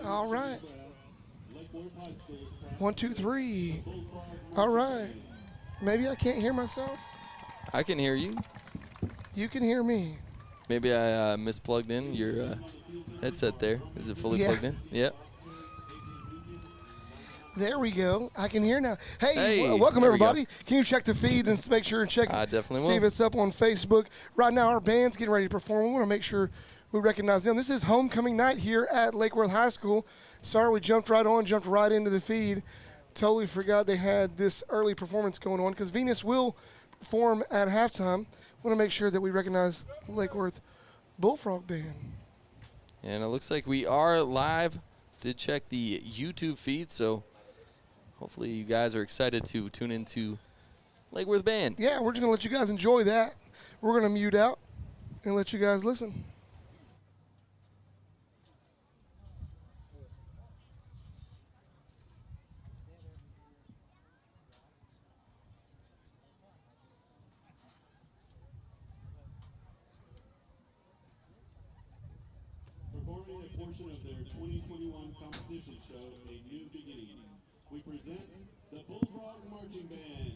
All right. 1, 2, 3. All right. Maybe I can't hear myself. I can hear you. You can hear me. Maybe I misplugged in your headset there. Is it fully plugged in? Yep. There we go. I can hear now. Hey, Hey, welcome there we go. everybody. Can you check the feed and make sure and check I definitely see if will. it's up on Facebook. Right now our band's getting ready to perform. We want to make sure we recognize them. This is homecoming night here at Lake Worth High School. Sorry we jumped right into the feed. Totally forgot they had this early performance going on because Venus will perform at halftime. Want to make sure that we recognize Lake Worth Bullfrog Band. And it looks like we are live. Did check the YouTube feed, so hopefully you guys are excited to tune into Lake Worth Band. Yeah, we're just going to let you guys enjoy that. We're going to mute out and let you guys listen. Performing a portion of their 2021 competition show, A New Beginning, we present the Bullfrog Marching Band.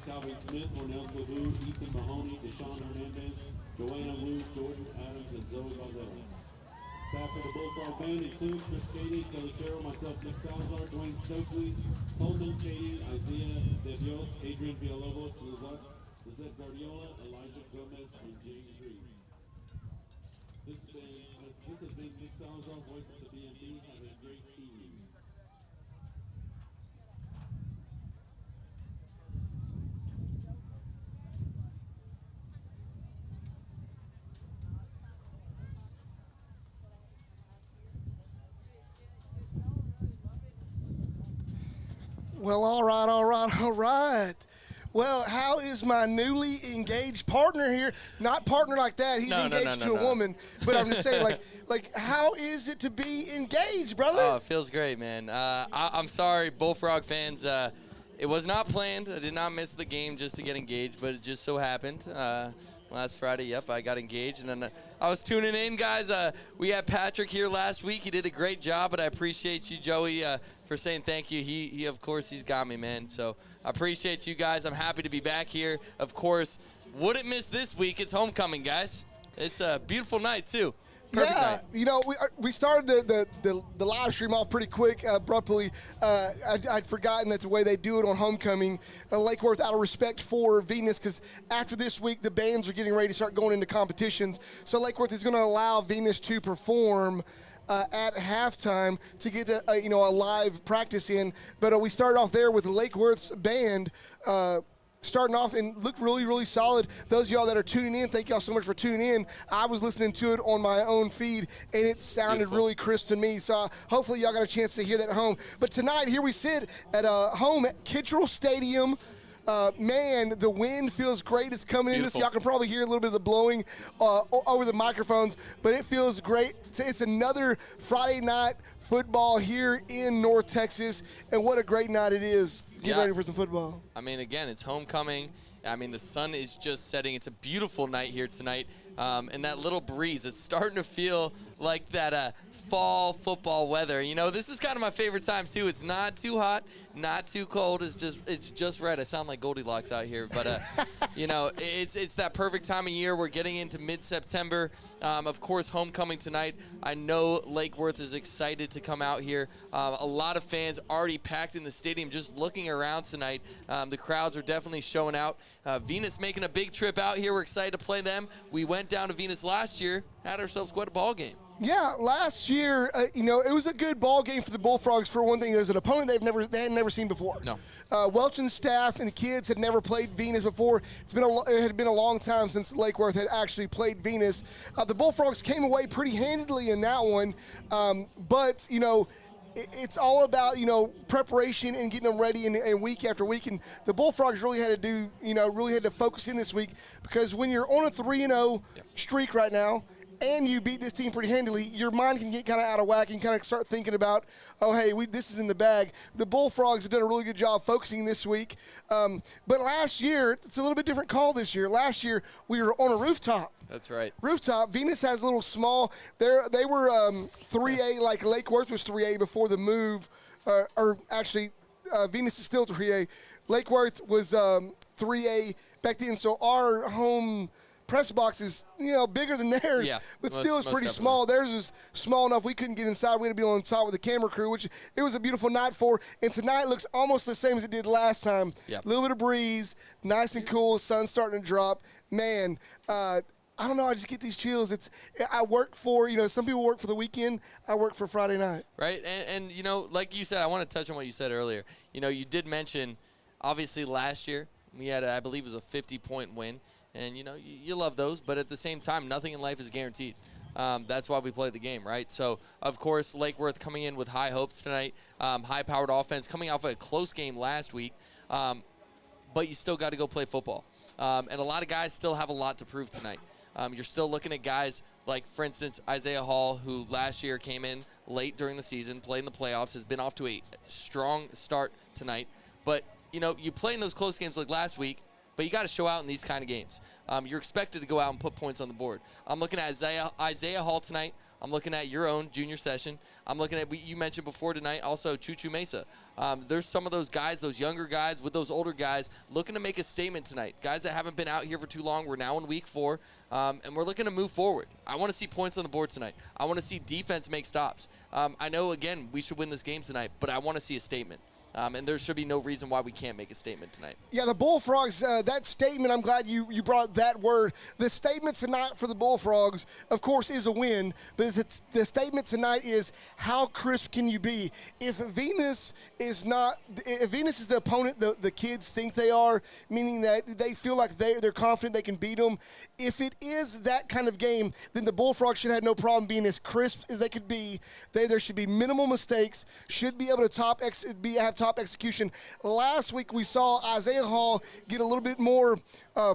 Calvin Smith, Ornell Clavu, Ethan Mahoney, Deshaun Hernandez, Joanna Wu, Jordan Adams, and Zoe Valdez. Staff of the Bullfrog Band includes Chris Cady, Kelly Carroll, myself, Nick Salazar, Dwayne Stokely, Coleman Cady, Isaiah De Dios, Adrian Villalobos, Lizette Guardiola, Elijah Gomez, and James Reed. This has been Nick Salazar, voice of the BNB. Have a great evening. Well, all right. Well, how is my newly engaged partner here? Not partner like that. He's engaged to a woman. But I'm just saying, like, how is it to be engaged, brother? Oh, it feels great, man. I'm sorry, Bullfrog fans. It was not planned. I did not miss the game just to get engaged, but it just so happened. Last Friday, I got engaged. And then I was tuning in, guys. We had Patrick here last week. He did a great job, but I appreciate you, Joey, for saying thank you. He of course, he's got me, man. So I appreciate you guys. I'm happy to be back here. Of course, wouldn't miss this week. It's homecoming, guys. It's a beautiful night, too. Perfect night. You know, we started the live stream off pretty quick, abruptly. I'd forgotten that the way they do it on homecoming, Lake Worth, out of respect for Venus, because after this week, the bands are getting ready to start going into competitions. So Lake Worth is going to allow Venus to perform at halftime to get a live practice in. But we started off there with Lake Worth's band. Starting off and looked really, really solid. Those of y'all that are tuning in, thank y'all so much for tuning in. I was listening to it on my own feed, and it sounded Beautiful. Really crisp to me. So hopefully y'all got a chance to hear that at home. But tonight, here we sit at home at Kittrell Stadium. Man, the wind feels great. It's coming in. Y'all can probably hear a little bit of the blowing over the microphones, but it feels great. It's another Friday night football here in North Texas, and what a great night it is. Get ready for some football. I mean, again, it's homecoming. I mean, the sun is just setting. It's a beautiful night here tonight. And that little breeze, it's starting to feel like that fall football weather. You know, this is kind of my favorite time, too. It's not too hot, not too cold. It's just right. I sound like Goldilocks out here. But, you know, it's that perfect time of year. We're getting into mid-September. Of course, homecoming tonight. I know Lake Worth is excited to come out here. A lot of fans already packed in the stadium just looking around tonight. The crowds are definitely showing out. Venus making a big trip out here. We're excited to play them. We went down to Venus last year, had ourselves quite a ball game. Yeah, last year, it was a good ball game for the Bullfrogs. For one thing, it was an opponent they had never seen before. No. Welch and staff and the kids had never played Venus before. It had been a long time since Lake Worth had actually played Venus. The Bullfrogs came away pretty handedly in that one, but it's all about, preparation and getting them ready and week after week. And the Bullfrogs really had to focus in this week, because when you're on a 3-0 streak right now and you beat this team pretty handily, your mind can get kind of out of whack and kind of start thinking about, oh, hey, this is in the bag. The Bullfrogs have done a really good job focusing this week. But last year, it's a little bit different call this year. Last year, we were on a rooftop. That's right. Rooftop. Venus has a little small. They were 3A, like Lake Worth was 3A before the move. Or actually, Venus is still 3A. Lake Worth was 3A back then. So our home press box is, bigger than theirs, but still it's pretty small. Theirs was small enough we couldn't get inside. We had to be on top with the camera crew, which it was a beautiful night for. And tonight looks almost the same as it did last time. A little bit of breeze, nice and cool, sun starting to drop. Man, I don't know. I just get these chills. I work for, some people work for the weekend. I work for Friday night. Right. And like you said, I want to touch on what you said earlier. You did mention, obviously, last year we had, I believe it was a 50-point win. And, you love those. But at the same time, nothing in life is guaranteed. That's why we play the game, right? So, of course, Lake Worth coming in with high hopes tonight. High-powered offense coming off of a close game last week. But you still got to go play football. And a lot of guys still have a lot to prove tonight. You're still looking at guys like, for instance, Isaiah Hall, who last year came in late during the season, played in the playoffs, has been off to a strong start tonight. But, you play in those close games like last week, but you got to show out in these kind of games. You're expected to go out and put points on the board. I'm looking at Isaiah Hall tonight. I'm looking at your own junior session. I'm looking at, you mentioned before tonight, also Choo Choo Mesa. There's some of those guys, those younger guys with those older guys looking to make a statement tonight. Guys that haven't been out here for too long. We're now in week 4, and we're looking to move forward. I want to see points on the board tonight. I want to see defense make stops. I know, again, we should win this game tonight, but I want to see a statement. And there should be no reason why we can't make a statement tonight. Yeah, the Bullfrogs, that statement, I'm glad you brought that word. The statement tonight for the Bullfrogs, of course, is a win. But the statement tonight is how crisp can you be? If Venus is the opponent the kids think they are, meaning that they feel like they're confident they can beat them, if it is that kind of game, then the Bullfrogs should have no problem being as crisp as they could be. There should be minimal mistakes, should be able to have top execution. Last week we saw Isaiah Hall get a little bit more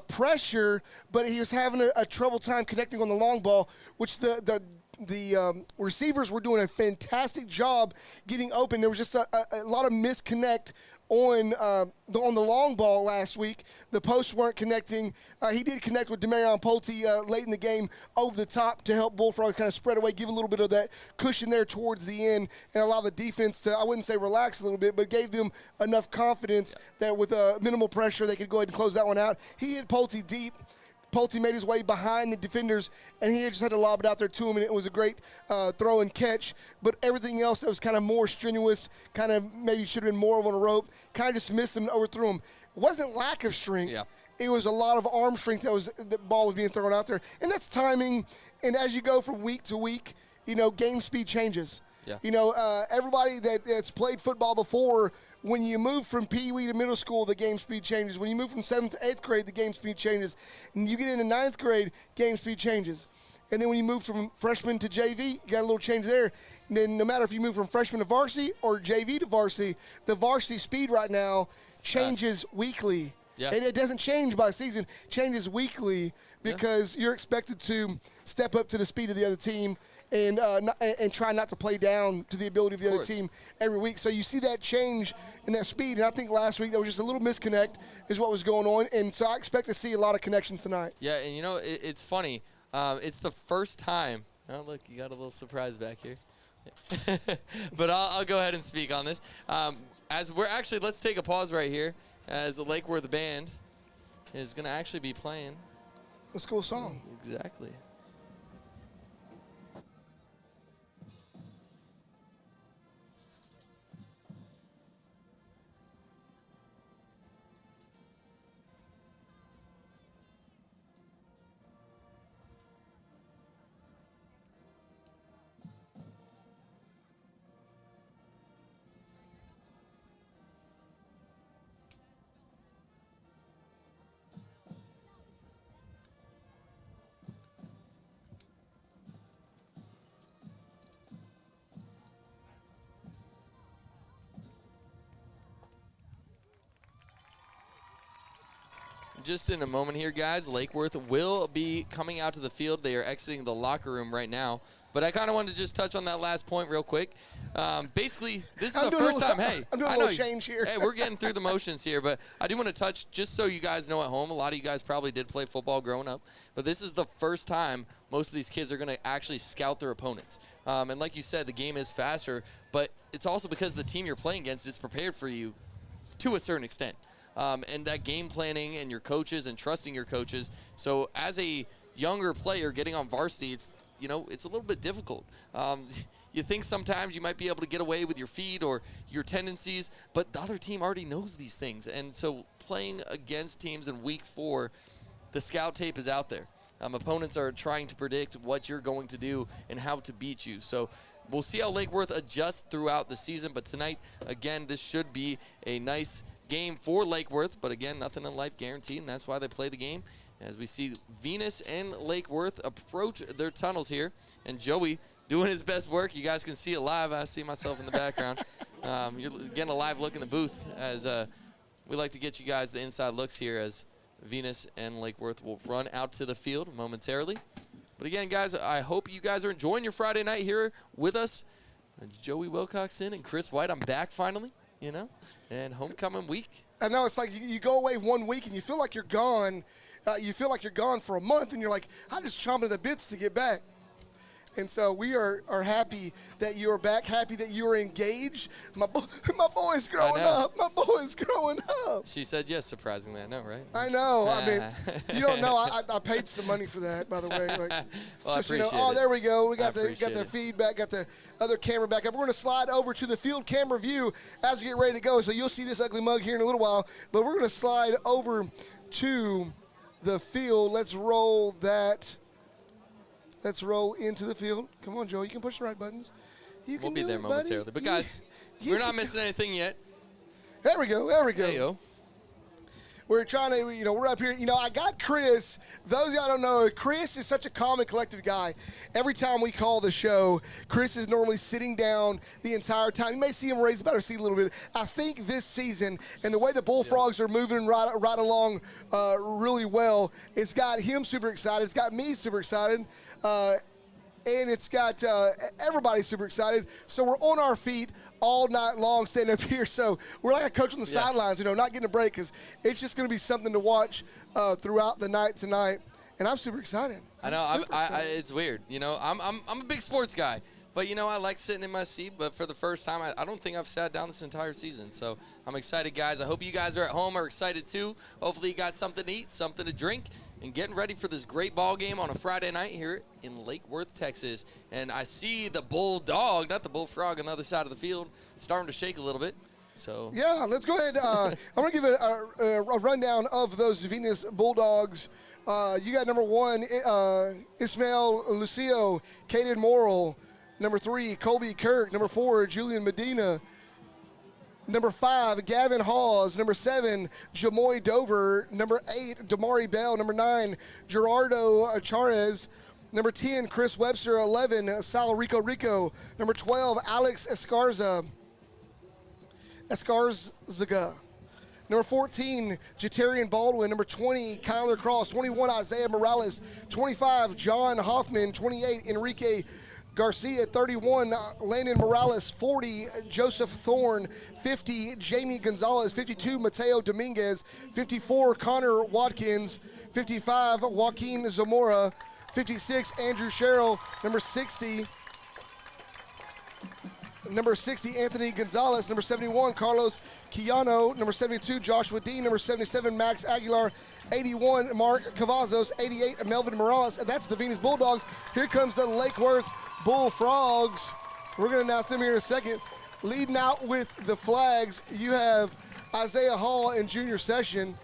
pressure, but he was having a trouble time connecting on the long ball, which the receivers were doing a fantastic job getting open. There was just a lot of misconnect on the long ball last week. The posts weren't connecting. He did connect with Demarion Pulte late in the game over the top to help Bullfrogs kind of spread away, give a little bit of that cushion there towards the end, and allow the defense to, I wouldn't say relax a little bit, but gave them enough confidence that with minimal pressure they could go ahead and close that one out. He hit Pulte deep. Pulte made his way behind the defenders, and he just had to lob it out there to him, and it was a great throw and catch. But everything else that was kind of more strenuous, kind of maybe should have been more on a rope, kind of just missed him and overthrew him. It wasn't lack of strength. Yeah. It was a lot of arm strength the ball was being thrown out there. And that's timing, and as you go from week to week, game speed changes. Yeah. Everybody that's played football before, when you move from Pee Wee to middle school, the game speed changes. When you move from 7th to 8th grade, the game speed changes. And you get into 9th grade, game speed changes. And then when you move from freshman to JV, you got a little change there. And then no matter if you move from freshman to varsity or JV to varsity, the varsity speed right now changes weekly. Yeah. And it doesn't change by season, changes weekly because you're expected to step up to the speed of the other team and try not to play down to the ability of the other team every week. So you see that change in that speed, and I think last week there was just a little misconnect is what was going on, and so I expect to see a lot of connections tonight. Yeah, and it's funny. It's the first time. Oh, look, you got a little surprise back here. But I'll go ahead and speak on this. Let's take a pause right here as the Lake Worth band is going to actually be playing the school song. Exactly. Just in a moment here, guys, Lake Worth will be coming out to the field. They are exiting the locker room right now. But I kind of wanted to just touch on that last point real quick. Basically, this is the first time. Hey, I'm doing a little change here. Hey, we're getting through the motions here, but I do want to touch, just so you guys know at home, a lot of you guys probably did play football growing up, but this is the first time most of these kids are going to actually scout their opponents. And like you said, the game is faster, but it's also because the team you're playing against is prepared for you to a certain extent. And that game planning and your coaches and trusting your coaches. So as a younger player getting on varsity, it's a little bit difficult. You think sometimes you might be able to get away with your feet or your tendencies, but the other team already knows these things. And so playing against teams in week 4, the scout tape is out there. Opponents are trying to predict what you're going to do and how to beat you. So we'll see how Lake Worth adjusts throughout the season. But tonight, again, this should be a nice game for Lake Worth. But again, nothing in life guaranteed, and that's why they play the game. As we see Venus and Lake Worth approach their tunnels here. And Joey doing his best work. You guys can see it live. I see myself in the background. You're getting a live look in the booth as we like to get you guys the inside looks here as Venus and Lake Worth will run out to the field momentarily. But again, guys, I hope you guys are enjoying your Friday night here with us. Joey Wilcoxon and Chris White, I'm back finally, and homecoming week. I know, it's like you go away 1 week and you feel like you're gone. You feel like you're gone for a month, and you're like, I'm just chomping at the bits to get back. And so we are happy that you are back, happy that you are engaged. My boy's growing up. My boy's growing up. She said yes, surprisingly. I know, right? I know. I mean, you don't know. I paid some money for that, by the way. Like, well, just, I appreciate oh, it. there we go. We got the it. feedback, got the other camera back up. We're going to slide over to the field camera view as we get ready to go. So you'll see this ugly mug here in a little while. But we're going to slide over to the field. Let's roll that. Let's roll into the field. Come on, Joe. You can push the right buttons. We'll be there momentarily. But, guys, we're not missing anything yet. There we go. There we go. There you go. We're trying to, we're up here. I got Chris. Those of y'all don't know, Chris is such a calm and collected guy. Every time we call the show, Chris is normally sitting down the entire time. You may see him raise about her seat a little bit. I think this season, and the way the Bullfrogs are moving right along really well, it's got him super excited. It's got me super excited. And it's got everybody super excited. So we're on our feet all night long standing up here. So we're like a coach on the sidelines, not getting a break, because it's just going to be something to watch throughout the night tonight. And I'm super excited. I know. It's weird. I'm a big sports guy. But, I like sitting in my seat. But for the first time, I don't think I've sat down this entire season. So I'm excited, guys. I hope you guys are at home are excited, too. Hopefully you got something to eat, something to drink, and getting ready for this great ball game on a Friday night here in Lake Worth, Texas. And I see the Bulldog, not the Bullfrog, on the other side of the field, starting to shake a little bit. So yeah, let's go ahead. I'm going to give a rundown of those Venus Bulldogs. You got number 1, Ismael Lucio, Caden Morrill. Number 3, Colby Kirk. Number 4, Julian Medina. Number 5, Gavin Hawes. Number 7, Jamoy Dover. Number 8, Damari Bell. Number 9, Gerardo Charez. Number 10, Chris Webster. 11, Sal Rico. Number 12, Alex Escarzaga. Number 14, Jatarian Baldwin. Number 20, Kyler Cross. 21, Isaiah Morales. 25, John Hoffman. 28, Enrique Garcia. 31, Landon Morales. 40, Joseph Thorne. 50, Jamie Gonzalez. 52, Mateo Dominguez. 54, Connor Watkins. 55, Joaquin Zamora. 56, Andrew Sherrill. Number 60, Anthony Gonzalez. Number 71, Carlos Quijano. Number 72, Joshua Dean. Number 77, Max Aguilar. 81, Mark Cavazos. 88, Melvin Morales. And that's the Venus Bulldogs. Here comes the Lake Worth Bullfrogs. We're going to announce them here in a second. Leading out with the flags, you have Isaiah Hall and Junior Session.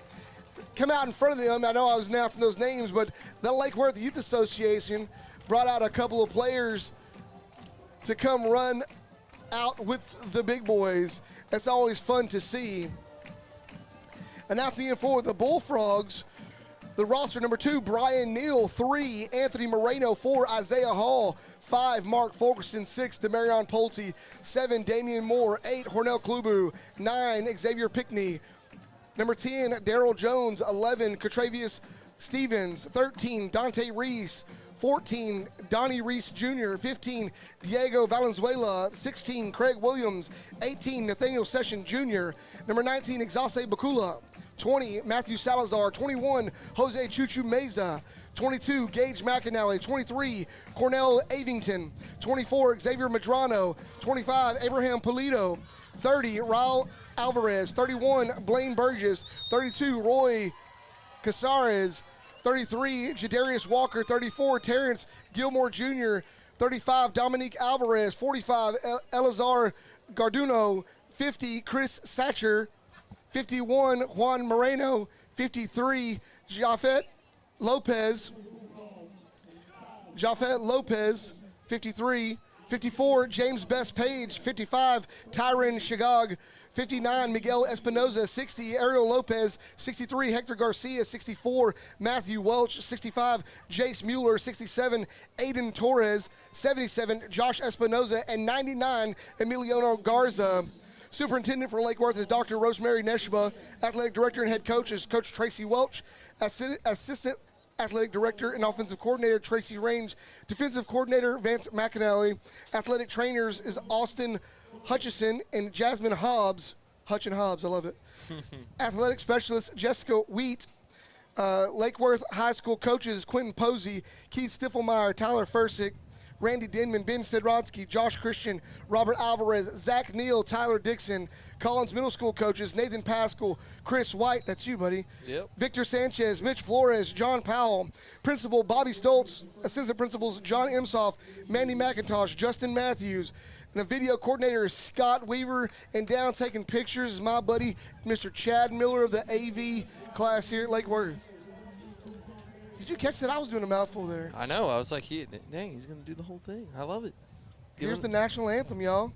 Come out in front of them. I know I was announcing those names, but the Lake Worth Youth Association brought out a couple of players to come run out with the big boys. That's always fun to see. Announcing in for the Bullfrogs, the roster: number 2, Brian Neal. 3, Anthony Moreno. 4, Isaiah Hall. 5, Mark Fulkerson. 6, Demarion Pulte. 7, Damian Moore. 8, Hornell Klubu. 9, Xavier Pickney. Number 10, Daryl Jones. 11, Catravius Stevens. 13, Dante Reese. 14, Donnie Reese Jr. 15, Diego Valenzuela. 16, Craig Williams. 18, Nathaniel Session Jr. Number 19, Exase Bakula. 20, Matthew Salazar. 21, Jose Chuchu Meza. 22, Gage McAnally. 23, Cornell Avington. 24, Xavier Madrano. 25, Abraham Polito. 30, Raul Alvarez. 31, Blaine Burgess. 32, Roy Casares. 33, Jadarius Walker. 34, Terrence Gilmore Jr. 35, Dominique Alvarez. 45, Elazar Garduno. 50, Chris Satcher. 51, Juan Moreno. 53, Jafet Lopez. 53. 54, James Best Page. 55, Tyron Shagog. 59, Miguel Espinoza. 60, Ariel Lopez. 63, Hector Garcia. 64, Matthew Welch. 65, Jace Mueller. 67, Aiden Torres. 77, Josh Espinoza. And 99, Emiliano Garza. Superintendent for Lake Worth is Dr. Rosemary Neshba. Athletic Director and Head Coach is Coach Tracy Welch. Assistant Athletic Director and Offensive Coordinator Tracy Range. Defensive Coordinator Vance McAnally. Athletic Trainers is Austin Hutchison and Jasmine Hobbs. Hutch and Hobbs, I love it. Athletic Specialist Jessica Wheat. Lake Worth High School Coaches Quentin Posey, Keith Stiffelmeyer, Tyler Fursick. Randy Denman, Ben Stedrodsky, Josh Christian, Robert Alvarez, Zach Neal, Tyler Dixon, Collins Middle School coaches, Nathan Pascal, Chris White, that's you, buddy. Yep. Victor Sanchez, Mitch Flores, John Powell, Principal Bobby Stoltz, Assistant Principals John Imsoff, Mandy McIntosh, Justin Matthews, and the video coordinator is Scott Weaver, and down taking pictures is my buddy, Mr. Chad Miller of the AV class here at Lake Worth. Did you catch that? I was doing a mouthful there. I know. I was like, dang, he's going to do the whole thing. I love it. Here's the national anthem, y'all.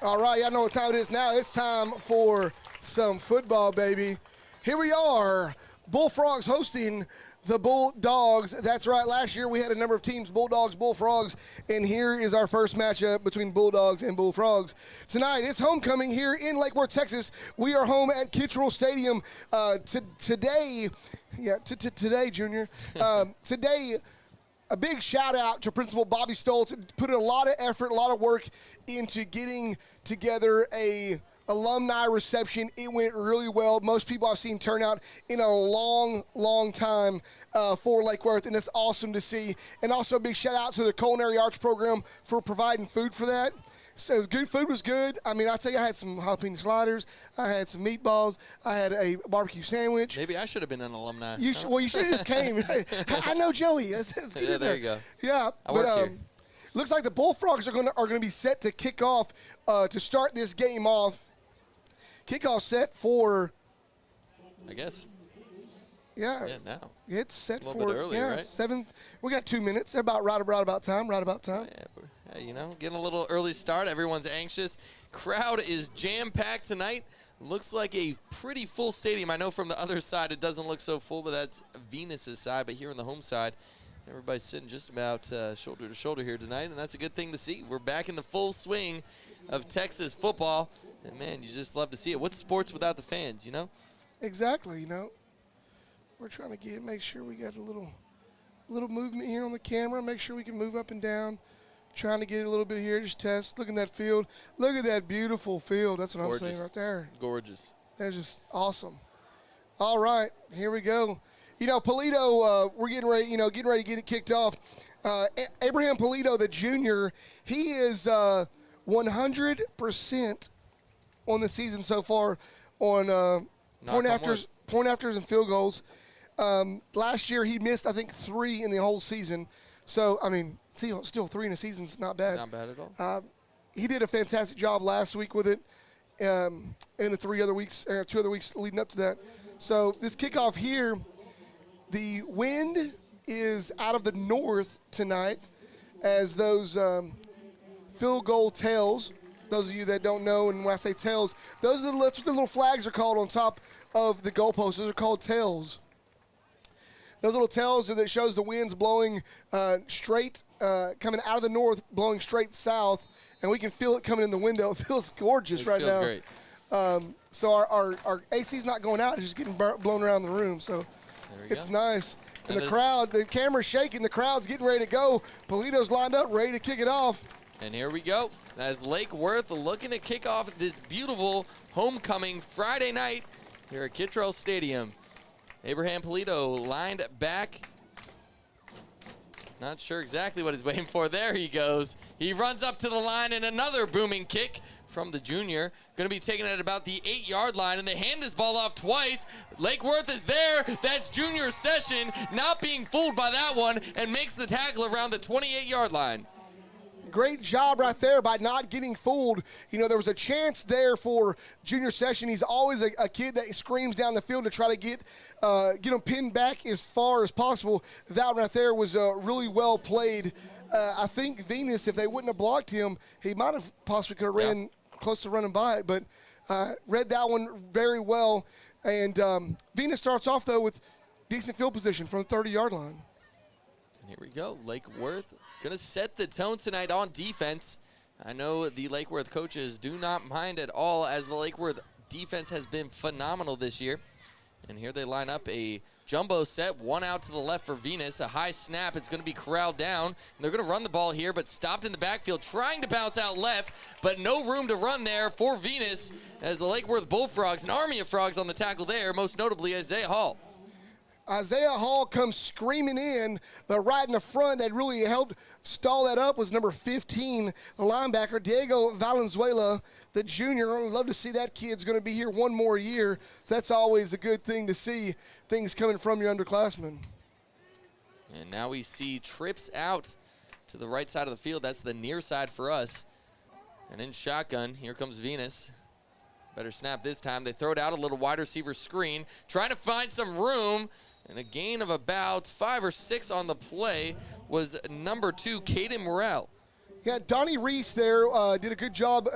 All right, y'all know what time it is now. It's time for some football, baby. Here we are, Bullfrogs hosting the Bulldogs. That's right, last year we had a number of teams, Bulldogs, Bullfrogs, and here is our first matchup between Bulldogs and Bullfrogs. Tonight, it's homecoming here in Lake Worth, Texas. We are home at Kittrell Stadium today, Junior. Today, a big shout out to Principal Bobby Stoltz. Put a lot of effort, a lot of work into getting together a alumni reception. It went really well. Most people I've seen turn out in a long, long time for Lake Worth, and it's awesome to see. And also a big shout out to the Culinary Arts Program for providing food for that. So good food was good. I mean, I tell you, I had some jalapeno sliders. I had some meatballs. I had a barbecue sandwich. Maybe I should have been an alumni. Well, you should have just came. I know Joey. Let's get in there you go. Yeah, I work here. Looks like the Bullfrogs are gonna be set to kick off to start this game off. Kickoff set for, I guess. Yeah. Yeah, now. It's set A little for bit early, right? 7. We got 2 minutes. About right about time. Right about time. Yeah, you know, getting a little early start. Everyone's anxious. Crowd is jam-packed tonight. Looks like a pretty full stadium. I know from the other side it doesn't look so full, but that's Venus's side. But here on the home side, everybody's sitting just about shoulder to shoulder here tonight, and that's a good thing to see. We're back in the full swing of Texas football, and, man, you just love to see it. What's sports without the fans, you know? Exactly, you know. We're trying to make sure we got a little movement here on the camera, make sure we can move up and down. Trying to get a little bit here, just test. Look at that field. Look at that beautiful field. That's what Gorgeous. I'm saying right there. Gorgeous. That's just awesome. All right, here we go. You know, Polito, we're getting ready to get it kicked off. Abraham Polito, the junior, he is 100% on the season so far on point afters and field goals. Last year he missed, I think, 3 in the whole season. So, I mean, still 3 in a season is not bad. Not bad at all. He did a fantastic job last week with it, and the 2 other weeks leading up to that. So this kickoff here, the wind is out of the north tonight, as those field goal tails. Those of you that don't know, and when I say tails, that's what the little flags are called on top of the goalposts. Those are called tails. Those little tails that shows the winds blowing straight, coming out of the north, blowing straight south, and we can feel it coming in the window. It feels gorgeous right now. It feels great. So our AC's not going out; it's just getting blown around the room. So it's nice. And the crowd, the camera's shaking. The crowd's getting ready to go. Polito's lined up, ready to kick it off. And here we go, as Lake Worth looking to kick off this beautiful homecoming Friday night here at Kittrell Stadium. Abraham Polito lined back. Not sure exactly what he's waiting for. There he goes. He runs up to the line, and another booming kick from the junior. Going to be taken at about the 8-yard line, and they hand this ball off twice. Lake Worth is there. That's Junior Session not being fooled by that one and makes the tackle around the 28-yard line. Great job right there by not getting fooled. You know, there was a chance there for Junior Session. He's always a kid that screams down the field to try to get him pinned back as far as possible. That one right there was really well played. I think Venus, if they wouldn't have blocked him, he might have possibly could have ran close to running by it, but read that one very well. And Venus starts off, though, with decent field position from the 30-yard line. And here we go. Lake Worth going to set the tone tonight on defense. I know the Lake Worth coaches do not mind at all, as the Lake Worth defense has been phenomenal this year. And here they line up a jumbo set, one out to the left for Venus, a high snap. It's going to be corralled down. And they're going to run the ball here, but stopped in the backfield, trying to bounce out left, but no room to run there for Venus, as the Lake Worth Bullfrogs, an army of frogs on the tackle there, most notably Isaiah Hall. Isaiah Hall comes screaming in, but right in the front that really helped stall that up was number 15, the linebacker, Diego Valenzuela, the junior. I'd love to see that kid's going to be here one more year. So that's always a good thing to see, things coming from your underclassmen. And now we see trips out to the right side of the field. That's the near side for us. And in shotgun, here comes Venus. Better snap this time. They throw it out, a little wide receiver screen, trying to find some room. And a gain of about 5 or 6 on the play was number 2, Caden Morrell. Yeah, Donnie Reese there did a good job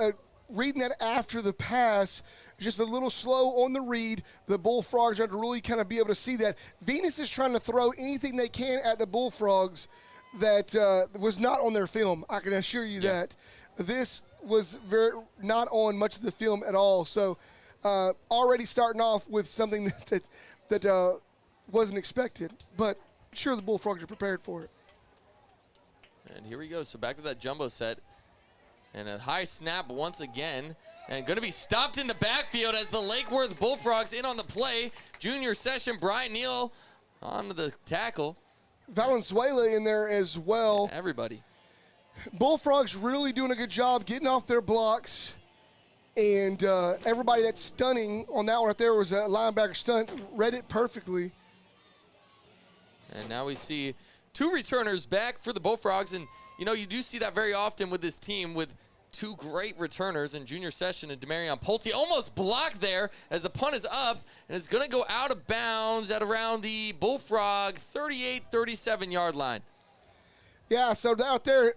reading that after the pass. Just a little slow on the read. The Bullfrogs had to really kind of be able to see that. Venus is trying to throw anything they can at the Bullfrogs that was not on their film. I can assure you that. This was not on much of the film at all. So already starting off with something that wasn't expected, but sure the Bullfrogs are prepared for it. And here we go. So back to that jumbo set. And a high snap once again. And going to be stopped in the backfield as the Lake Worth Bullfrogs in on the play. Junior Session, Brian Neal on the tackle. Valenzuela in there as well. Everybody. Bullfrogs really doing a good job getting off their blocks. And everybody that's stunning on that one right there was a linebacker stunt. Read it perfectly. And now we see 2 returners back for the Bullfrogs. And, you know, you do see that very often with this team with 2 great returners in Junior Session and Demarion Pulte. Almost blocked there as the punt is up. And it's going to go out of bounds at around the Bullfrog 38, 37-yard line. Yeah, so out there,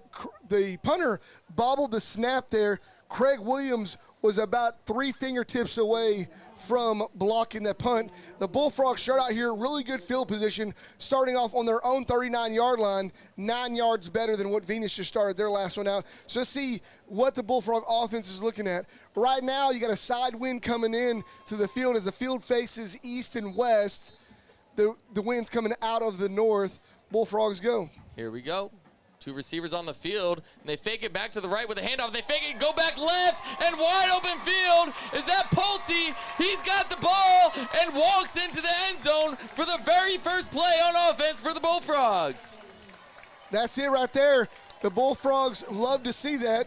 the punter bobbled the snap there. Craig Williams was about 3 fingertips away from blocking that punt. The Bullfrogs start out here, really good field position, starting off on their own 39-yard line, 9 yards better than what Venus just started their last one out. So let's see what the Bullfrog offense is looking at. Right now, you got a side wind coming in to the field as the field faces east and west. The wind's coming out of the north. Bullfrogs go. Here we go. 2 receivers on the field, and they fake it back to the right with a handoff. They fake it, go back left, and wide open field. Is that Pulte? He's got the ball and walks into the end zone for the very first play on offense for the Bullfrogs. That's it right there. The Bullfrogs love to see that.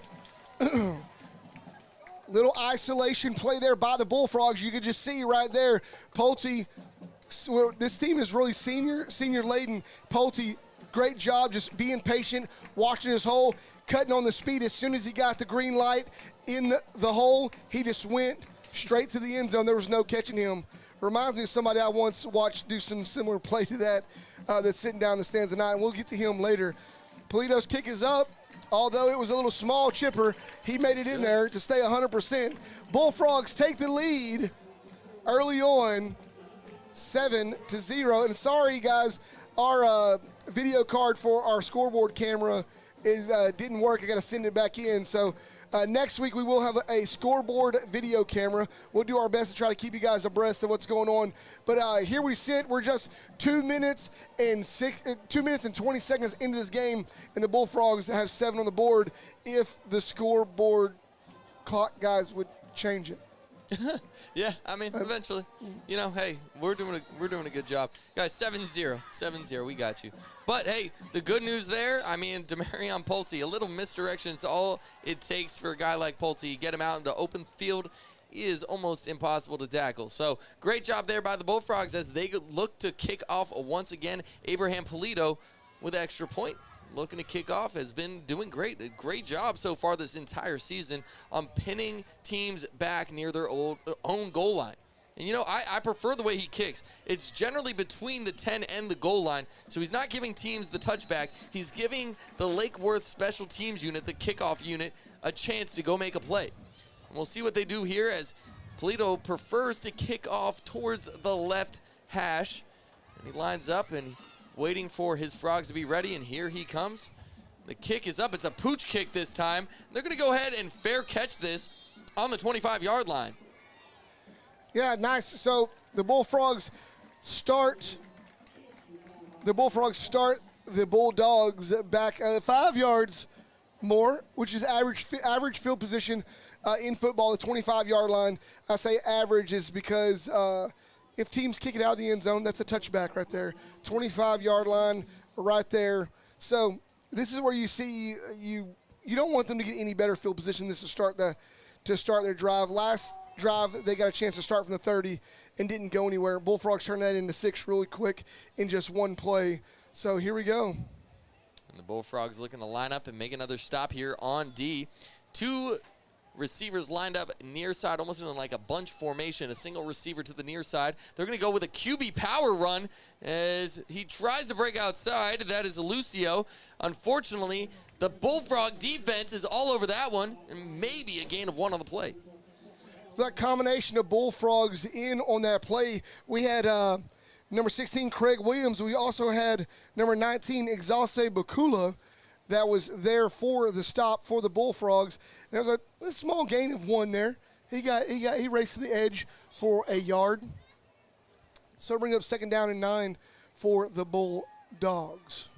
Little isolation play there by the Bullfrogs. You could just see right there, Pulte. This team is really senior laden. Pulte, great job just being patient, watching his hole, cutting on the speed. As soon as he got the green light in the hole, he just went straight to the end zone. There was no catching him. Reminds me of somebody I once watched do some similar play to that that's sitting down in the stands tonight, and we'll get to him later. Polito's kick is up. Although it was a little small chipper, he made it in there to stay 100%. Bullfrogs take the lead early on, 7-0. And sorry, guys, our video card for our scoreboard camera didn't work. I got to send it back in. So next week we will have a scoreboard video camera. We'll do our best to try to keep you guys abreast of what's going on. But here we sit. We're just 2 minutes and 20 seconds into this game, and the Bullfrogs have 7 on the board. If the scoreboard clock guys would change it. Yeah, I mean, eventually. You know, hey, we're doing a good job. Guys, 7-0. 7-0, we got you. But, hey, the good news there, I mean, Demarion Pulte, a little misdirection. It's all it takes for a guy like Pulte. Get him out into open field is almost impossible to tackle. So, great job there by the Bullfrogs as they look to kick off once again. Abraham Polito with an extra point. Looking to kick off, has been doing great. A great job so far this entire season on pinning teams back near their own goal line. And, you know, I prefer the way he kicks. It's generally between the 10 and the goal line, so he's not giving teams the touchback. He's giving the Lake Worth special teams unit, the kickoff unit, a chance to go make a play. And we'll see what they do here as Polito prefers to kick off towards the left hash. And he lines up and waiting for his Frogs to be ready, and here he comes. The kick is up. It's a pooch kick this time. They're going to go ahead and fair catch this on the 25-yard line. Yeah, nice. So the Bullfrogs start the Bulldogs back 5 yards more, which is average field position in football, the 25-yard line. I say average is because if teams kick it out of the end zone, that's a touchback right there. 25-yard line right there. So this is where you see you don't want them to get any better field position. This is start their drive. Last drive, they got a chance to start from the 30 and didn't go anywhere. Bullfrogs turned that into 6 really quick in just one play. So here we go. And the Bullfrogs looking to line up and make another stop here on D. 2 receivers lined up near side, almost in like a bunch formation, a single receiver to the near side. They're going to go with a QB power run as he tries to break outside. That is Lucio. Unfortunately, the Bullfrog defense is all over that one, and maybe a gain of 1 on the play. That combination of Bullfrogs in on that play, we had number 16, Craig Williams. We also had number 19, Exalce Bakula, that was there for the stop for the Bullfrogs. And there was a small gain of 1 there. He raced to the edge for a yard. So bring up 2nd down and 9 for the Bulldogs.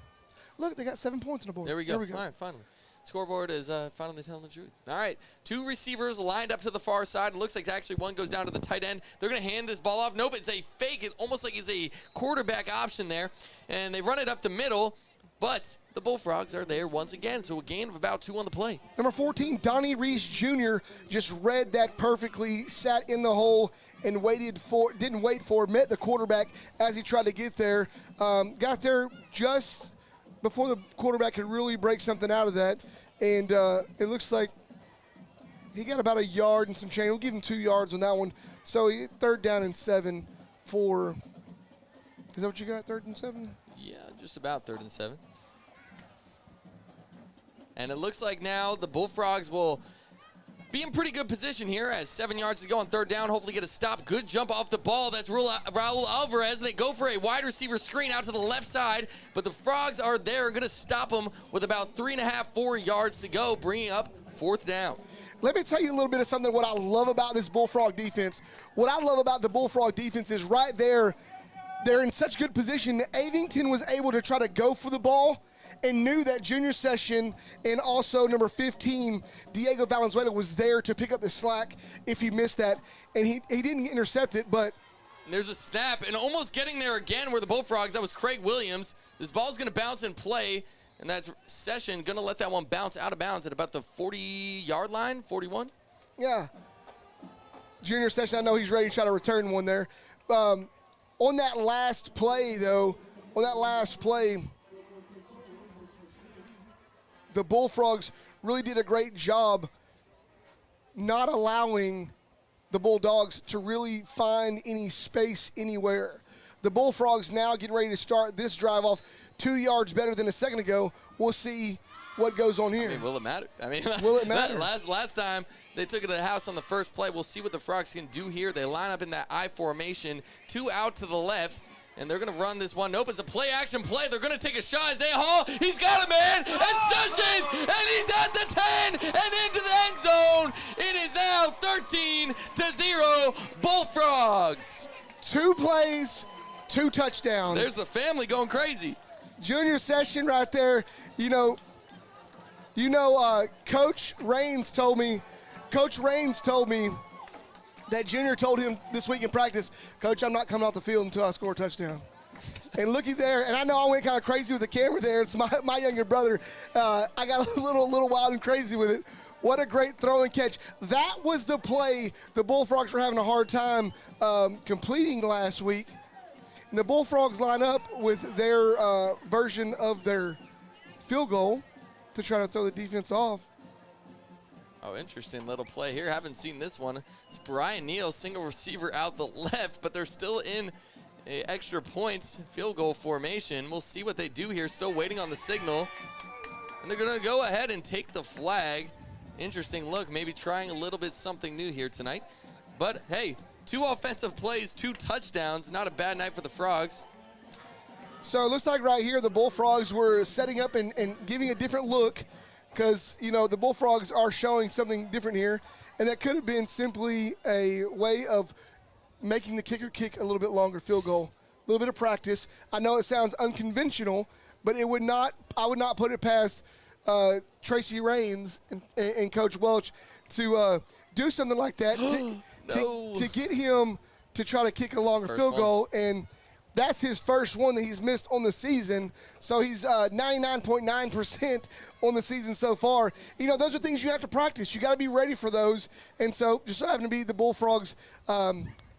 Look, they got 7 points on the board. There we go. All right, finally. Scoreboard is finally telling the truth. All right, 2 receivers lined up to the far side. It looks like actually one goes down to the tight end. They're going to hand this ball off. Nope, it's a fake. It's almost like it's a quarterback option there. And they run it up the middle. But the Bullfrogs are there once again, so a gain of about 2 on the play. Number 14, Donnie Reese Jr. just read that perfectly, sat in the hole and didn't wait for, met the quarterback as he tried to get there. Got there just before the quarterback could really break something out of that. And it looks like he got about a yard and some change. We'll give him 2 yards on that one. So 3rd down and 7 for, is that what you got, 3rd and 7? Yeah, just about 3rd and 7. And it looks like now the Bullfrogs will be in pretty good position here as 7 yards to go on 3rd down. Hopefully get a stop. Good jump off the ball. That's Raul Alvarez. They go for a wide receiver screen out to the left side, but the Frogs are there, going to stop them with about 3.5, 4 yards to go, bringing up 4th down. Let me tell you a little bit of something what I love about this Bullfrog defense. What I love about the Bullfrog defense is right there, they're in such good position. Avington was able to try to go for the ball and knew that Junior Session and also number 15, Diego Valenzuela, was there to pick up the slack if he missed that. And he didn't intercept it, but there's a snap and almost getting there again where the Bullfrogs, that was Craig Williams. This ball's going to bounce and play, and that's Session going to let that one bounce out of bounds at about the 40-yard line, 41. Yeah. Junior Session, I know he's ready to try to return one there. On that last play, though, the Bullfrogs really did a great job not allowing the Bulldogs to really find any space anywhere. The Bullfrogs now getting ready to start this drive off 2 yards better than a second ago. We'll see what goes on here. I mean, will it matter? Will it matter? Last time they took it to the house on the first play. We'll see what the Frogs can do here. They line up in that I formation, 2 out to the left, and they're going to run this one. Nope, it's a play-action play. They're going to take a shot. Isaiah Hall, he's got it, man. And Sessions, and he's at the 10 and into the end zone. It is now 13-0 Bullfrogs. 2 plays, 2 touchdowns. There's the family going crazy. Junior Session right there. Coach Raines told me that junior told him this week in practice, Coach, I'm not coming off the field until I score a touchdown. And looky there, and I know I went kind of crazy with the camera there. It's my younger brother. I got a little wild and crazy with it. What a great throw and catch. That was the play the Bullfrogs were having a hard time completing last week. And the Bullfrogs line up with their version of their field goal to try to throw the defense off. Oh, interesting little play here. Haven't seen this one. It's Brian Neal, single receiver out the left, but they're still in a extra points field goal formation. We'll see what they do here. Still waiting on the signal. And they're going to go ahead and take the flag. Interesting look, maybe trying a little bit something new here tonight. But, hey, 2 offensive plays, 2 touchdowns. Not a bad night for the Frogs. So it looks like right here the Bullfrogs were setting up and giving a different look because, you know, the Bullfrogs are showing something different here. And that could have been simply a way of making the kicker kick a little bit longer field goal. A little bit of practice. I know it sounds unconventional, but I would not put it past Tracy Raines and Coach Welch to do something like that to get him to try to kick a longer field goal. And that's his first one that he's missed on the season. So he's 99.9% on the season so far. You know, those are things you have to practice. You got to be ready for those. And so just so happened to be the Bullfrogs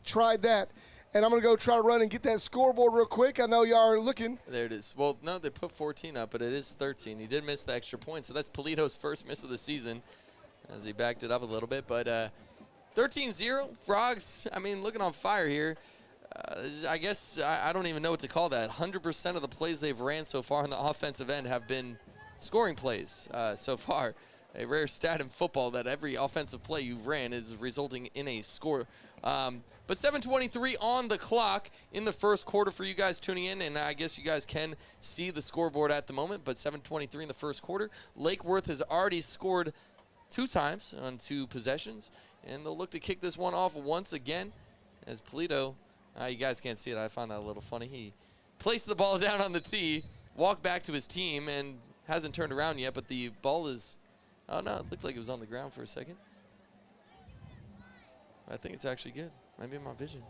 tried that. And I'm going to go try to run and get that scoreboard real quick. I know y'all are looking. There it is. Well, no, they put 14 up, but it is 13. He did miss the extra point, so that's Polito's first miss of the season as he backed it up a little bit. But 13-0, Frogs, I mean, looking on fire here. I guess I don't even know what to call that. 100% of the plays they've ran so far on the offensive end have been scoring plays so far. A rare stat in football that every offensive play you've ran is resulting in a score. But 7:23 on the clock in the first quarter for you guys tuning in, and I guess you guys can see the scoreboard at the moment, but 7:23 in the first quarter. Lake Worth has already scored 2 times on 2 possessions, and they'll look to kick this one off once again as Polito, you guys can't see it, I found that a little funny. He placed the ball down on the tee, walked back to his team, and hasn't turned around yet, but the ball is, oh no, it looked like it was on the ground for a second. I think it's actually good. Maybe in my vision.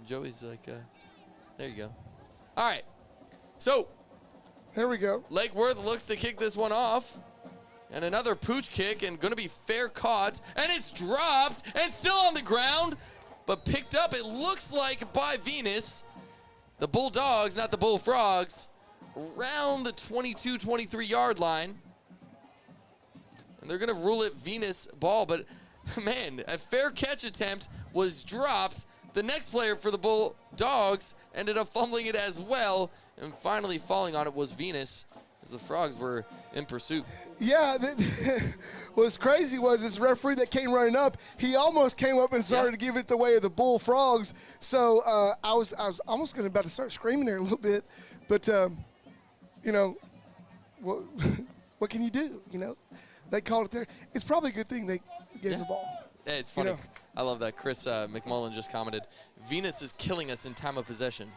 Joey's like, there you go. All right. So, here we go. Lake Worth looks to kick this one off. And another pooch kick and going to be fair caught. And it's dropped and still on the ground, but picked up, it looks like, by Venus. The Bulldogs, not the Bullfrogs, around the 22, 23-yard line. And they're going to rule it Venus ball, but man, a fair catch attempt was dropped. The next player for the Bulldogs ended up fumbling it as well, and finally falling on it was Venus as the Frogs were in pursuit. Yeah, what's crazy was this referee that came running up, he almost came up and started to give it the way of the Bullfrogs. So I was almost about to start screaming there a little bit, but you know, what can you do? You know, they called it there. It's probably a good thing they gave him the ball. Yeah, it's funny. You know? I love that. Chris McMullen just commented, Venus is killing us in time of possession.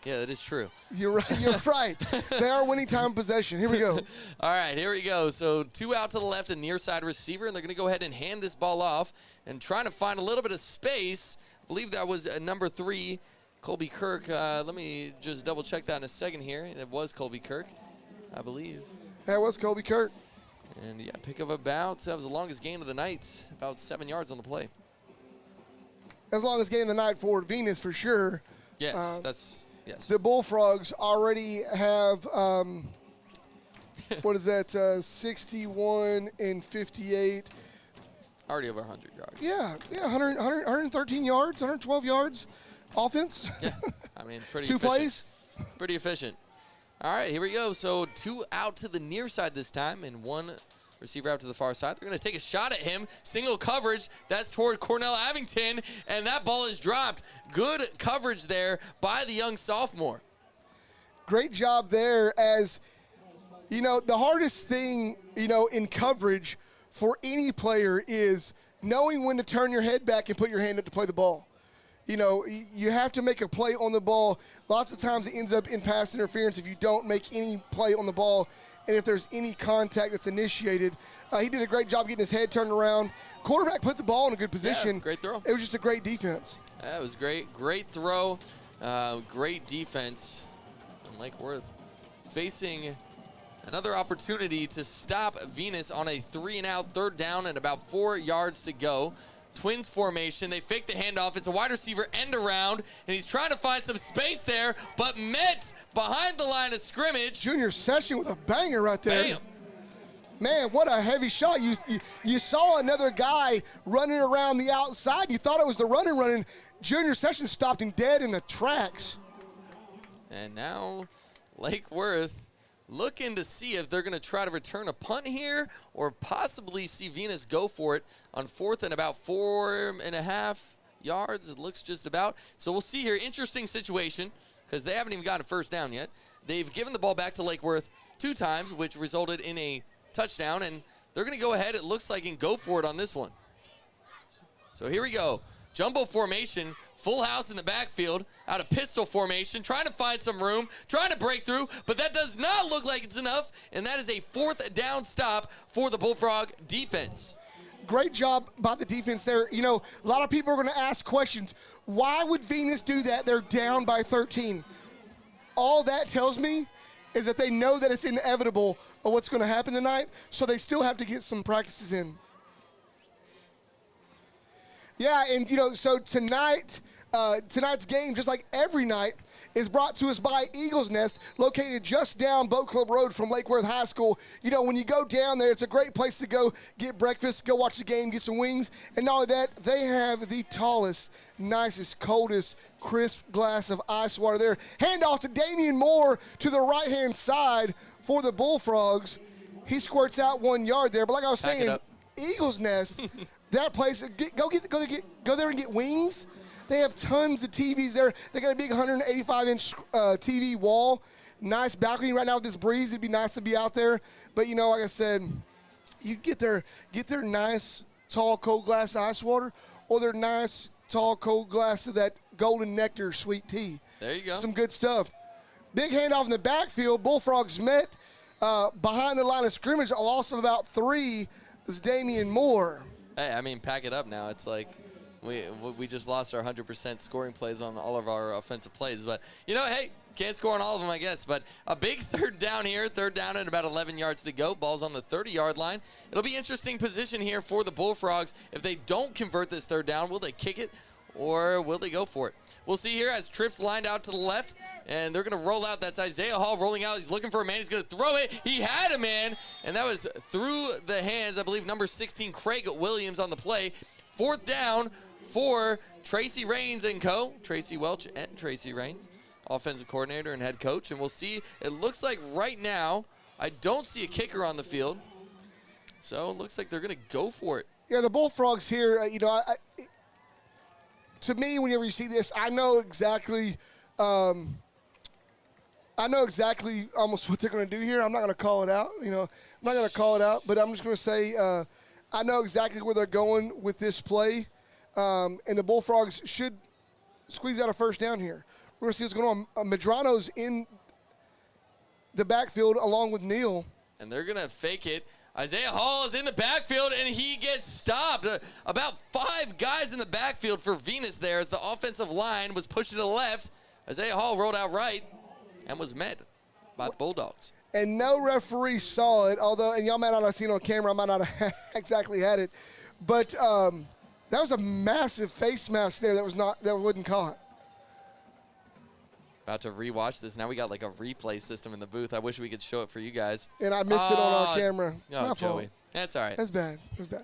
Yeah, that is true. You're right. You're right. They are winning time of possession. Here we go. All right, here we go. So 2 out to the left, a near side receiver, and they're going to go ahead and hand this ball off and trying to find a little bit of space. I believe that was number 3, Colby Kirk. Let me just double check that in a second here. It was Colby Kirk, I believe. That was Colby Kirk. And yeah, pick of about, that was the longest gain of the night, about 7 yards on the play. As long as getting the night for Venus for sure. Yes, yes. The Bullfrogs already have, what is that, 61 and 58. Already over 100 yards. Yeah, 113 yards, 112 yards offense. Yeah, I mean, pretty 2 efficient. plays. Pretty efficient. All right, here we go. So 2 out to the near side this time and 1 receiver out to the far side. They're going to take a shot at him. Single coverage. That's toward Cornell Avington, and that ball is dropped. Good coverage there by the young sophomore. Great job there. As, you know, the hardest thing, you know, in coverage for any player is knowing when to turn your head back and put your hand up to play the ball. You know, you have to make a play on the ball. Lots of times it ends up in pass interference if you don't make any play on the ball and if there's any contact that's initiated. He did a great job getting his head turned around. Quarterback put the ball in a good position. Yeah, great throw. It was just a great defense. That was great. Great throw. Great defense. And Lake Worth facing another opportunity to stop Venus on a 3-and-out, 3rd down and about 4 yards to go. Twins formation. They fake the handoff. It's a wide receiver end around, and he's trying to find some space there, but met behind the line of scrimmage. Junior Session with a banger right there. Bam. Man, what a heavy shot. You saw another guy running around the outside. You thought it was the running. Junior Session stopped him dead in the tracks. And now Lake Worth looking to see if they're going to try to return a punt here or possibly see Venus go for it on 4th and about 4.5 yards. It looks just about. So we'll see here. Interesting situation because they haven't even gotten a 1st down yet. They've given the ball back to Lake Worth 2 times, which resulted in a touchdown, and they're going to go ahead, it looks like, and go for it on this one. So here we go. Jumbo formation, full house in the backfield, out of pistol formation, trying to find some room, trying to break through, but that does not look like it's enough, and that is a 4th down stop for the Bullfrog defense. Great job by the defense there. You know, a lot of people are going to ask questions. Why would Venus do that? They're down by 13. All that tells me is that they know that it's inevitable of what's going to happen tonight, so they still have to get some practices in. Yeah, and, you know, so tonight's game, just like every night, is brought to us by Eagle's Nest, located just down Boat Club Road from Lake Worth High School. You know, when you go down there, it's a great place to go get breakfast, go watch the game, get some wings. And not only that, they have the tallest, nicest, coldest, crisp glass of ice water there. Hand off to Damian Moore to the right-hand side for the Bullfrogs. He squirts out 1 yard there. But like I was saying, Eagle's Nest, that place, go there and get wings. They have tons of TVs there. They got a big 185-inch TV wall. Nice balcony right now with this breeze. It'd be nice to be out there. But, you know, like I said, you get their nice, tall, cold glass of ice water or their nice, tall, cold glass of that golden nectar sweet tea. There you go. Some good stuff. Big handoff in the backfield. Bullfrogs met behind the line of scrimmage. A loss of about 3 is Damian Moore. Hey, I mean, pack it up now. It's like we just lost our 100% scoring plays on all of our offensive plays. But, you know, hey, can't score on all of them, I guess. But a big 3rd down here, 3rd down and about 11 yards to go. Ball's on the 30-yard line. It'll be interesting position here for the Bullfrogs. If they don't convert this 3rd down, will they kick it or will they go for it? We'll see here as Tripp's lined out to the left, and they're going to roll out. That's Isaiah Hall rolling out. He's looking for a man. He's going to throw it. He had a man, and that was through the hands, I believe, number 16, Craig Williams on the play. 4th down for Tracy Raines and co. Tracy Welch and Tracy Raines, offensive coordinator and head coach. And we'll see. It looks like right now I don't see a kicker on the field. So it looks like they're going to go for it. Yeah, the Bullfrogs here, you know, to me, whenever you see this, I know exactly almost what they're going to do here. I'm not going to call it out. You know, I'm not going to call it out, but I'm just going to say I know exactly where they're going with this play. And the Bullfrogs should squeeze out a 1st down here. We're going to see what's going on. Medrano's in the backfield along with Neal. And they're going to fake it. Isaiah Hall is in the backfield, and he gets stopped. About 5 guys in the backfield for Venus there as the offensive line was pushed to the left. Isaiah Hall rolled out right and was met by the Bulldogs. And no referee saw it, although, and y'all might not have seen it on camera, I might not have exactly had it. But that was a massive face mask there that wasn't caught. About to rewatch this. Now we got like a replay system in the booth. I wish we could show it for you guys. And I missed it on our camera. No, My Joey. fault. That's all right. That's bad.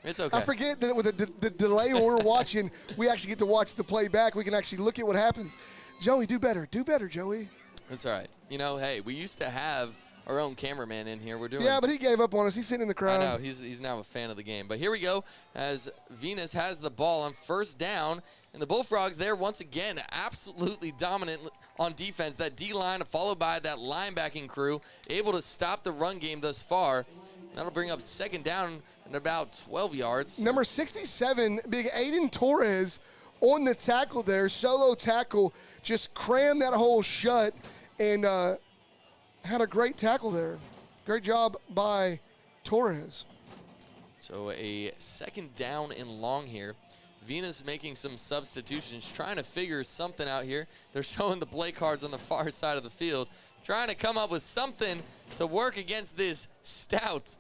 It's okay. I forget that with the delay when we're watching, we actually get to watch the play back. We can actually look at what happens. Joey, do better. Do better, Joey. That's all right. You know, hey, we used to have our own cameraman in here. We're doing. Yeah, but he gave up on us. He's sitting in the crowd. I know. He's now a fan of the game. But here we go as Venus has the ball on 1st down. And the Bullfrogs there once again absolutely dominant on defense. That D-line followed by that linebacking crew able to stop the run game thus far. That'll bring up 2nd down and about 12 yards. Number 67, big Aiden Torres on the tackle there. Solo tackle. Just crammed that hole shut and had a great tackle there. Great job by Torres. So a second down and long here. Venus making some substitutions, trying to figure something out here. They're showing the play cards on the far side of the field, trying to come up with something to work against this stout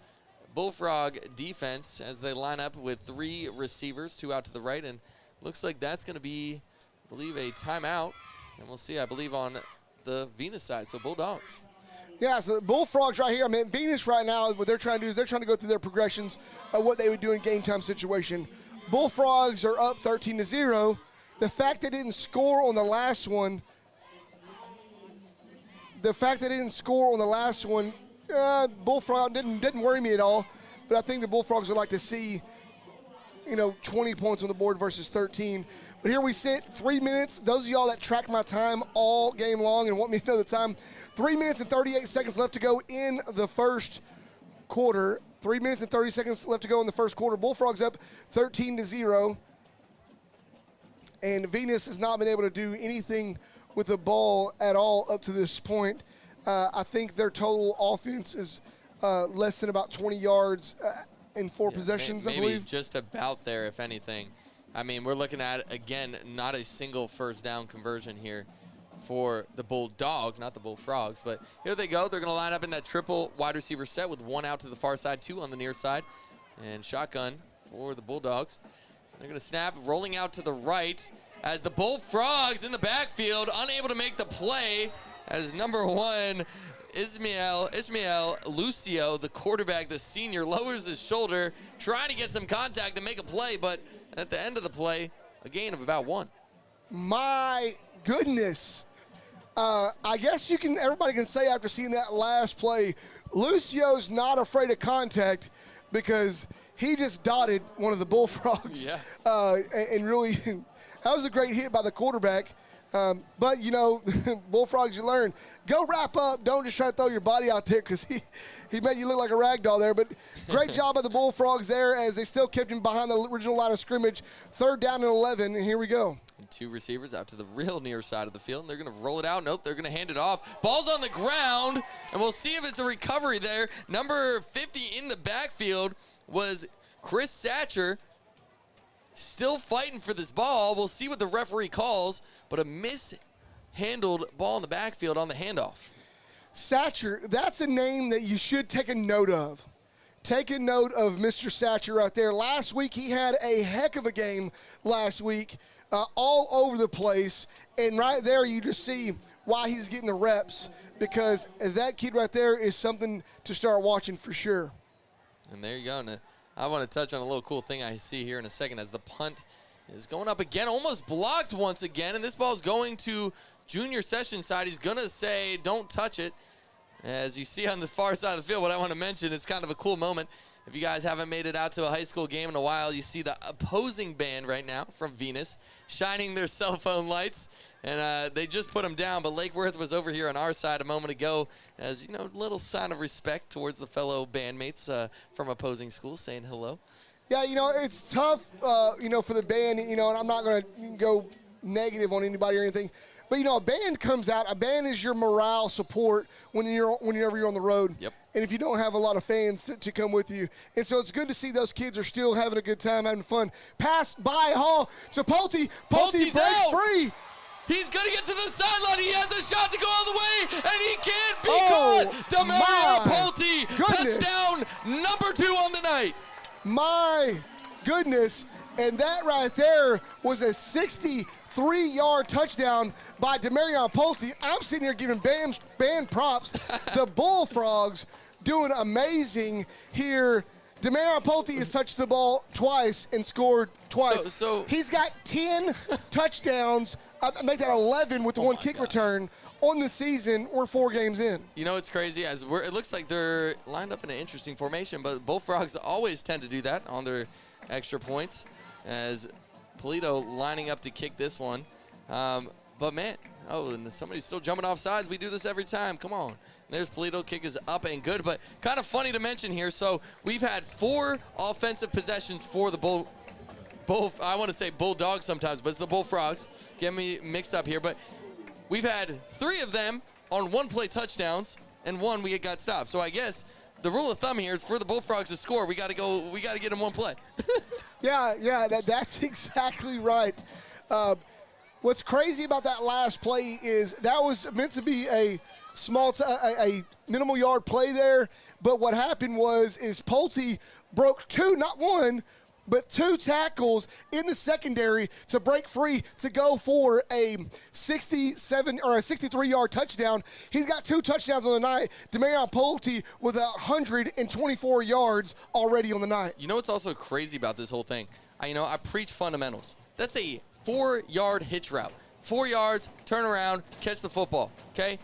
Bullfrog defense as they line up with 3 receivers, 2 out to the right, and looks like that's going to be, I believe, a timeout. And we'll see, I believe, on the Venus side, so Bulldogs. Yeah, so the Bullfrogs right here. I mean, Venus right now, what they're trying to do is they're trying to go through their progressions of what they would do in game time situation. Bullfrogs are up 13-0. The fact they didn't score on the last one, Bullfrog didn't worry me at all. But I think the Bullfrogs would like to see, 20 points on the board versus 13. But here we sit, 3 minutes. Those of y'all that track my time all game long and want me to know the time, 3 minutes and 38 seconds left to go in the first quarter. 3 minutes and 30 seconds left to go in the first quarter. Bullfrogs up 13-0. And Venus has not been able to do anything with the ball at all up to this point. I think their total offense is less than about 20 yards in 4 possessions, I believe. Maybe just about there, if anything. I mean, we're looking at, again, not a single first down conversion here for the Bulldogs, not the Bullfrogs. But here they go. They're going to line up in that triple wide receiver set with 1 out to the far side, 2 on the near side. And shotgun for the Bulldogs. They're going to snap, rolling out to the right as the Bullfrogs in the backfield, unable to make the play as number 1, Ismael Lucio, the quarterback, the senior, lowers his shoulder, trying to get some contact and make a play, but at the end of the play, a gain of about 1. My goodness. I guess everybody can say after seeing that last play, Lucio's not afraid of contact because he just dotted one of the Bullfrogs. Yeah. And really, that was a great hit by the quarterback. But, Bullfrogs, you learn, go wrap up. Don't just try to throw your body out there because he made you look like a rag doll there. But great job by the Bullfrogs there as they still kept him behind the original line of scrimmage. 3rd down and 11, and here we go. And 2 receivers out to the real near side of the field. And they're going to roll it out. Nope, they're going to hand it off. Ball's on the ground, and we'll see if it's a recovery there. Number 50 in the backfield was Chris Satcher. Still fighting for this ball. We'll see what the referee calls, but a mishandled ball in the backfield on the handoff. Satcher, that's a name that you should take a note of. Take a note of Mr. Satcher right there. Last week, he had a heck of a game last week, all over the place. And right there, you just see why he's getting the reps, because that kid right there is something to start watching for sure. And there you go. And I want to touch on a little cool thing I see here in a second as the punt is going up again, almost blocked once again, and this ball is going to Junior Sessions' side. He's going to say, don't touch it. As you see on the far side of the field, what I want to mention, it's kind of a cool moment. If you guys haven't made it out to a high school game in a while, you see the opposing band right now from Venus shining their cell phone lights. And they just put them down, but Lake Worth was over here on our side a moment ago as, a little sign of respect towards the fellow bandmates from opposing schools saying hello. Yeah, it's tough, for the band, and I'm not going to go negative on anybody or anything. But, a band comes out. A band is your morale support whenever you're on the road. Yep. And if you don't have a lot of fans to come with you. And so it's good to see those kids are still having a good time, having fun. Pass by Hall to Pulte. Pulte breaks free. He's going to get to the sideline. He has a shot to go all the way, and he can't be caught. Demario Pulte, touchdown number 2 on the night. My goodness. And that right there was a 63-yard touchdown by Demarion Pulte. I'm sitting here giving band props. The Bullfrogs doing amazing here. Demarion Pulte has touched the ball twice and scored twice. So he's got 10 touchdowns. I make that 11 with the one kick return on the season. We're 4 games in. It's crazy. It looks like they're lined up in an interesting formation, but Bullfrogs always tend to do that on their extra points as Polito lining up to kick this one. But, man, and somebody's still jumping off sides. We do this every time. Come on. There's Polito. Kick is up and good, but kind of funny to mention here. So we've had 4 offensive possessions for the I want to say Bulldogs sometimes, but it's the Bullfrogs. Get me mixed up here. But we've had 3 of them on one-play touchdowns, and one we got stopped. So I guess the rule of thumb here is for the Bullfrogs to score, we got to get them one play. Yeah, that's exactly right. What's crazy about that last play is that was meant to be a a minimal yard play there, but what happened is Pulte broke two, not one, but two tackles in the secondary to break free to go for a 67 or a 63-yard touchdown. He's got two touchdowns on the night. Demarion Pulte with 124 yards already on the night. You know what's also crazy about this whole thing? I preach fundamentals. That's a 4-yard hitch route. 4 yards, turn around, catch the football, okay?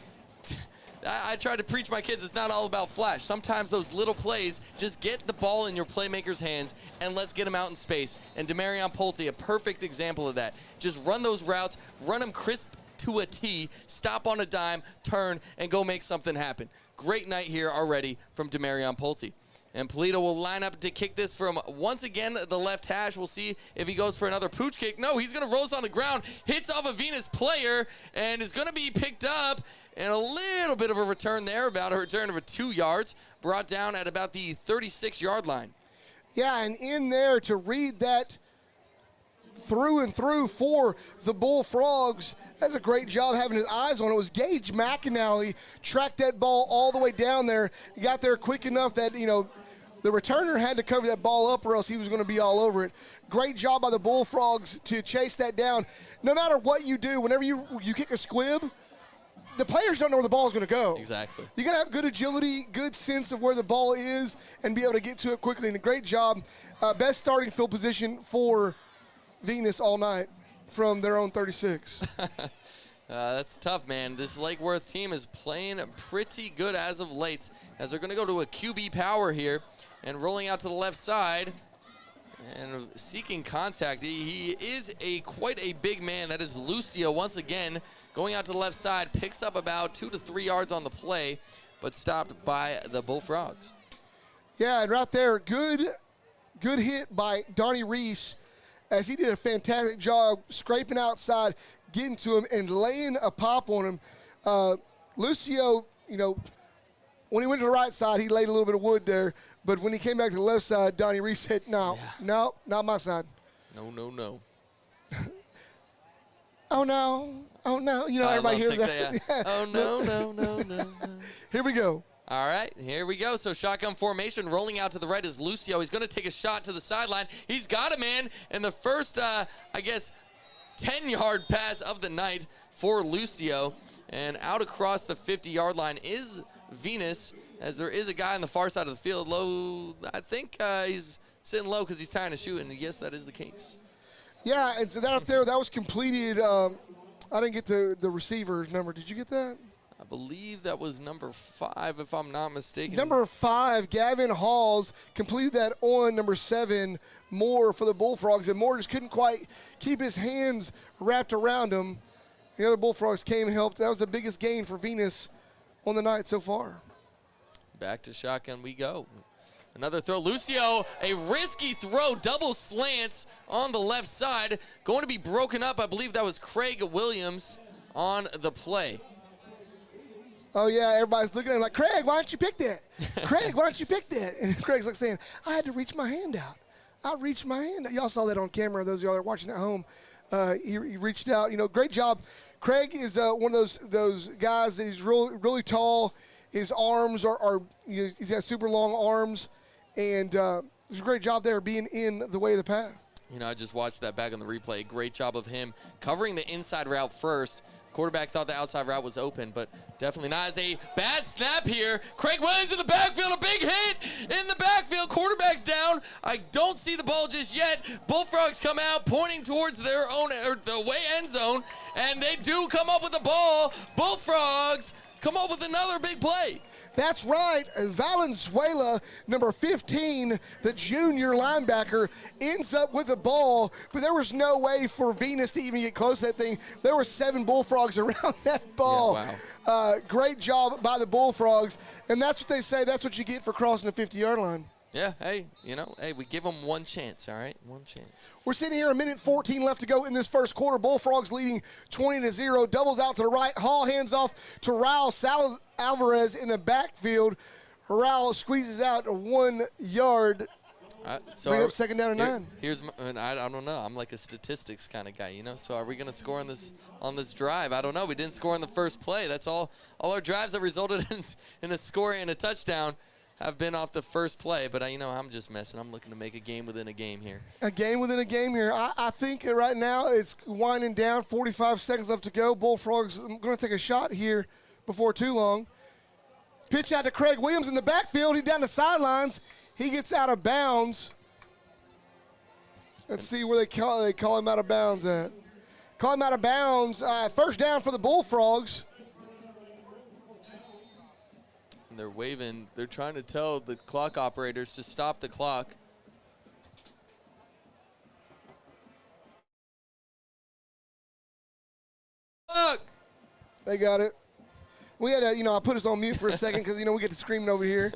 I try to preach my kids it's not all about flash. Sometimes those little plays, just get the ball in your playmaker's hands and let's get them out in space. And Demarion Pulte, a perfect example of that. Just run those routes, run them crisp to a T, stop on a dime, turn, and go make something happen. Great night here already from Demarion Pulte. And Polito will line up to kick this from, once again, the left hash. We'll see if he goes for another pooch kick. No, he's going to roll on the ground, hits off a Venus player, and is going to be picked up. And a little bit of a return there, about a return of 2 yards, brought down at about the 36-yard line. Yeah, and in there to read that through and through for the Bullfrogs. That's a great job having his eyes on it. It was Gage McAnally tracked that ball all the way down there. He got there quick enough that, the returner had to cover that ball up or else he was going to be all over it. Great job by the Bullfrogs to chase that down. No matter what you do, whenever you kick a squib, the players don't know where the ball is going to go. Exactly. You got to have good agility, good sense of where the ball is, and be able to get to it quickly. And a great job. Best starting field position for Venus all night from their own 36. That's tough, man. This Lake Worth team is playing pretty good as of late, as they're going to go to a QB power here and rolling out to the left side and seeking contact. He is quite a big man. That is Lucio once again going out to the left side, picks up about 2 to 3 yards on the play, but stopped by the Bullfrogs. Yeah, and right there, good hit by Donnie Reese, as he did a fantastic job scraping outside, getting to him, and laying a pop on him. Lucio, when he went to the right side, he laid a little bit of wood there, but when he came back to the left side, Donnie Reese said, no, not my side. No. Oh, no. Everybody hears that. Yeah. Oh, no. Here we go. All right, here we go. So shotgun formation, rolling out to the right is Lucio. He's going to take a shot to the sideline. He's got a man, and the first, 10-yard pass of the night for Lucio. And out across the 50-yard line is Venus, as there is a guy on the far side of the field. Low, I think he's sitting low because he's trying to shoot, and yes, that is the case. Yeah, and so that up there, that was completed. I didn't get the receiver's number. Did you get that? I believe that was number 5, if I'm not mistaken. Number 5, Gavin Halls, completed that on number 7, Moore for the Bullfrogs, and Moore just couldn't quite keep his hands wrapped around him. The other Bullfrogs came and helped. That was the biggest gain for Venus on the night so far. Back to shotgun we go. Another throw. Lucio, a risky throw, double slants on the left side. Going to be broken up. I believe that was Craig Williams on the play. Oh, yeah, everybody's looking at him like, Craig, why don't you pick that? Craig, why don't you pick that? And Craig's like saying, I had to reach my hand out. I reached my hand out. Y'all saw that on camera, those of y'all that are watching at home. He reached out. Great job. Craig is one of those guys that he's really tall. His arms are he's got super long arms. And it's a great job there being in the way of the path. I just watched that back on the replay. Great job of him covering the inside route first. Quarterback thought the outside route was open, but definitely not. As a bad snap here. Craig Williams in the backfield, a big hit in the backfield. Quarterback's down. I don't see the ball just yet. Bullfrogs come out pointing towards their own, or the away end zone, and they do come up with the ball. Bullfrogs come up with another big play. That's right. Valenzuela, number 15, the junior linebacker, ends up with the ball, but there was no way for Venus to even get close to that thing. There were 7 Bullfrogs around that ball. Yeah, wow. Great job by the Bullfrogs, and that's what they say. That's what you get for crossing the 50-yard line. Yeah, hey, we give them one chance, all right? One chance. We're sitting here, 1:14 left to go in this first quarter. Bullfrogs leading 20-0. Doubles out to the right. Hall hands off to Raul Alvarez in the backfield. Raul squeezes out 1 yard. So bring up second down and 9. I don't know. I'm like a statistics kind of guy, So are we going to score on this drive? I don't know. We didn't score in the first play. That's all our drives that resulted in a score and a touchdown have been off the first play, but I'm just messing. I'm looking to make a game within a game here. A game within a game here. I think right now it's winding down. 45 seconds left to go. Bullfrogs going to take a shot here before too long. Pitch out to Craig Williams in the backfield. He's down the sidelines. He gets out of bounds. Let's see where they call him out of bounds at. Call him out of bounds. First down for the Bullfrogs. They're waving. They're trying to tell the clock operators to stop the clock. Look! They got it. We had to, I put us on mute for a second because, we get to screaming over here.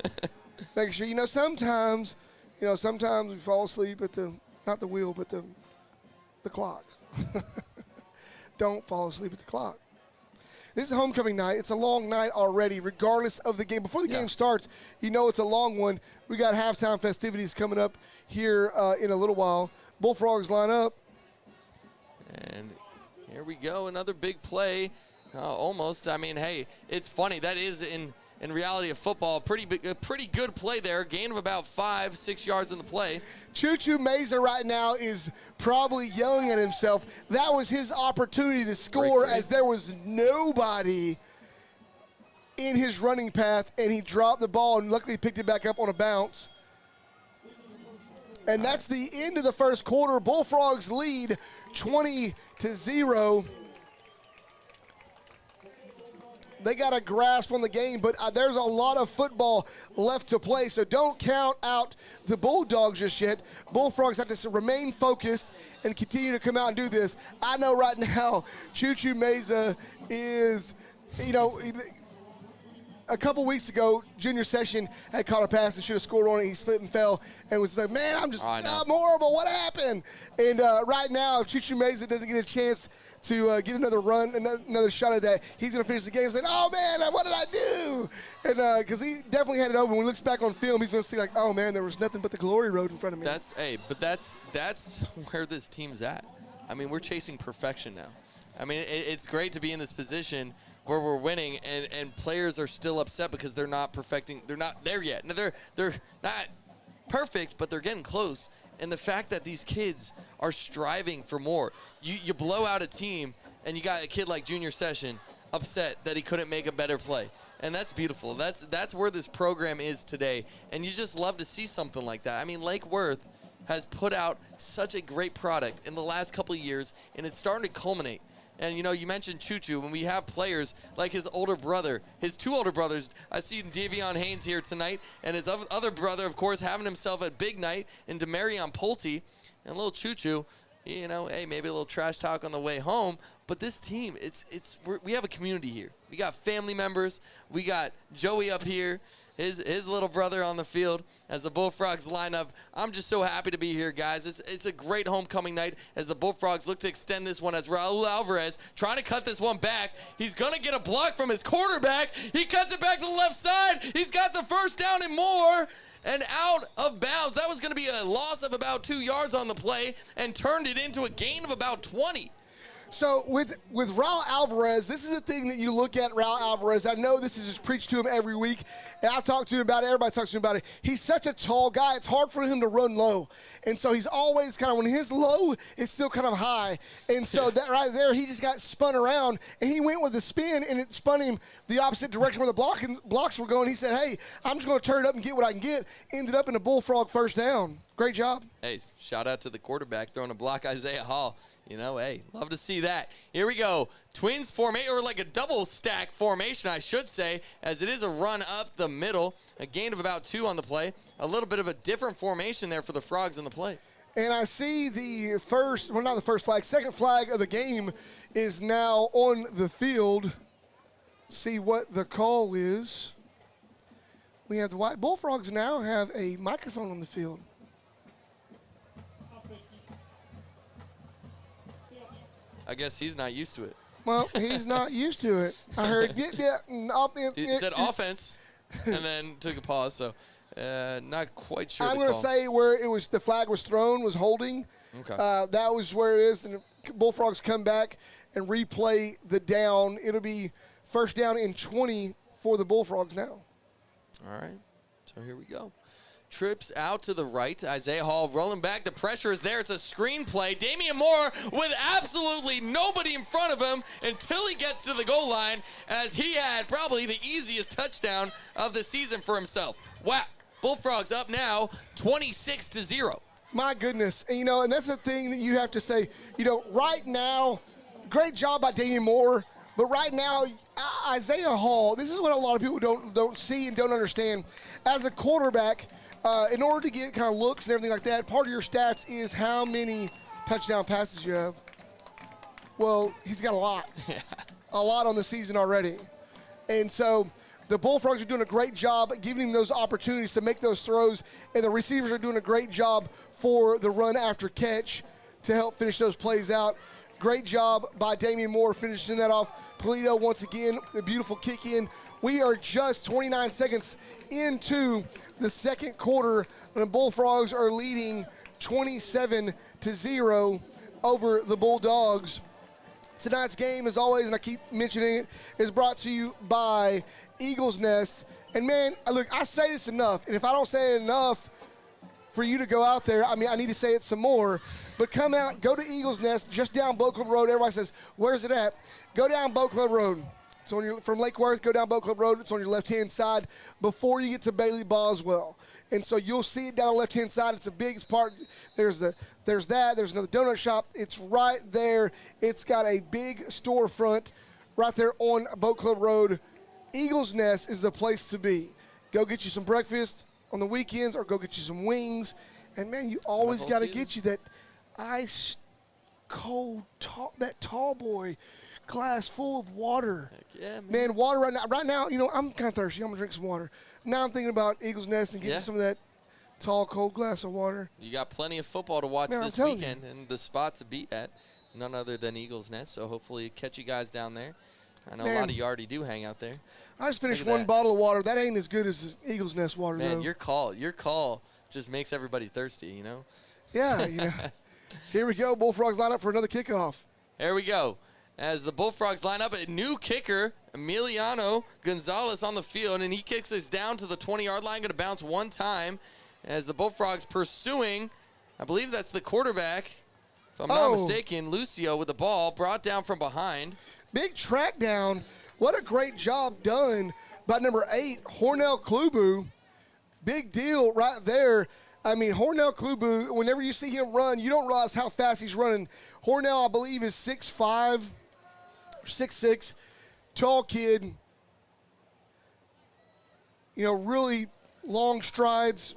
Making sure, sometimes we fall asleep at not the wheel, but the clock. Don't fall asleep at the clock. This is homecoming night. It's a long night already, regardless of the game. Before the game starts, it's a long one. We got halftime festivities coming up here in a little while. Bullfrogs line up. And here we go, another big play. Almost. Hey, it's funny. That is in reality of football, a pretty good play there. Gain of about 5-6 yards in the play. Choo Mesa right now is probably yelling at himself. That was his opportunity to score as there was nobody in his running path, and he dropped the ball and luckily picked it back up on a bounce. And that's the end of the first quarter. Bullfrogs lead 20-0. They got a grasp on the game, but there's a lot of football left to play, so don't count out the Bulldogs just yet. Bullfrogs have to remain focused and continue to come out and do this. I know right now Choo Mesa is, a couple weeks ago, Junior Session had caught a pass and should have scored on it. He slipped and fell and was like, man, I'm horrible. What happened? And right now, Choo Mesa doesn't get a chance to get another run, another shot at that. He's going to finish the game saying, oh, man, what did I do? And because he definitely had it over. When he looks back on film, he's going to see like, oh, man, there was nothing but the glory road in front of me. That's where this team's at. We're chasing perfection now. It's great to be in this position where we're winning and players are still upset because they're not perfecting. They're not there yet. Now, they're not perfect, but they're getting close. And the fact that these kids are striving for more. You blow out a team, and you got a kid like Junior Session upset that he couldn't make a better play. And that's beautiful. That's where this program is today. And you just love to see something like that. Lake Worth has put out such a great product in the last couple of years, and it's starting to culminate. And, you mentioned Choo, when we have players like his older brother, his two older brothers. I see Davion Haynes here tonight, and his other brother, of course, having himself a big night in Demarion Pulte. And little Choo, hey, maybe a little trash talk on the way home. But this team, we have a community here. We got family members. We got Joey up here. His little brother on the field as the Bullfrogs line up. I'm just so happy to be here, guys. It's a great homecoming night as the Bullfrogs look to extend this one as Raul Alvarez trying to cut this one back. He's going to get a block from his quarterback. He cuts it back to the left side. He's got the first down and more. And out of bounds. That was going to be a loss of about 2 yards on the play and turned it into a gain of about 20. So with Raul Alvarez, this is the thing that you look at Raul Alvarez. I know this is just preached to him every week, and I talk to him about it. Everybody talks to him about it. He's such a tall guy. It's hard for him to run low. And so he's always kind of, when his low is still kind of high. And so that right there, he just got spun around, and he went with the spin, and it spun him the opposite direction where the blocks were going. He said, hey, I'm just going to turn it up and get what I can get. Ended up in a Bullfrog first down. Great job. Hey, shout out to the quarterback throwing a block, Isaiah Hall. Hey, love to see that. Here we go. Twins formation, or like a double stack formation, I should say, as it is a run up the middle. A gain of about 2 on the play. A little bit of a different formation there for the Frogs in the play. And I see the first, well, not the first flag, second flag of the game is now on the field. See what the call is. We have the White Bullfrogs now have a microphone on the field. I guess he's not used to it. Well, he's not used to it. I heard get up in. He said offense, and then took a pause. So, not quite sure. I'm going to say where it was the flag was thrown was holding. Okay. That was where it is, and Bullfrogs come back and replay the down. It'll be first down and 20 for the Bullfrogs now. All right. So here we go. Trips out to the right. Isaiah Hall rolling back. The pressure is there. It's a screen play. Damian Moore with absolutely nobody in front of him until he gets to the goal line, as he had probably the easiest touchdown of the season for himself. Whack. Bullfrogs up now 26-0. My goodness. And, and that's the thing that you have to say. Right now, great job by Damian Moore. But right now, Isaiah Hall, this is what a lot of people don't see and don't understand. As a quarterback, in order to get kind of looks and everything like that, part of your stats is how many touchdown passes you have. Well, he's got a lot. A lot on the season already. And so the Bullfrogs are doing a great job giving him those opportunities to make those throws, and the receivers are doing a great job for the run after catch to help finish those plays out. Great job by Damian Moore finishing that off. Polito, once again, a beautiful kick in. We are just 29 seconds into the second quarter, and the Bullfrogs are leading 27-0 over the Bulldogs. Tonight's game, as always, and I keep mentioning it, is brought to you by Eagles Nest. And, man, look, I say this enough, and if I don't say it enough for you to go out there, I need to say it some more. But come out, go to Eagles Nest, just down Boat Club Road. Everybody says, where's it at? Go down Boat Club Road. So from Lake Worth, go down Boat Club Road. It's on your left-hand side before you get to Bailey Boswell. And so you'll see it down the left-hand side. It's a big part. There's that. There's another donut shop. It's right there. It's got a big storefront right there on Boat Club Road. Eagles Nest is the place to be. Go get you some breakfast on the weekends, or go get you some wings. And, man, you always got to get you that ice cold, that tall boy glass full of water. Heck yeah, man, water right now. Right now, I'm kind of thirsty. I'm going to drink some water. Now I'm thinking about Eagles Nest and getting some of that tall, cold glass of water. You got plenty of football to watch this weekend, and the spot to be at, none other than Eagles Nest. So hopefully catch you guys down there. I know a lot of you already do hang out there. I just finished one bottle of water. That ain't as good as Eagles Nest water, though. Man, your call just makes everybody thirsty, Yeah, Here we go. Bullfrogs line up for another kickoff. Here we go. As the Bullfrogs line up, a new kicker, Emiliano Gonzalez, on the field, and he kicks this down to the 20-yard line. Going to bounce one time as the Bullfrogs pursuing, I believe that's the quarterback, if I'm not mistaken, Lucio with the ball, brought down from behind. Big track down. What a great job done by number 8, Hornell Klubu. Big deal right there. Hornell Klubu, whenever you see him run, you don't realize how fast he's running. Hornell, I believe, is 6'5", 6'6", tall kid. Really long strides.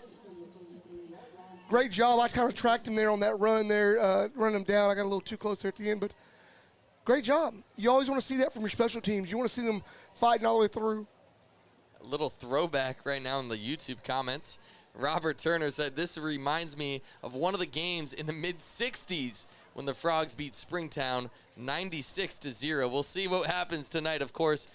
Great job. I kind of tracked him there on that run there, running him down. I got a little too close there at the end, but great job. You always want to see that from your special teams. You want to see them fighting all the way through. A little throwback right now in the YouTube comments. Robert Turner said, this reminds me of one of the games in the mid-'60s when the Frogs beat Springtown 96-0. We'll see what happens tonight, of course,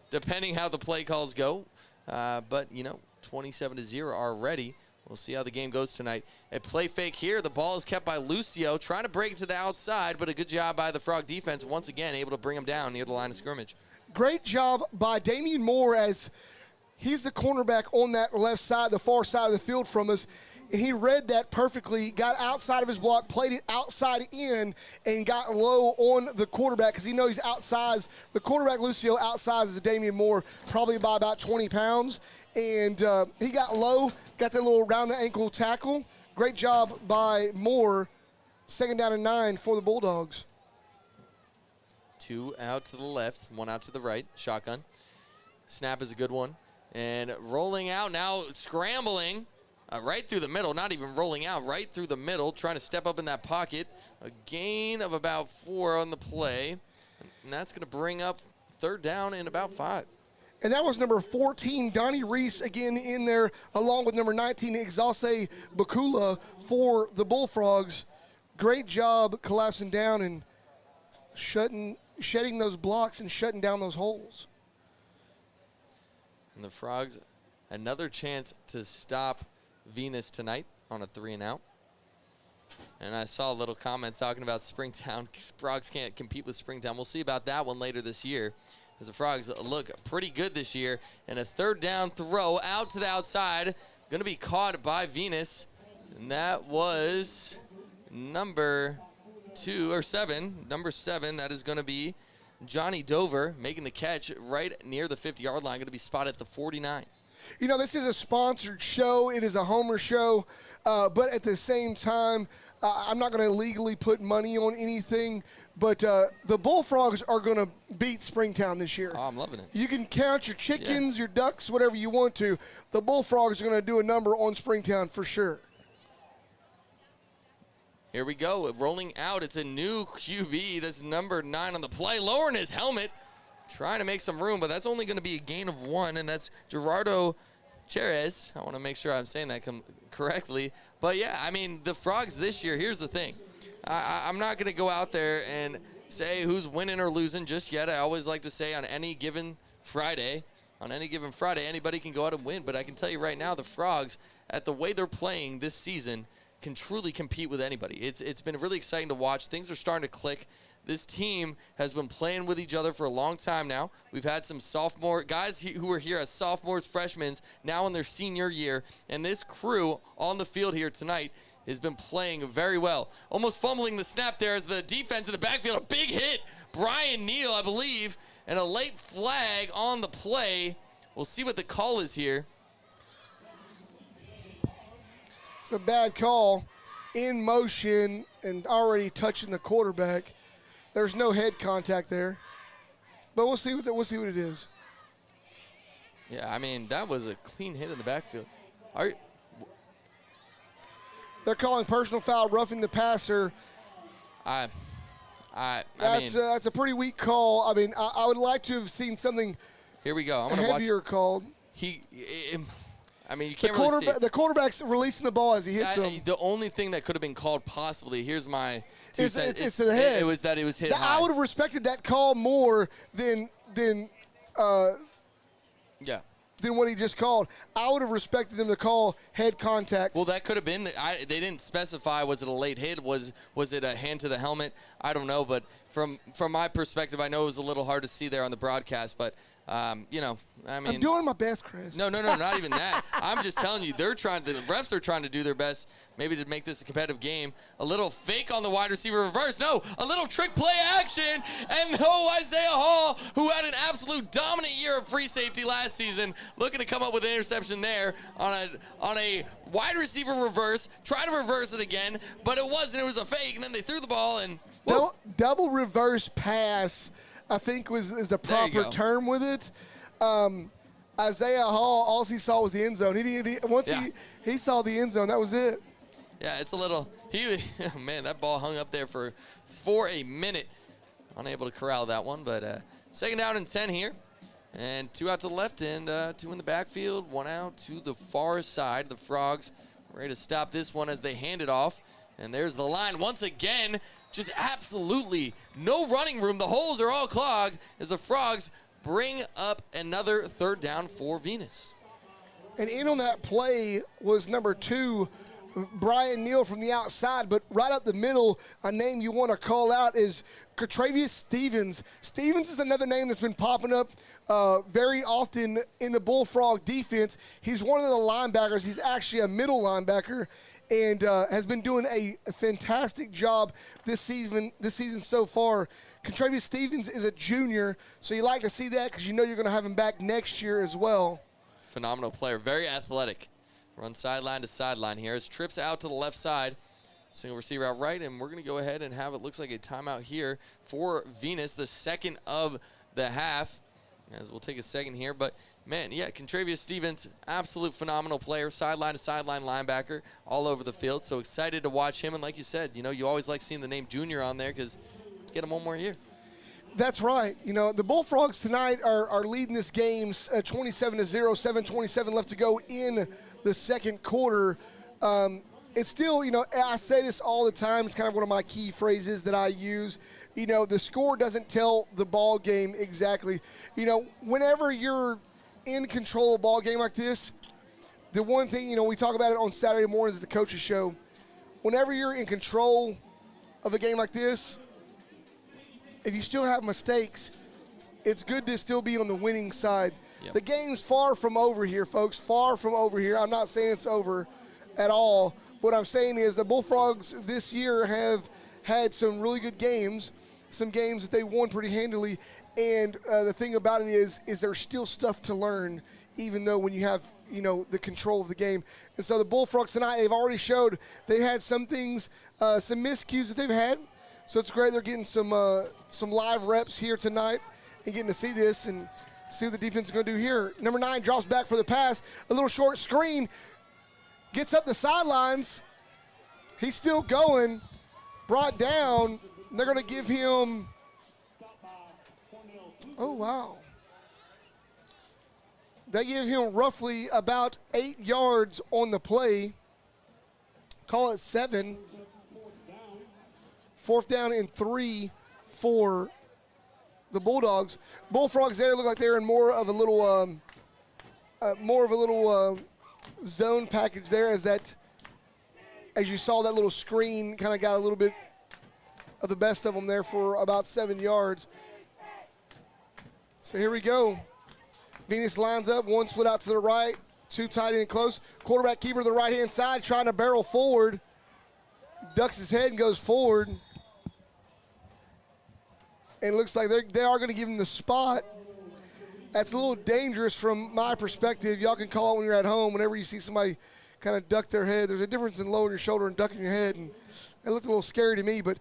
depending how the play calls go. But, 27-0 already. We'll see how the game goes tonight. A play fake here. The ball is kept by Lucio, trying to break it to the outside, but a good job by the Frog defense, once again, able to bring him down near the line of scrimmage. Great job by Damian Moore, as he's the cornerback on that left side, the far side of the field from us. And he read that perfectly, got outside of his block, played it outside in, and got low on the quarterback because he knows he's outsized. The quarterback, Lucio, outsizes Damian Moore probably by about 20 pounds. And he got low, got that little round-the-ankle tackle. Great job by Moore. 2nd down and 9 for the Bulldogs. 2 out to the left, 1 out to the right. Shotgun. Snap is a good one. And rolling out now, scrambling right through the middle. Not even rolling out, right through the middle, trying to step up in that pocket. A gain of about 4 on the play. And that's going to bring up 3rd down and about 5. And that was number 14, Donnie Reese, again in there, along with number 19, Exalce Bakula for the Bullfrogs. Great job collapsing down and shedding those blocks and shutting down those holes. And the Frogs, another chance to stop Venus tonight on a 3-and-out. And I saw a little comment talking about Springtown. Frogs can't compete with Springtown. We'll see about that one later this year, as the Frogs look pretty good this year. And a 3rd down throw out to the outside, going to be caught by Venus. And that was number 7. Number 7, that is going to be Johnny Dover making the catch right near the 50-yard line, going to be spotted at the 49. You know, this is a sponsored show. It is a Homer show. But at the same time, I'm not going to legally put money on anything. But the Bullfrogs are going to beat Springtown this year. Oh, I'm loving it. You can count your chickens, your ducks, whatever you want to. The Bullfrogs are going to do a number on Springtown for sure. Here we go. Rolling out. It's a new QB. That's number 9 on the play. Lowering his helmet. Trying to make some room, but that's only going to be a gain of 1, and that's Gerardo Cherez. I want to make sure I'm saying that correctly. But, yeah, I mean, the Frogs this year, here's the thing. I'm not going to go out there and say who's winning or losing just yet. I always like to say on any given Friday, anybody can go out and win. But I can tell you right now, the Frogs, at the way they're playing this season, can truly compete with anybody. It's been really exciting to watch. Things are starting to click. This team has been playing with each other for a long time now. We've had some sophomore guys who were here as sophomores, freshmen, now in their senior year. And this crew on the field here tonight has been playing very well. Almost fumbling the snap there as the defense in the backfield. A big hit. Brian Neal, I believe, and a late flag on the play. We'll see what the call is here. It's a bad call. In motion and already touching the quarterback. There's no head contact there, but we'll see what it is. Yeah, I mean, that was a clean hit in the backfield. They're calling personal foul, roughing the passer. That's a pretty weak call. I mean, I would like to have seen something. Here we go. I'm gonna heavier watch. Called. I mean, you can't really see it. The quarterback's releasing the ball as he hits him. The only thing that could have been called possibly, here's my 2 cents. It's to the head. It was that it was hit high. I would have respected that call more than what he just called. I would have respected him to call head contact. Well, that could have been. They didn't specify. Was it a late hit? Was it a hand to the helmet? I don't know. But from my perspective, I know it was a little hard to see there on the broadcast. But I mean, I'm doing my best, Chris. No, not even that. I'm just telling you, the refs are trying to do their best, maybe to make this a competitive game. A little fake on the wide receiver reverse. No, a little trick play action. And Isaiah Hall, who had an absolute dominant year of free safety last season, looking to come up with an interception there on a wide receiver reverse. Try to reverse it again, but it wasn't. It was a fake, and then they threw the ball and double reverse pass, I think is the proper term with it. Isaiah Hall, all he saw was the end zone. He saw the end zone, that was it. Yeah, it's a little. Man, that ball hung up there for a minute. Unable to corral that one, but 2nd down and 10 here. And 2 out to the left and 2 in the backfield. 1 out to the far side. The Frogs ready to stop this one as they hand it off. And there's the line once again. Just absolutely no running room. The holes are all clogged as the Frogs bring up another 3rd down for Venus. And in on that play was number 2, Brian Neal from the outside, but right up the middle, a name you want to call out is Catravius Stevens. Stevens is another name that's been popping up very often in the Bullfrog defense. He's one of the linebackers. He's actually a middle linebacker and has been doing a fantastic job this season so far. Catravius Stevens is a junior, so you like to see that because you know you're going to have him back next year as well. Phenomenal player, very athletic. Run sideline to sideline here as trips out to the left side. Single receiver out right, and we're going to go ahead and have it looks like a timeout here for Venus, the 2nd of the half. As we'll take a second here, but man, yeah, Catravius Stevens, absolute phenomenal player, sideline to sideline linebacker, all over the field. So excited to watch him, and like you said, you know, you always like seeing the name Junior on there because get him one more year. That's right. You know, the Bullfrogs tonight are leading this game 27-0, 7:27 left to go in the second quarter. It's still, you know, I say this all the time. It's kind of one of my key phrases that I use. You know, the score doesn't tell the ball game exactly. You know, whenever you're in control of a ball game like this, the one thing, you know, we talk about it on Saturday mornings at the coaches show. Whenever you're in control of a game like this, if you still have mistakes, it's good to still be on the winning side. Yep. The game's far from over here, folks, far from over here. I'm not saying it's over at all. What I'm saying is the Bullfrogs this year have had some really good games, some games that they won pretty handily, and the thing about it is there's still stuff to learn, even though when you have, you know, the control of the game. And so the Bullfrogs tonight, they've already showed they had some things, some miscues that they've had. So it's great they're getting some live reps here tonight and getting to see this and see what the defense is going to do here. Number 9 drops back for the pass. A little short screen. Gets up the sidelines. He's still going. Brought down. They're going to give him. Oh, wow. They give him roughly about 8 yards on the play. Call it 7. 4th down and 3 for the Bulldogs. Bullfrogs there look like they're in more of a little zone package there, as you saw that little screen kind of got a little bit of the best of them there for about 7 yards. So here we go. Venus lines up, 1 split out to the right, 2 tight end close. Quarterback keeper to the right-hand side trying to barrel forward. Ducks his head and goes forward. And it looks like they are going to give him the spot. That's a little dangerous from my perspective. Y'all can call it when you're at home. Whenever you see somebody kind of duck their head, there's a difference in lowering your shoulder and ducking your head. And it looked a little scary to me. But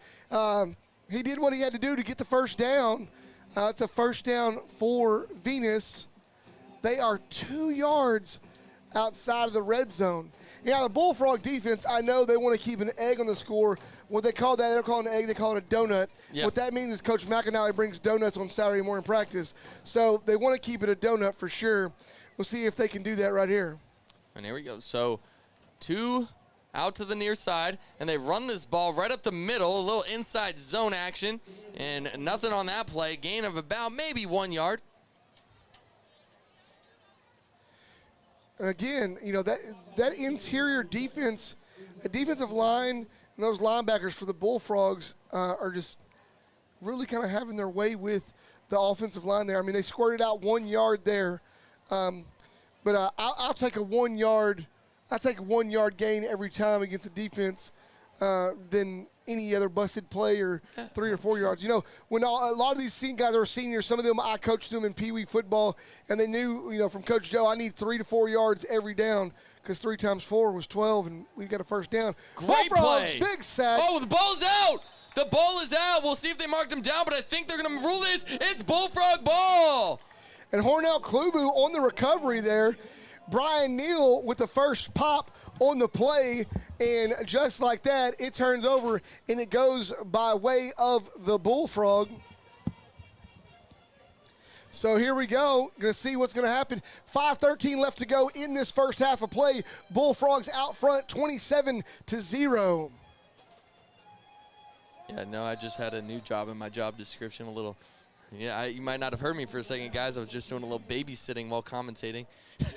he did what he had to do to get the first down. It's a first down for Venus. They are 2 yards outside of the red zone. Yeah, the Bullfrog defense, I know they want to keep an egg on the score. What they call that, they don't call it an egg, they call it a donut. Yep. What that means is Coach McAnally brings donuts on Saturday morning practice. So they want to keep it a donut for sure. We'll see if they can do that right here. And here we go. So 2 out to the near side, and they run this ball right up the middle, a little inside zone action, and nothing on that play. Gain of about maybe 1 yard. And again, you know, that interior defense, a defensive line, and those linebackers for the Bullfrogs are just really kind of having their way with the offensive line there. I mean, they squirted out 1 yard there, but I'll take a 1 yard. I'll take a 1 yard gain every time against a defense than any other busted play or 3 or 4 yards. You know, when a lot of these guys are seniors, some of them I coached them in Pee Wee football, and they knew, you know, from Coach Joe, I need 3 to 4 yards every down because 3 times 4 was 12, and we got a first down. Great play. Big sack. Oh, the ball's out. The ball is out. We'll see if they marked him down, but I think they're going to rule this. It's Bullfrog ball. And Hornell Klubu on the recovery there. Brian Neal with the first pop on the play, and just like that, it turns over, and it goes by way of the Bullfrog. So here we go. Going to see what's going to happen. 5:13 left to go in this first half of play. Bullfrogs out front 27-0. Yeah, no, I just had a new job in my job description, a little. Yeah, you might not have heard me for a second, guys. I was just doing a little babysitting while commentating.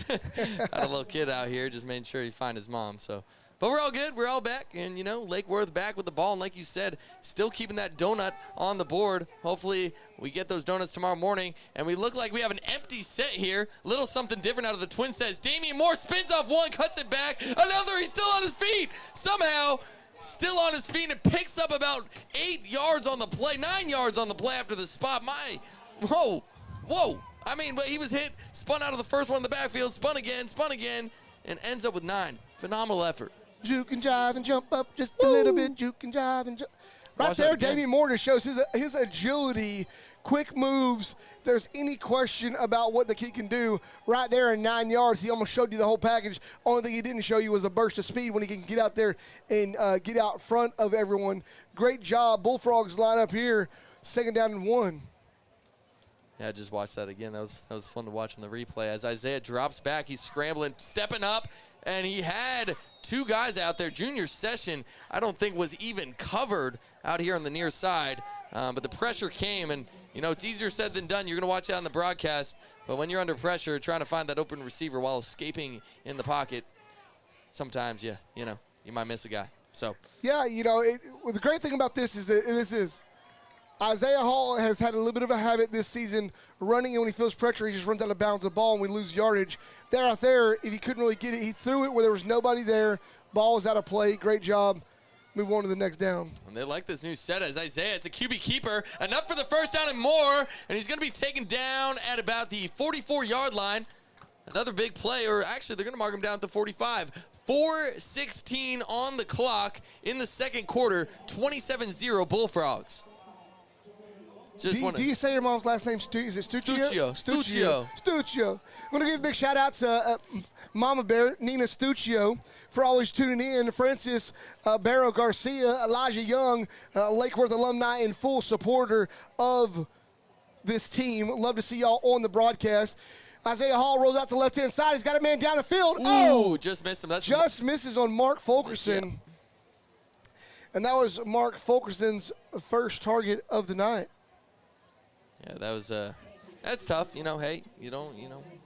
Had a little kid out here just making sure he find his mom. So, but we're all good. We're all back. And, you know, Lake Worth back with the ball. And like you said, still keeping that donut on the board. Hopefully we get those donuts tomorrow morning. And we look like we have an empty set here. Little something different out of the twin sets. Damian Moore spins off one, cuts it back. Another, he's still on his feet. Somehow, still on his feet, and picks up about 8 yards on the play, 9 yards on the play after the spot. Whoa. I mean, but he was hit, spun out of the first one in the backfield, spun again, and ends up with 9. Phenomenal effort. Juke and jive and jump up just a little bit. Juke and jive and jump. Right there, Damian Moore shows his agility, quick moves. If there's any question about what the kid can do, right there in 9 yards, he almost showed you the whole package. Only thing he didn't show you was a burst of speed when he can get out there and get out front of everyone. Great job. Bullfrogs line up here, 2nd down and 1. Yeah, I just watched that again. That was fun to watch on the replay. As Isaiah drops back, he's scrambling, stepping up, and he had two guys out there. Junior Session, I don't think was even covered out here on the near side, but the pressure came, and, you know, it's easier said than done. You're going to watch it on the broadcast, but when you're under pressure, trying to find that open receiver while escaping in the pocket, sometimes, you might miss a guy. So yeah, the great thing about this is that Isaiah Hall has had a little bit of a habit this season running, and when he feels pressure, he just runs out of bounds of the ball, and we lose yardage. Out there, if he couldn't really get it, he threw it where there was nobody there. Ball was out of play. Great job. Move on to the next down. And they like this new set as Isaiah. It's a QB keeper. Enough for the first down and more, and he's going to be taken down at about the 44-yard line. Another big play, or actually they're going to mark him down at the 45. 4:16 on the clock in the second quarter. 27-0 Bullfrogs. Do you say your mom's last name? Is it Stuccio? Stuccio. I'm going to give a big shout out to Mama Bear, Nina Stuccio, for always tuning in. Francis Barrow Garcia, Elijah Young, Lake Worth alumni and full supporter of this team. Love to see y'all on the broadcast. Isaiah Hall rolls out to the left-hand side. He's got a man down the field. Ooh, just missed him. Just misses on Mark Fulkerson. Yeah. And that was Mark Fulkerson's first target of the night. Yeah, that was that's tough. Hey,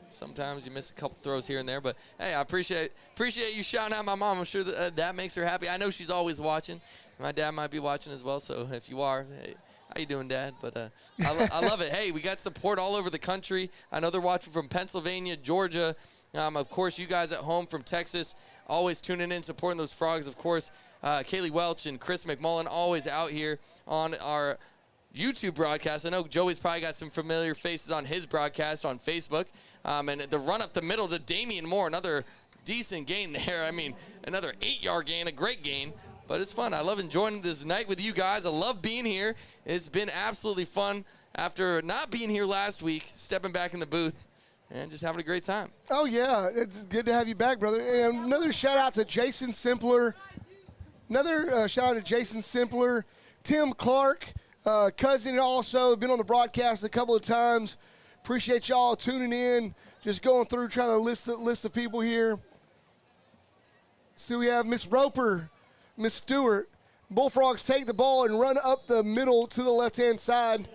sometimes you miss a couple throws here and there, but hey, I appreciate you shouting out my mom. I'm sure that makes her happy. I know she's always watching. My dad might be watching as well, so if you are, hey, how you doing, Dad? But I love it. Hey, we got support all over the country. I know they're watching from Pennsylvania, Georgia. Of course, you guys at home from Texas, always tuning in, supporting those Frogs. Of course, Kaylee Welch and Chris McMullen always out here on our YouTube broadcast. I know Joey's probably got some familiar faces on his broadcast on Facebook. And the run up the middle to Damian Moore, another decent gain there. I mean, another 8-yard gain, a great gain. But it's fun. I love enjoying this night with you guys. I love being here. It's been absolutely fun after not being here last week, stepping back in the booth and just having a great time. Oh, yeah. It's good to have you back, brother. And another shout-out to Jason Simpler. Tim Clark, cousin also, been on the broadcast a couple of times. Appreciate y'all tuning in, just going through, trying to list the people here. So we have Miss Roper, Miss Stewart. Bullfrogs take the ball and run up the middle to the left-hand side.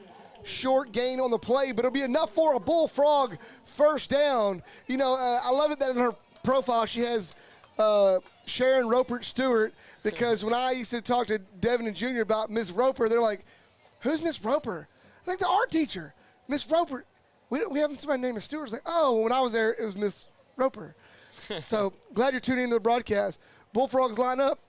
Short gain on the play, but it'll be enough for a Bullfrog first down. I love it that in her profile she has Sharon Roper Stewart, because when I used to talk to Devin and Junior about Miss Roper, they're like, who's Miss Roper? Like the art teacher. Miss Roper. We haven't somebody named Miss Stewart. It's like, oh, when I was there, it was Miss Roper. So glad you're tuning into the broadcast. Bullfrogs line up.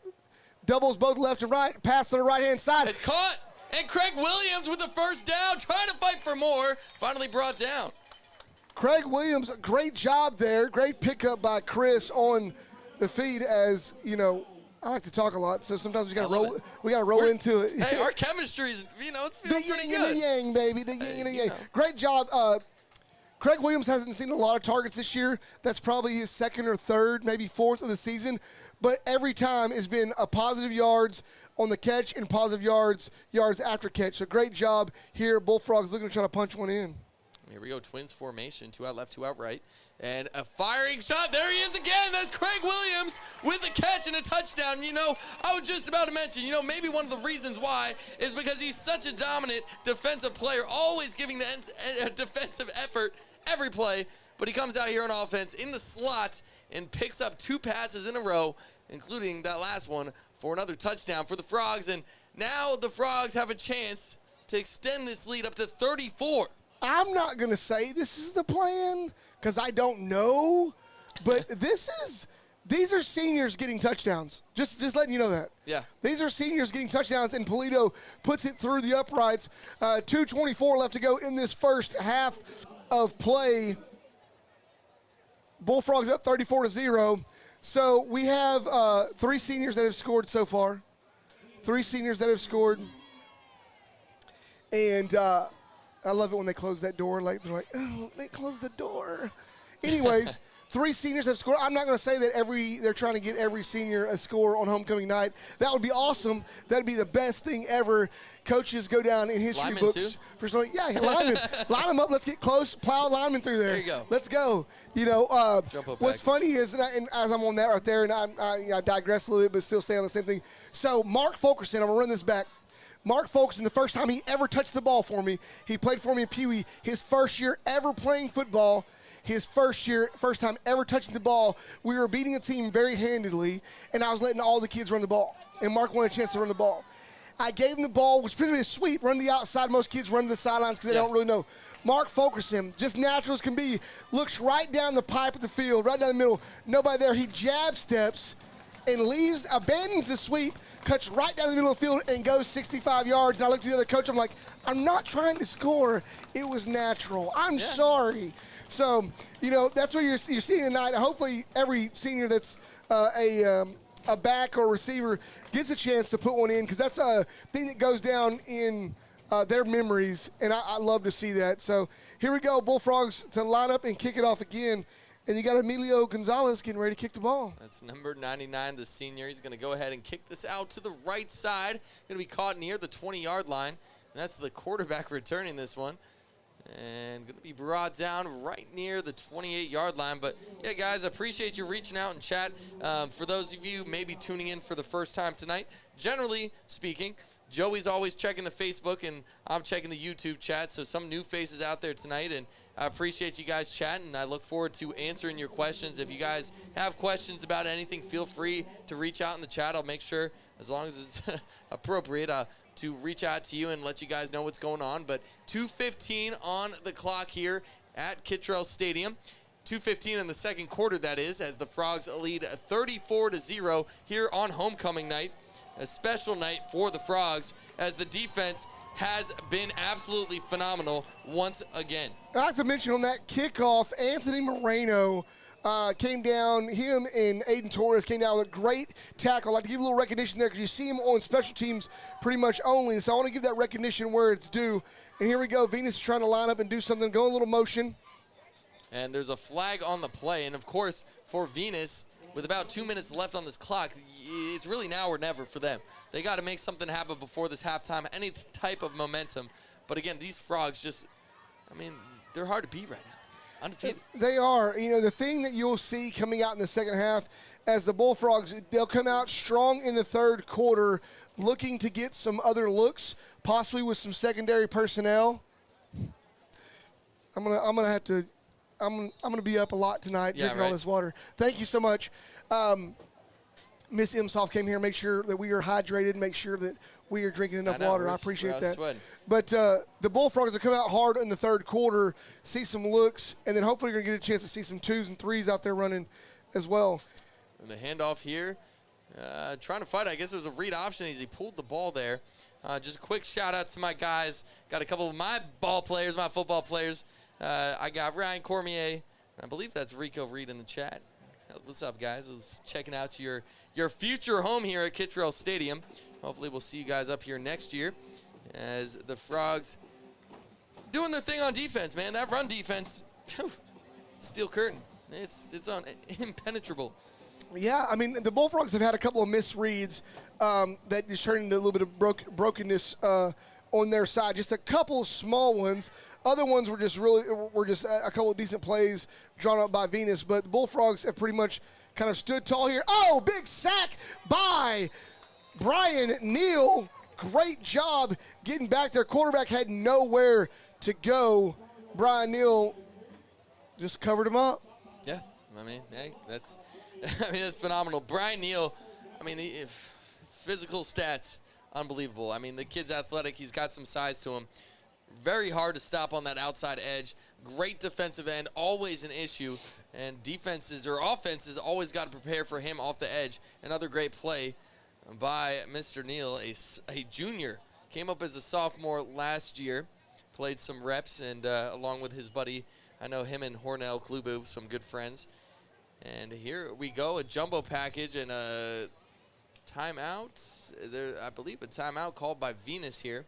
Doubles both left and right. Pass to the right-hand side. It's caught. And Craig Williams with the first down, trying to fight for more. Finally brought down. Craig Williams, great job there. Great pickup by Chris on the feed. As, I like to talk a lot, so sometimes we got to roll into it. Hey, our chemistry is, it's feeling pretty good. The yin and the yang, baby. The yin and the yang. Great job. Craig Williams hasn't seen a lot of targets this year. That's probably his second or third, maybe fourth of the season. But every time has been a positive yards on the catch and positive yards after catch. So great job here. Bullfrogs looking to try to punch one in. Here we go, Twins formation, 2 out left, 2 out right. And a firing shot. There he is again. That's Craig Williams with the catch and a touchdown. I was just about to mention, maybe one of the reasons why is because he's such a dominant defensive player, always giving the defensive effort every play. But he comes out here on offense in the slot and picks up 2 passes in a row, including that last one for another touchdown for the Frogs. And now the Frogs have a chance to extend this lead up to 34. I'm not going to say this is the plan because I don't know, but these are seniors getting touchdowns. Just letting you know that. Yeah. These are seniors getting touchdowns, and Polito puts it through the uprights. 2:24 left to go in this first half of play. Bullfrogs up 34-0. So we have 3 seniors that have scored so far. 3 seniors that have scored. And I love it when they close that door. Like they're like, oh, they closed the door. Anyways, 3 seniors have scored. I'm not going to say that they're trying to get every senior a score on homecoming night. That would be awesome. That would be the best thing ever. Coaches go down in history Linemen books. too? For something. Yeah, linemen. Line them up. Let's get close. Plow linemen through there. There you go. Let's go. Jump up What's package. funny is, and as I'm on that right there, and I digress a little bit, but still stay on the same thing. So Mark Fulkerson, I'm going to run this back. Mark Fulkerson, the first time he ever touched the ball for me, he played for me in Pee Wee. His first year ever playing football. His first time ever touching the ball, we were beating a team very handedly, and I was letting all the kids run the ball. And Mark wanted a chance to run the ball. I gave him the ball, which pretty much is sweet. Run to the outside. Most kids run to the sidelines because they don't really know. Mark Fulkerson, just natural as can be, looks right down the pipe of the field, right down the middle. Nobody there. He jab steps and abandons the sweep, cuts right down the middle of the field, and goes 65 yards. And I looked at the other coach. I'm like, I'm not trying to score. It was natural. I'm sorry. So, that's what you're seeing tonight. Hopefully every senior that's a back or receiver gets a chance to put one in, because that's a thing that goes down in their memories, and I love to see that. So here we go, Bullfrogs to line up and kick it off again. And you got Emilio Gonzalez getting ready to kick the ball. That's number 99, the senior. He's going to go ahead and kick this out to the right side. Going to be caught near the 20-yard line. And that's the quarterback returning this one. And going to be brought down right near the 28-yard line. But, yeah, guys, I appreciate you reaching out and chat. For those of you maybe tuning in for the first time tonight, generally speaking, Joey's always checking the Facebook, and I'm checking the YouTube chat, so some new faces out there tonight, and I appreciate you guys chatting, and I look forward to answering your questions. If you guys have questions about anything, feel free to reach out in the chat. I'll make sure, as long as it's appropriate, to reach out to you and let you guys know what's going on. But 2:15 on the clock here at Kittrell Stadium. 2:15 in the second quarter, that is, as the Frogs lead 34-0 here on homecoming night. A special night for the Frogs, as the defense has been absolutely phenomenal once again. I have to mention on that kickoff, Anthony Moreno came down. Him and Aiden Torres came down with a great tackle. I'd like to give a little recognition there, because you see him on special teams pretty much only. So I want to give that recognition where it's due. And here we go. Venus is trying to line up and do something. Go a little motion. And there's a flag on the play. And, of course, for Venus, with about 2 minutes left on this clock, it's really now or never for them. They got to make something happen before this halftime, any type of momentum. But, again, these Frogs just, they're hard to beat right now. Undefeated. They are. The thing that you'll see coming out in the second half, as the Bullfrogs, they'll come out strong in the third quarter, looking to get some other looks, possibly with some secondary personnel. I'm gonna be up a lot tonight, drinking all this water. Thank you so much. Miss Imsoff came here, make sure that we are hydrated, make sure that we are drinking enough water. I appreciate that. Sweating. But the Bullfrogs will come out hard in the third quarter, see some looks, and then hopefully you're going to get a chance to see some 2s and 3s out there running as well. And the handoff here, trying to fight. I guess it was a read option as he pulled the ball there. Just a quick shout out to my guys. Got a couple of my ball players, my football players. I got Ryan Cormier. I believe that's Rico Reed in the chat. What's up, guys? I was checking out your future home here at Kittrell Stadium. Hopefully we'll see you guys up here next year, as the Frogs doing their thing on defense, man. That run defense, steel curtain. It's impenetrable. Yeah, the Bullfrogs have had a couple of misreads that just turned into a little bit of brokenness on their side. Just a couple small ones. Other ones were just a couple of decent plays drawn up by Venus. But the Bullfrogs have pretty much kind of stood tall here. Oh, big sack by Brian Neal. Great job getting back there. Quarterback had nowhere to go. Brian Neal just covered him up. Yeah, hey, that's phenomenal. Brian Neal, physical stats, unbelievable. The kid's athletic. He's got some size to him. Very hard to stop on that outside edge. Great defensive end, always an issue. And defenses or offenses always got to prepare for him off the edge. Another great play by Mr. Neal, a junior. Came up as a sophomore last year. Played some reps, and along with his buddy, I know him and Hornell Klubu, some good friends. And here we go, a jumbo package and a timeout. I believe a timeout called by Venus here.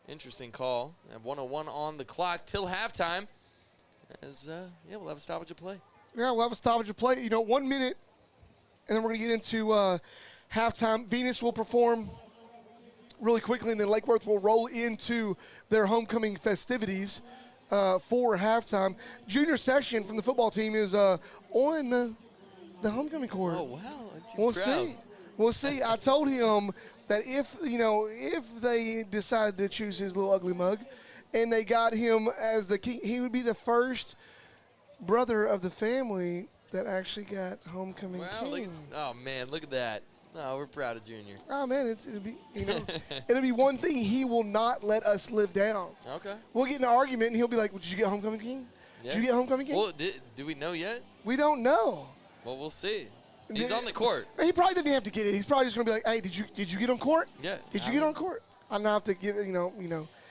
Interesting call. At 1:01 on the clock till halftime. We'll have a stoppage of play. Yeah, we'll have a stoppage of play. 1 minute, and then we're going to get into halftime. Venus will perform really quickly, and then Lake Worth will roll into their homecoming festivities for halftime. Junior Session from the football team is on the homecoming court. Oh, wow. We'll see. We'll see. I told him that if they decided to choose his little ugly mug and they got him as the king, he would be the first brother of the family that actually got homecoming king. Oh, man, look at that. Oh, we're proud of Junior. Oh, man, it'll be it'll be one thing he will not let us live down. Okay. We'll get in an argument, and he'll be like, well, did you get homecoming king? Yeah. Did you get homecoming king? Well, do we know yet? We don't know. Well, we'll see. He's on the court. He probably doesn't have to get it. He's probably just going to be like, hey, did you get on court? Yeah. Did you get on court? I'm going to have to give it,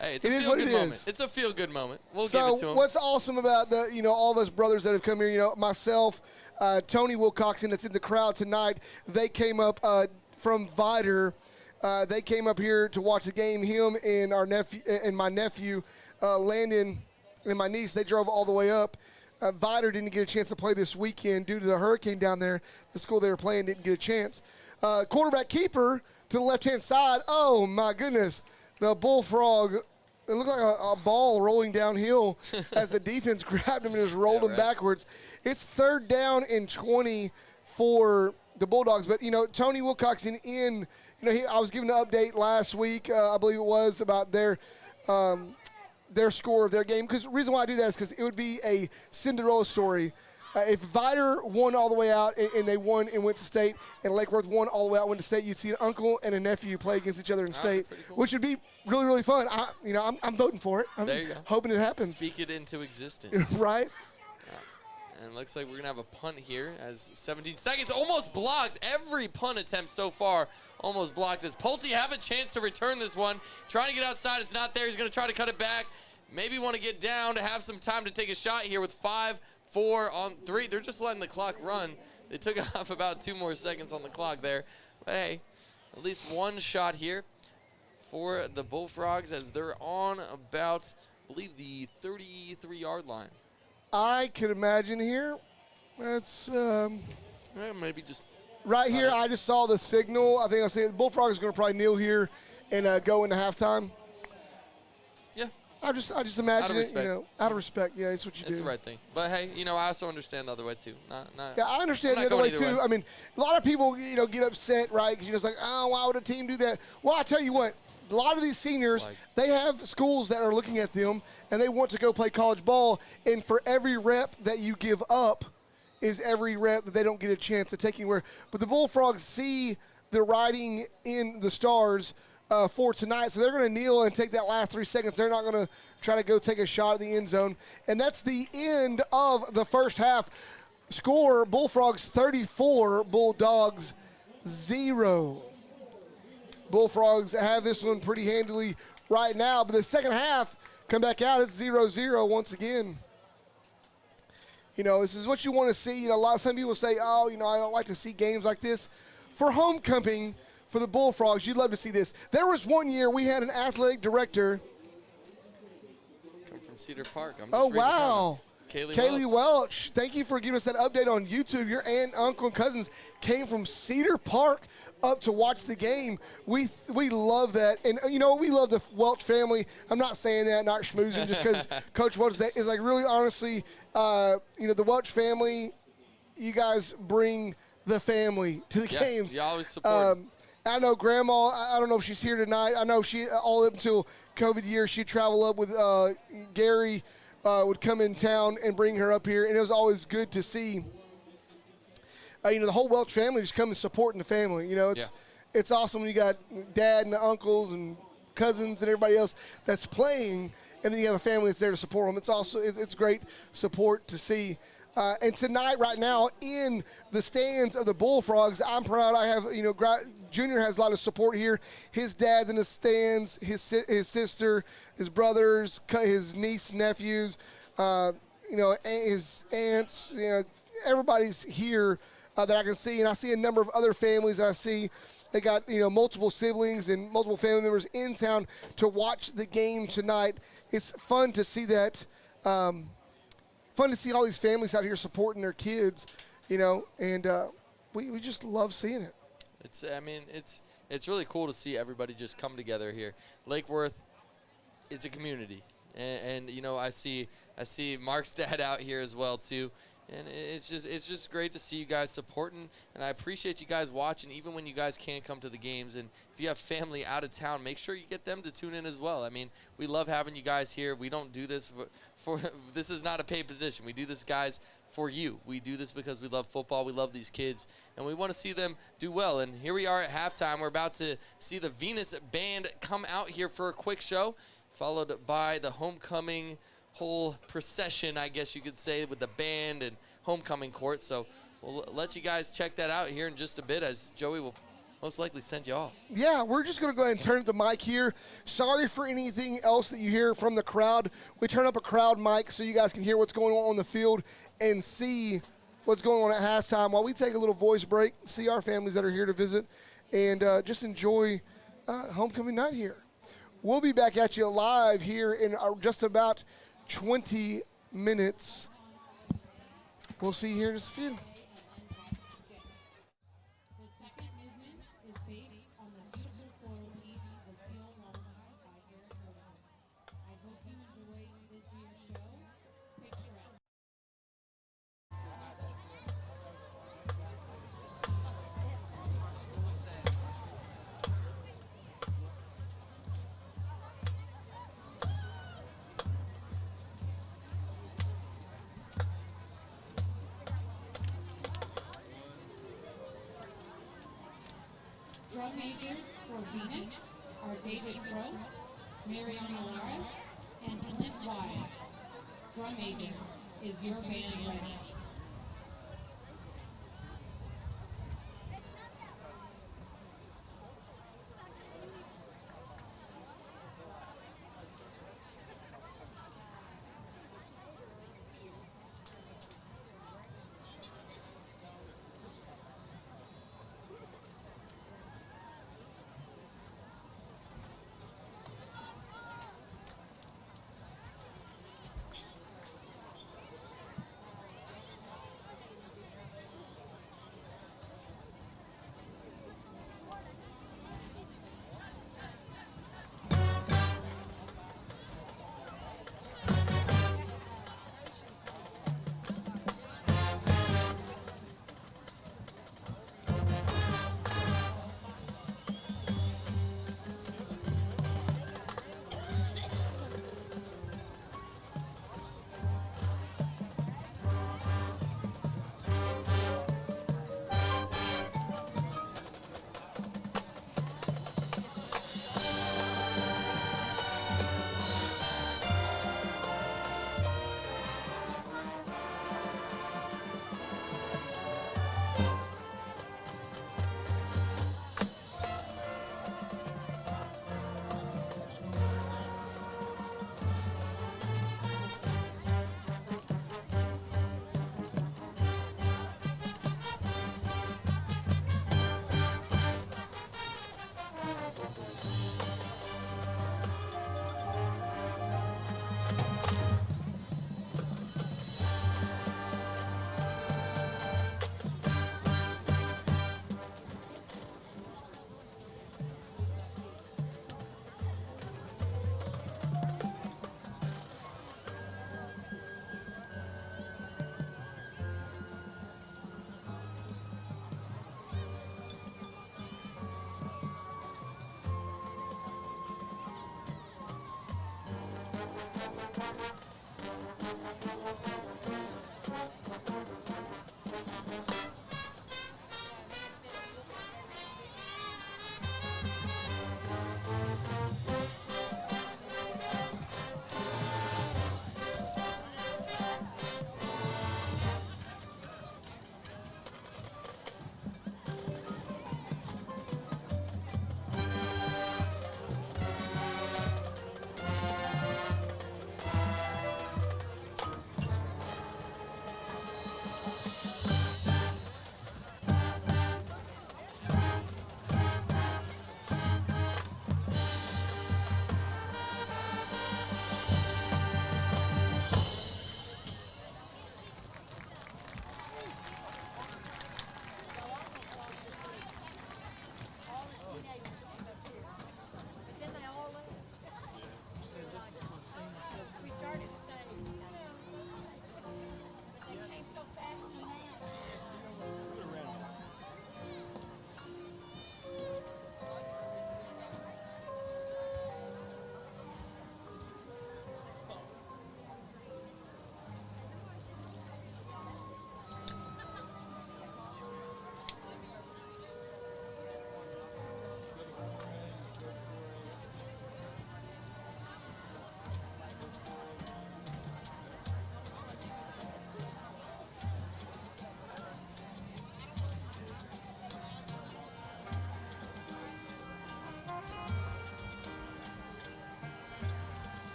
Hey, it's it a is what feel-good it moment. is. It's a feel-good moment. We'll So give it to him. what's awesome about the, all of us brothers that have come here, myself, Tony Wilcoxon that's in the crowd tonight, they came up from Vidor. They came up here to watch the game. Him and our nephew and my nephew, Landon, and my niece, they drove all the way up. Vidor didn't get a chance to play this weekend due to the hurricane down there. The school they were playing didn't get a chance. Quarterback keeper to the left-hand side. Oh, my goodness. The Bullfrog, it looked like a ball rolling downhill as the defense grabbed him and just rolled him backwards. It's 3rd down and 20 for the Bulldogs. But, Tony Wilcoxon I was giving an update last week, I believe it was, about their score of their game. Because the reason why I do that is because it would be a Cinderella story. If Vidor won all the way out and they won and went to state, and Lake Worth won all the way out and went to state, you'd see an uncle and a nephew play against each other in state, cool. Which would be really, really fun. I'm voting for it. I'm there you go. hoping it happens. Speak it into existence. Right. And it looks like we're going to have a punt here as 17 seconds. Almost blocked. Every punt attempt so far almost blocked. Does Pulte have a chance to return this one? Trying to get outside. It's not there. He's going to try to cut it back. Maybe want to get down to have some time to take a shot here with 5, 4 on 3. They're just letting the clock run. They took off about 2 more seconds on the clock there. But hey, at least one shot here for the Bullfrogs as they're on about, I believe, the 33-yard line. I could imagine here. That's maybe just right here. I just saw the signal. I think I'll say the Bullfrogs are going to probably kneel here and go into halftime. Yeah. I just imagine it, out of respect. Yeah, that's what you do. That's the right thing. But hey, I also understand the other way too. Yeah, I understand the other way too. I mean, a lot of people, get upset, right? Because you're just like, oh, why would a team do that? Well, I tell you what. A lot of these seniors, they have schools that are looking at them, and they want to go play college ball. And for every rep that you give up is every rep that they don't get a chance to take anywhere. But the Bullfrogs see the writing in the stars for tonight, so they're going to kneel and take that last 3 seconds. They're not going to try to go take a shot at the end zone. And that's the end of the first half. Score, Bullfrogs 34, Bulldogs 0. Bullfrogs have this one pretty handily right now, but the second half, come back out, it's 0-0 once again. This is what you want to see. Some people say, oh, I don't like to see games like this. For homecoming, for the Bullfrogs, you'd love to see this. There was one year we had an athletic director. Come from Cedar Park. Oh, wow. Kaylee Welch. Thank you for giving us that update on YouTube. Your aunt, uncle, and cousins came from Cedar Park up to watch the game. We love that. And, we love the Welch family. I'm not saying that, not schmoozing, just because Coach Welch is like really honestly, the Welch family, you guys bring the family to the games. You always support I know Grandma, I don't know if she's here tonight. I know she, all up until COVID year, she'd travel up with Gary, would come in town and bring her up here, and it was always good to see, the whole Welch family just coming supporting the family. It's awesome when you got dad and the uncles and cousins and everybody else that's playing, and then you have a family that's there to support them. It's great support to see. And tonight, right now, in the stands of the Bullfrogs, I'm proud. I have, Junior has a lot of support here. His dad's in the stands, his sister, his brothers, his niece, nephews, his aunts, everybody's here that I can see. And I see a number of other families that I see. They got, multiple siblings and multiple family members in town to watch the game tonight. It's fun to see that. Fun fun to see all these families out here supporting their kids, and we just love seeing it. It's really cool to see everybody just come together here. Lake Worth, it's a community, and I see Mark's dad out here as well too. And it's just great to see you guys supporting, and I appreciate you guys watching, even when you guys can't come to the games. And if you have family out of town, make sure you get them to tune in as well. I mean, we love having you guys here. We don't do this for this is not a paid position. We do this, guys, for you. We do this because we love football. We love these kids, and we want to see them do well. And here we are at halftime. We're about to see the Venus Band come out here for a quick show, followed by the homecoming whole procession, I guess you could say, with the band and homecoming court. So we'll let you guys check that out here in just a bit, as Joey will most likely send you off. Yeah, we're just going to go ahead and turn up the mic here. Sorry for anything else that you hear from the crowd. We turn up a crowd mic so you guys can hear what's going on the field and see what's going on at halftime while we take a little voice break, see our families that are here to visit, and just enjoy homecoming night here. We'll be back at you live here in just about 20 minutes. We'll see you here in just a few. Drum majors for Venus are David Gross, Mariana Laris, and Clint Wise. Drum majors, is your band ready?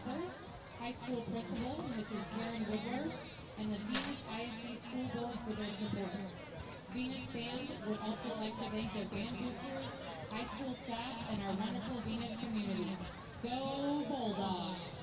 Walker, high school principal, Mrs. Karen Woodward, and the Venus ISD School Board for their support. Venus Band would also like to thank their band boosters, high school staff, and our wonderful Venus community. Go Bulldogs!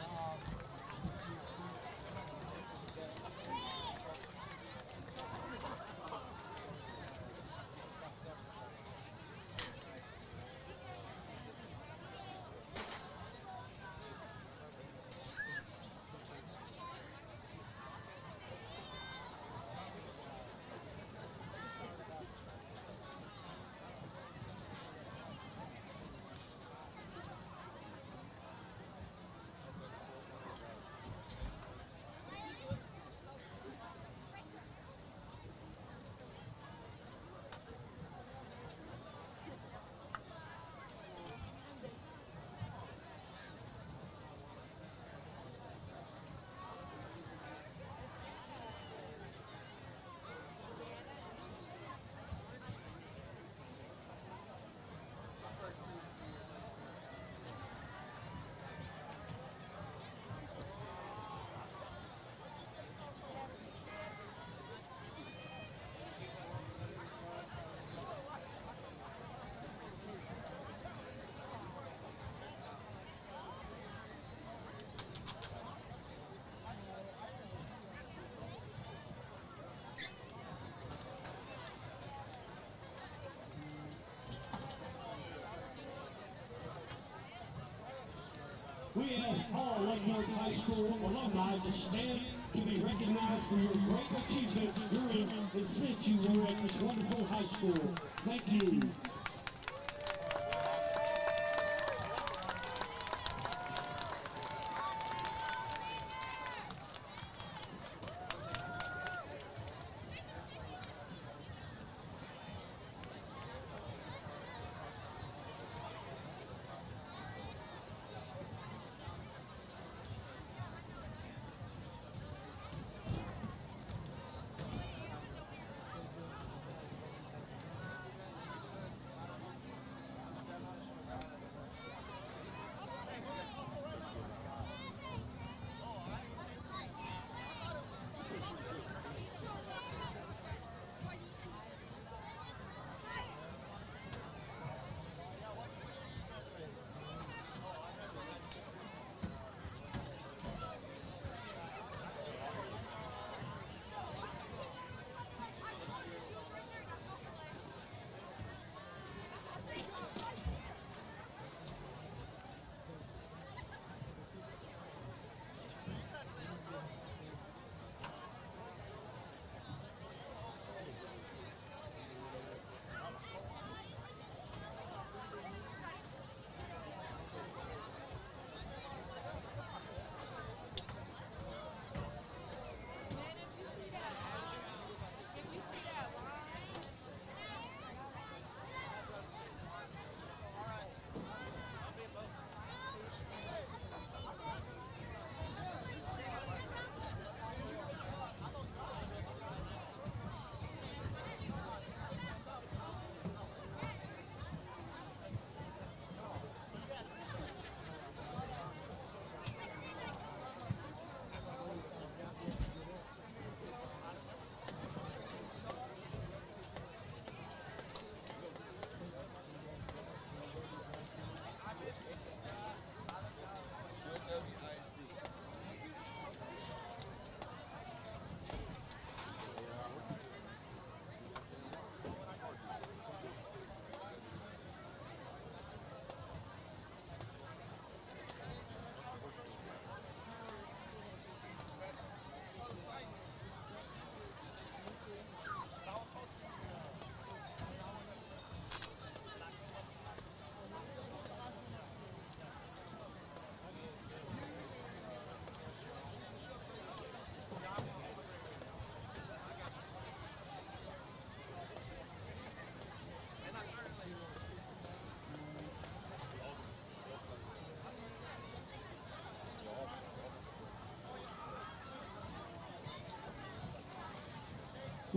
We ask all Leavenworth High School alumni to stand to be recognized for your great achievements during and since you were at this wonderful high school. Thank you.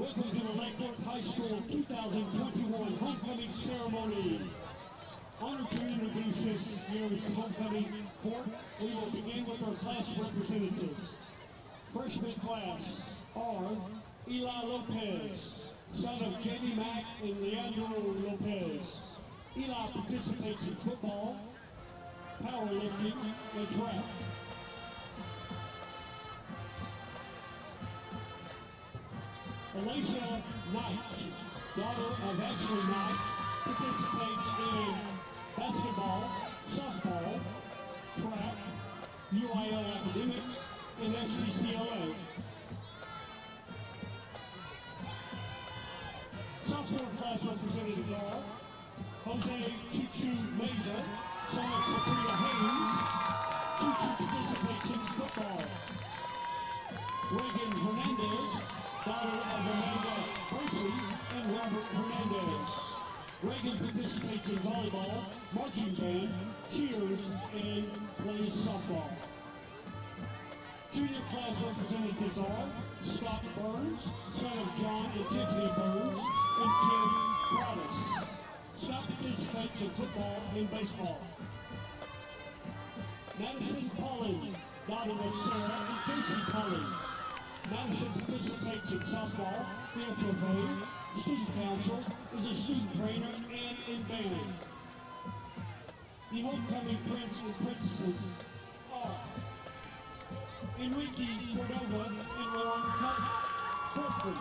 Welcome to the Leavenworth High School 2021 Homecoming Ceremony. Honored to introduce this year's homecoming Court, we will begin with our class representatives. Freshman class are Eli Lopez, son of Jamie Mack and Leandro Lopez. Eli participates in football, powerlifting, and track. Alicia Knight, daughter of Ashley Knight, participates in basketball, softball, track, UIL academics, and FCCLA. Sophomore class representatives are Jose Chuchu Meza, son of Sabrina Haynes. Chuchu participates in football. Reagan Hernandez, daughter of Amanda Percy and Robert Hernandez. Reagan participates in volleyball, marching band, cheers, and plays softball. Junior class representatives are Scott Burns, son of John and Tiffany Burns, and Kim Broaddus. Scott participates in football and baseball. Madison Pauling, daughter of Sarah and Casey Pauling. Madison participates in softball, FFA, student council, is a student trainer, and in band. The homecoming prince and princesses are Enrique Cordova and Lauren Corcoran.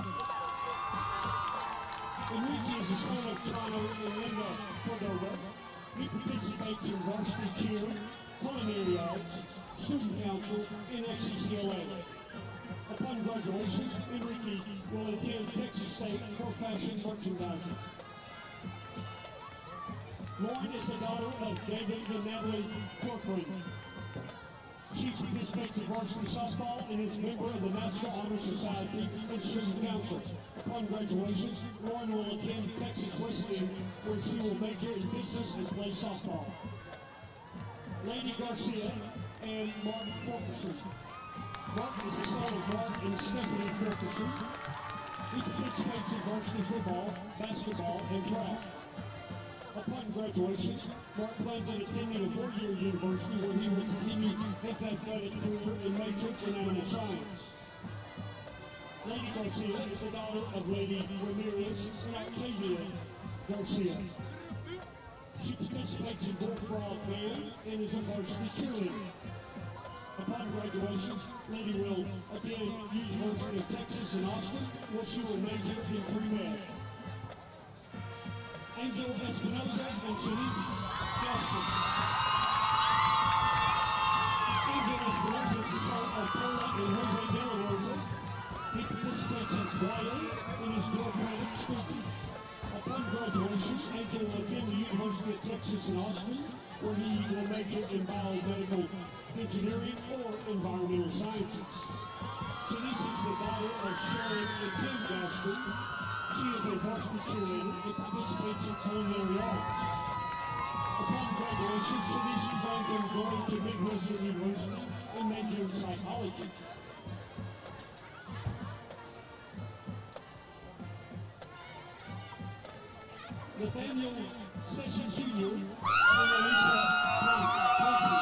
Enrique is the son of Chano and Linda Cordova. He participates in varsity cheer, culinary arts, student council, and FCCLA. Upon graduation, Enrique will attend Texas State for fashion merchandising. Lauren is the daughter of David and Natalie Corcoran. She participates in varsity softball and is a member of the National Honor Society and Student Council. Upon graduation, Lauren will attend Texas Wesleyan, where she will major in business and play softball. Lady Garcia and Martin Fulkerson. Martin is the son of Mark and Stephanie Fulkerson. He participates in varsity football, basketball, and track. Upon graduation, Mark plans on attending a four-year university where he will continue his athletic career and major in animal science. Lady Garcia is the daughter of Lady Ramirez and Octavia Garcia. She participates in Bullfrog Band and is a varsity cheerleader. Upon graduation, Lady will attend University of Texas in Austin, where she will major in pre-med. Angel Espinoza and Shanice Gaston. Angel Espinoza is the son of Paula and Jose De La Rosa. He participates in Friday and is dual credit student. Upon graduation, Angel will attend the University of Texas in Austin, where he will major in biomedical engineering or environmental sciences. Shanice is the daughter of Sharon and Kim Gaston. She is a varsity cheerleader and participates in culinary arts. Upon graduation, Shanice plans on going to Midwestern University and major in psychology. Nathaniel Sessions Jr. and Elisa Quincy.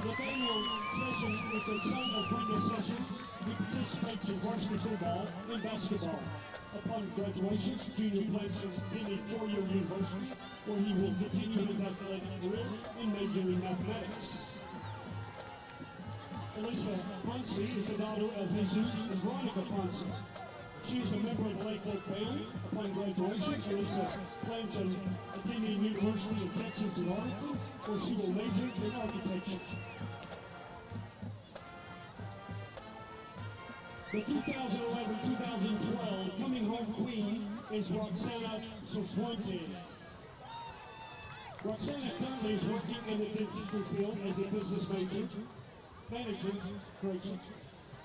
Nathaniel Sessions is the son of Brenda Sessions. He participates in varsity football and basketball. Upon graduation, Junior plans to attend a four-year university where he will continue his athletic career and major in mathematics. Elisa Ponce is the daughter of Jesus and Veronica Ponce. She is a member of the Lakewood Band. Upon graduation, Elisa plans on attending the University of Texas in Arlington, where she will major in architecture. The 2011-2012 coming home queen is Roxana Cifuentes. Roxana currently is working in the dentistry field as a business manager.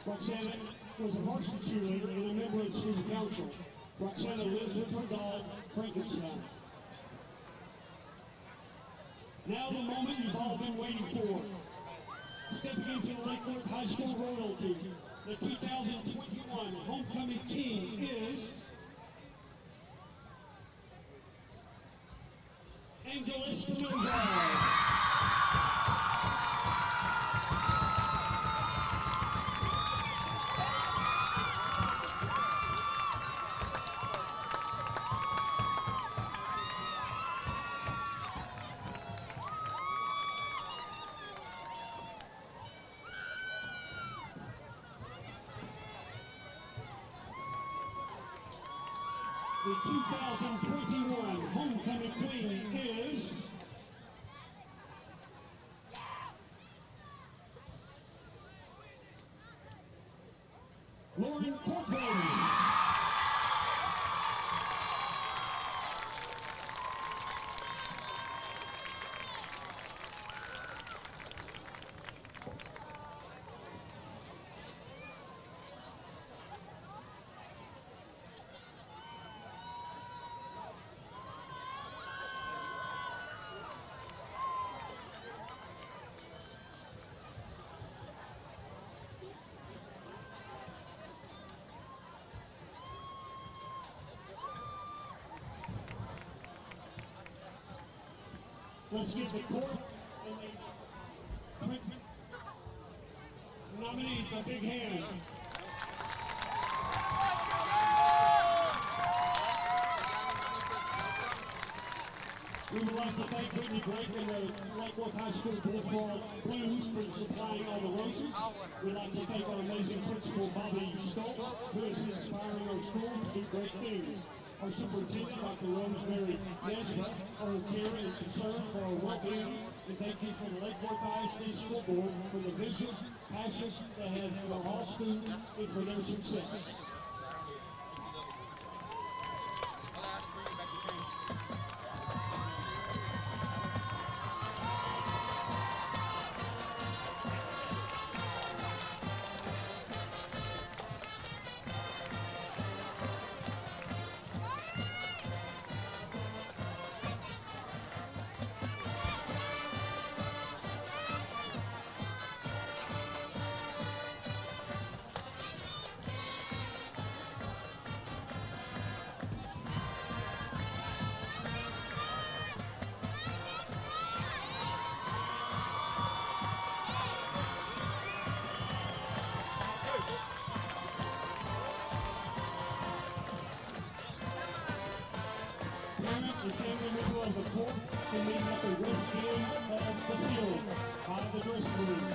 Roxana was a varsity cheerleader and a member of the student council. Roxana lives with her dog, Frankenstein. Now the moment you've all been waiting for. Stepping into the Lakewood High School royalty, the 2021 homecoming king is Angel Espinoza. The 2021 homecoming queen is Lauren Corcoran. Let's give the court and the nominees a big hand. We would like to thank Brittany Blake and the Lake Worth High School Bullfrog Blues for supplying all the roses. We'd like to thank our amazing principal, Bobby Stoltz, who is inspiring our school to do great things. Our superintendent, Dr. Rosemary Nesbitt, our care and concern for our well-being, and thank you from the Lake Worth ISD School Board for the vision, passion they have for all students and for their success. Parents and family members of the court can meet at the west end of the field by the dressing rooms.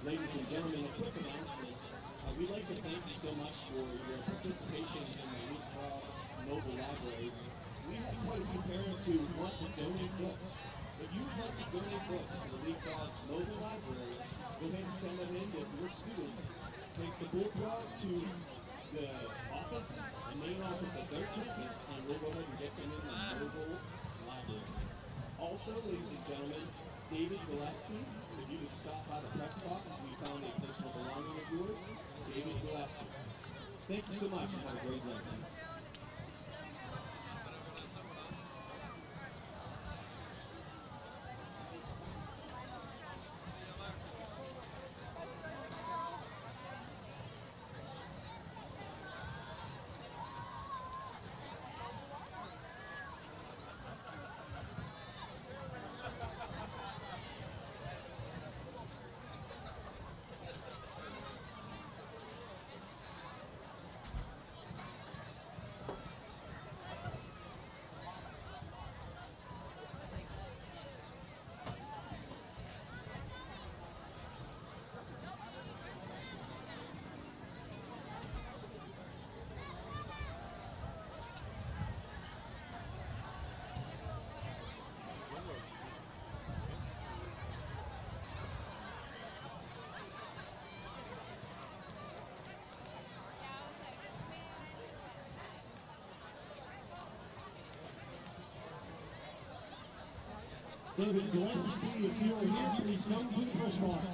Ladies and gentlemen, a quick announcement. We'd like to thank you so much for your participation in the Leapfrog Mobile Library. We have quite a few parents who want to donate books. If you would like to donate books to the Leapfrog Mobile Library, go ahead and send them in with your student. Take the Bullfrog to the office, the main office at their campus, and we'll go ahead and get them in the mobile library. Also, ladies and gentlemen, David Gillespie, if you could stop by the press box, we found a personal belonging of yours. David Gillespie. Thank you so much and have a great night. David Gillespie, if you are here, please come to the press box.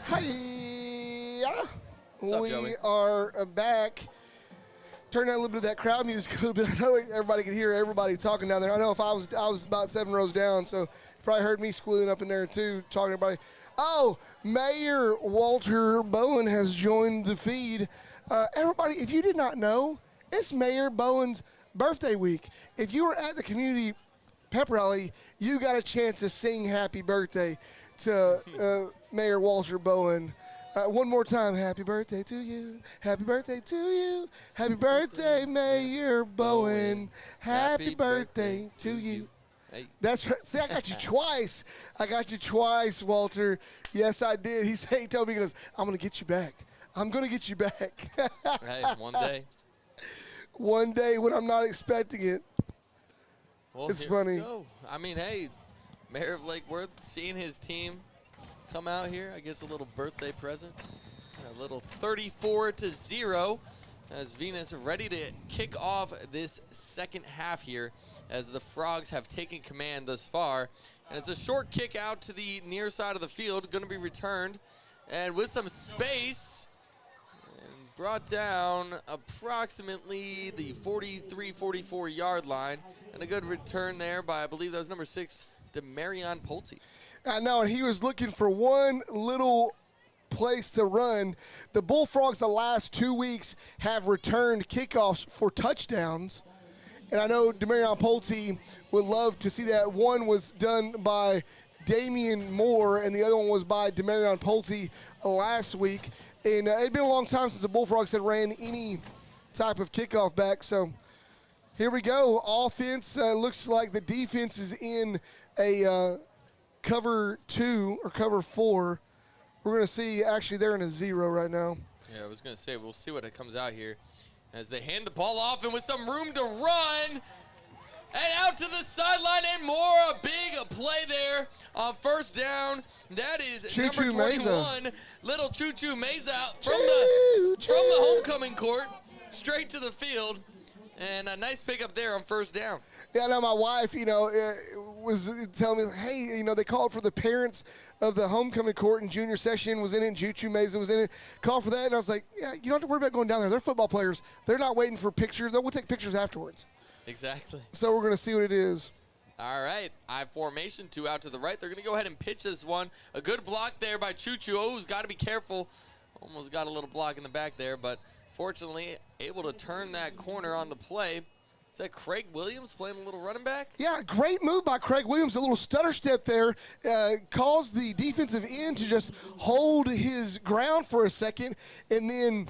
Hi. What's up, We Joey? are back. Turn down a little bit of that crowd music a little bit. I know everybody could hear everybody talking down there. I know if I was about 7 rows down, so you probably heard me squealing up in there too, talking to everybody. Oh, Mayor Walter Bowen has joined the feed. Everybody, if you did not know, it's Mayor Bowen's birthday week. If you were at the community pep rally, you got a chance to sing happy birthday to Mayor Walter Bowen. One more time, happy birthday to you. Happy birthday to you. Happy birthday, Mayor Bowen. Happy birthday to you. Hey. That's right. See, I got you twice. I got you twice, Walter. Yes, I did. He told me, he goes, I'm going to get you back. I'm going to get you back. Hey, one day. One day when I'm not expecting it. Well, It's here we funny. go. I mean, hey, Mayor of Lake Worth, seeing his team come out here, I guess a little birthday present. A little 34-0 as Venus ready to kick off this second half here as the Frogs have taken command thus far. And it's a short kick out to the near side of the field, going to be returned. And with some space, and brought down approximately the 43-44 yard line. And a good return there by, I believe that was number 6, Demarion Pulte. I know, and he was looking for one little place to run. The Bullfrogs the last 2 weeks have returned kickoffs for touchdowns. And I know Demarion Pulte would love to see that. One was done by Damian Moore, and the other one was by Demarion Pulte last week. And it'd been a long time since the Bullfrogs had ran any type of kickoff back. So here we go. Offense looks like the defense is in a cover 2 or cover 4. We're going to see, actually, they're in a 0 right now. Yeah, I was going to say, we'll see what it comes out here as they hand the ball off, and with some room to run, And out to the sideline and more. A big play there on first down. That is Choo-choo number 21, Meza. little Choo-Choo Meza from the homecoming court straight to the field. And a nice pickup there on first down. Yeah, I know my wife, was telling me, hey, they called for the parents of the homecoming court and junior session was in it, and Choo-Choo Meza was in it. Called for that, and I was like, yeah, you don't have to worry about going down there. They're football players. They're not waiting for pictures. We'll take pictures afterwards. Exactly. So we're going to see what it is. All right, I formation, 2 out to the right. They're going to go ahead and pitch this one. A good block there by Choo-Choo. Oh, he's got to be careful. Almost got a little block in the back there, but fortunately able to turn that corner on the play. Is that Craig Williams playing a little running back? Yeah, great move by Craig Williams. A little stutter step there caused the defensive end to just hold his ground for a second and then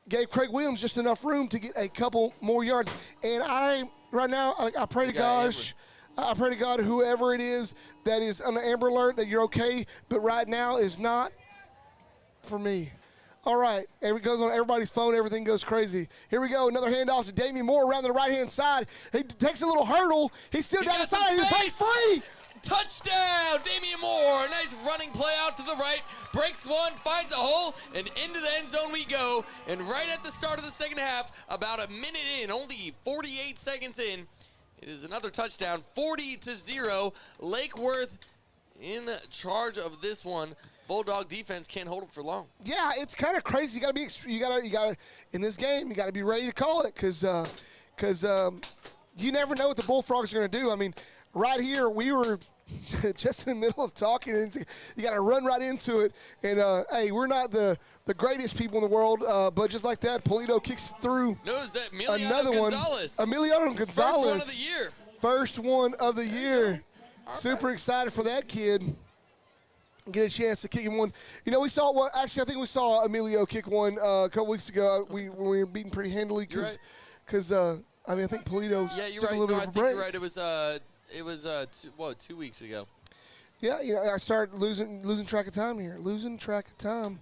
gave Craig Williams just enough room to get a couple more yards. And I pray to God, whoever it is that is on the Amber Alert, that you're okay, but right now is not for me. All right, it goes on everybody's phone. Everything goes crazy. Here we go. Another handoff to Damian Moore around the right-hand side. He takes a little hurdle. He's still down the side. He breaks free. Touchdown, Damian Moore. Nice running play out to the right. Breaks one, finds a hole, and into the end zone we go. And right at the start of the second half, about a minute in, only 48 seconds in, it is another touchdown, 40-0. Lake Worth in charge of this one. Bulldog defense can't hold it for long. Yeah, it's kind of crazy. You gotta in this game. You gotta be ready to call it because you never know what the Bullfrogs are gonna do. I mean, right here we were just in the middle of talking, and you gotta run right into it. And hey, we're not the greatest people in the world, but just like that, Polito kicks through. No, is that Emiliano another Gonzalez? One. Emiliano Gonzalez. First one of the year. First one of the year. All Super right. excited for that kid. Get a chance to kick him one. We saw one. Actually, I think we saw Emilio kick one a couple weeks ago. When we were beaten pretty handily because, I think Polito took a little bit of a break. You're right. It was 2 weeks ago. Yeah, I started losing track of time here. Losing track of time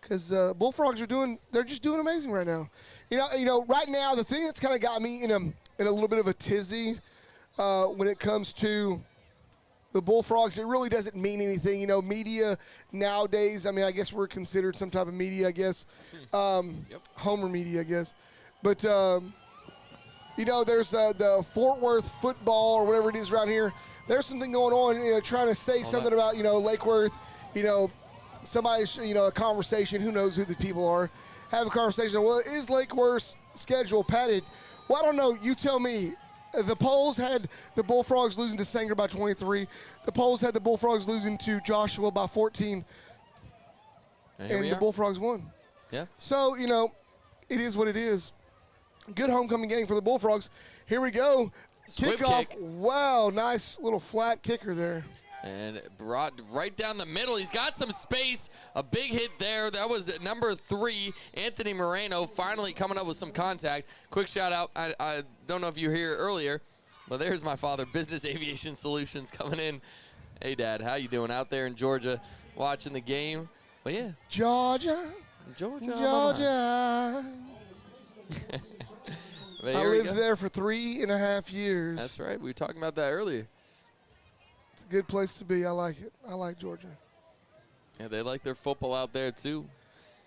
because Bullfrogs they're just doing amazing right now. Right now the thing that's kind of got me in a little bit of a tizzy when it comes to the Bullfrogs, it really doesn't mean anything. Media nowadays, I guess we're considered some type of media, I guess. Homer media, I guess. But, there's the Fort Worth football or whatever it is around here. There's something going on, trying to say something about, Lake Worth, somebody's, a conversation. Who knows who the people are. Have a conversation. Well, is Lake Worth's schedule padded? Well, I don't know. You tell me. The polls had the Bullfrogs losing to Sanger by 23. The polls had the Bullfrogs losing to Joshua by 14. And the Bullfrogs won. Yeah. So, it is what it is. Good homecoming game for the Bullfrogs. Here we go. Kickoff. Kick. Wow, nice little flat kicker there. And brought right down the middle. He's got some space. A big hit there. That was number 3, Anthony Moreno, finally coming up with some contact. Quick shout out. I don't know if you were here earlier, but there's my father, Business Aviation Solutions, coming in. Hey, Dad, how you doing out there in Georgia watching the game? Well, yeah. Georgia. I lived there for 3.5 years. That's right. We were talking about that earlier. It's a good place to be. I like it. I like Georgia. Yeah, they like their football out there, too.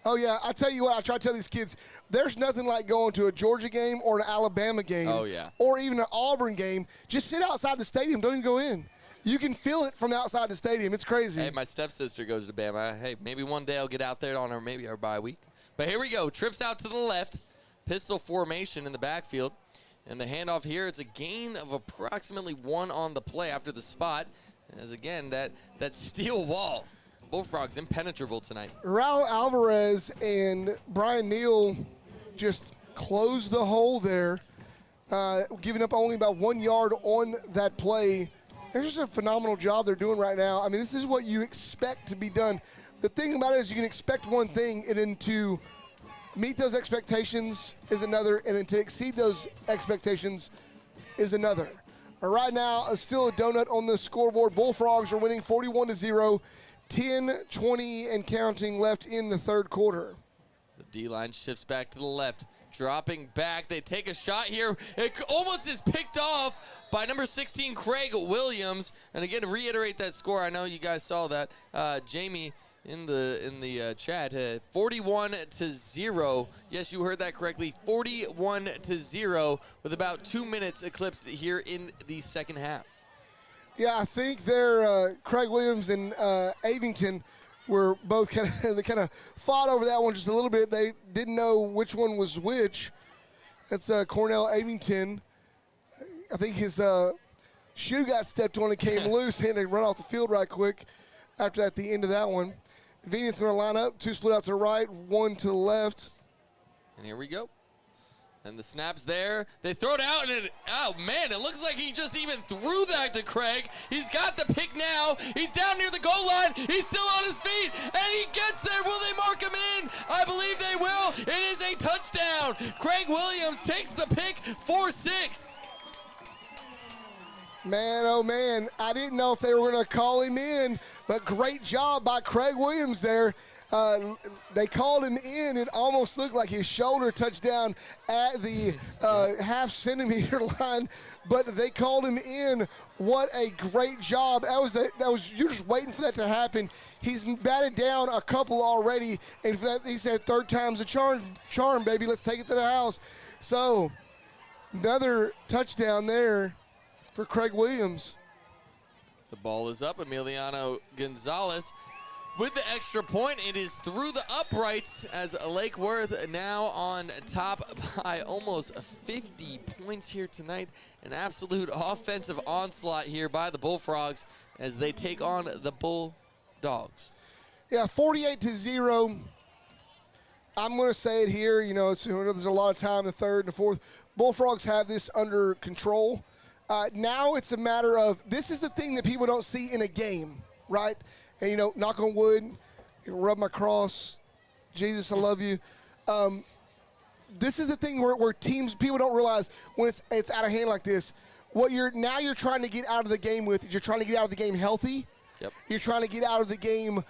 Oh, yeah. I tell you what, I try to tell these kids, there's nothing like going to a Georgia game or an Alabama game. Oh, yeah. Or even an Auburn game. Just sit outside the stadium. Don't even go in. You can feel it from outside the stadium. It's crazy. Hey, my stepsister goes to Bama. Hey, maybe one day I'll get out there on our bye week. But here we go. Trips out to the left. Pistol formation in the backfield. And the handoff here, it's a gain of approximately 1 on the play after the spot. As again, that steel wall. Bullfrogs impenetrable tonight. Raul Alvarez and Brian Neal just closed the hole there, giving up only about 1 yard on that play. It's just a phenomenal job they're doing right now. This is what you expect to be done. The thing about it is you can expect one thing, and then to meet those expectations is another, and then to exceed those expectations is another. Right now, still a donut on the scoreboard. Bullfrogs are winning 41-0, 10-20 and counting left in the third quarter. The D-line shifts back to the left. Dropping back, they take a shot here. It almost is picked off by number 16, Craig Williams. And again, to reiterate that score, I know you guys saw that. Jamie in the chat, 41-0. Yes, you heard that correctly. 41-0 with about 2 minutes eclipsed here in the second half. Yeah, I think they're Craig Williams and Avington were both kind of fought over that one just a little bit. They didn't know which one was which. That's Cornell Avington. I think his shoe got stepped on and came loose. He had to run off the field right quick after at the end of that one. Venus going to line up. 2 split out to the right, 1 to the left. And here we go. And the snap's there. They throw it out, and oh, man, it looks like he just even threw that to Craig. He's got the pick now. He's down near the goal line. He's still on his feet, and he gets there. Will they mark him in? I believe they will. It is a touchdown. Craig Williams takes the pick for 6. Man, oh, man, I didn't know if they were going to call him in, but great job by Craig Williams there. They called him in. It almost looked like his shoulder touched down at the half-centimeter line, but they called him in. What a great job. You're just waiting for that to happen. He's batted down a couple already, and for that, he said, 3rd time's a charm, baby. Let's take it to the house. So, another touchdown there for Craig Williams. The ball is up. Emiliano Gonzalez with the extra point. It is through the uprights as Lake Worth now on top by almost 50 points here tonight. An absolute offensive onslaught here by the Bullfrogs as they take on the Bulldogs. Yeah, 48-0. I'm going to say it here. You know, there's a lot of time in the 3rd and the 4th. Bullfrogs have this under control. Now it's a matter of, this is the thing that people don't see in a game, right? And, you know, knock on wood, rub my cross, Jesus, I love you. This is the thing where people don't realize when it's out of hand like this. What you're trying to get out of the game with is you're trying to get out of the game healthy. Yep. You're trying to get out of the game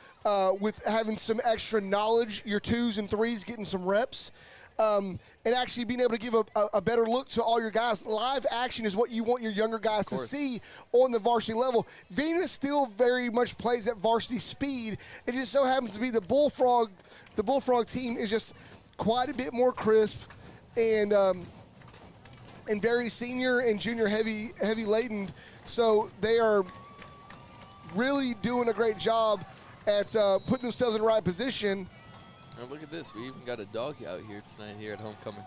with having some extra knowledge, your 2s and 3s getting some reps. And actually being able to give a better look to all your guys. Live action is what you want your younger guys to see on the varsity level. Venus still very much plays at varsity speed. It just so happens to be the Bullfrog team is just quite a bit more crisp and very senior and junior heavy laden. So they are really doing a great job at putting themselves in the right position. Oh, look at this. We even got a dog out here tonight here at homecoming.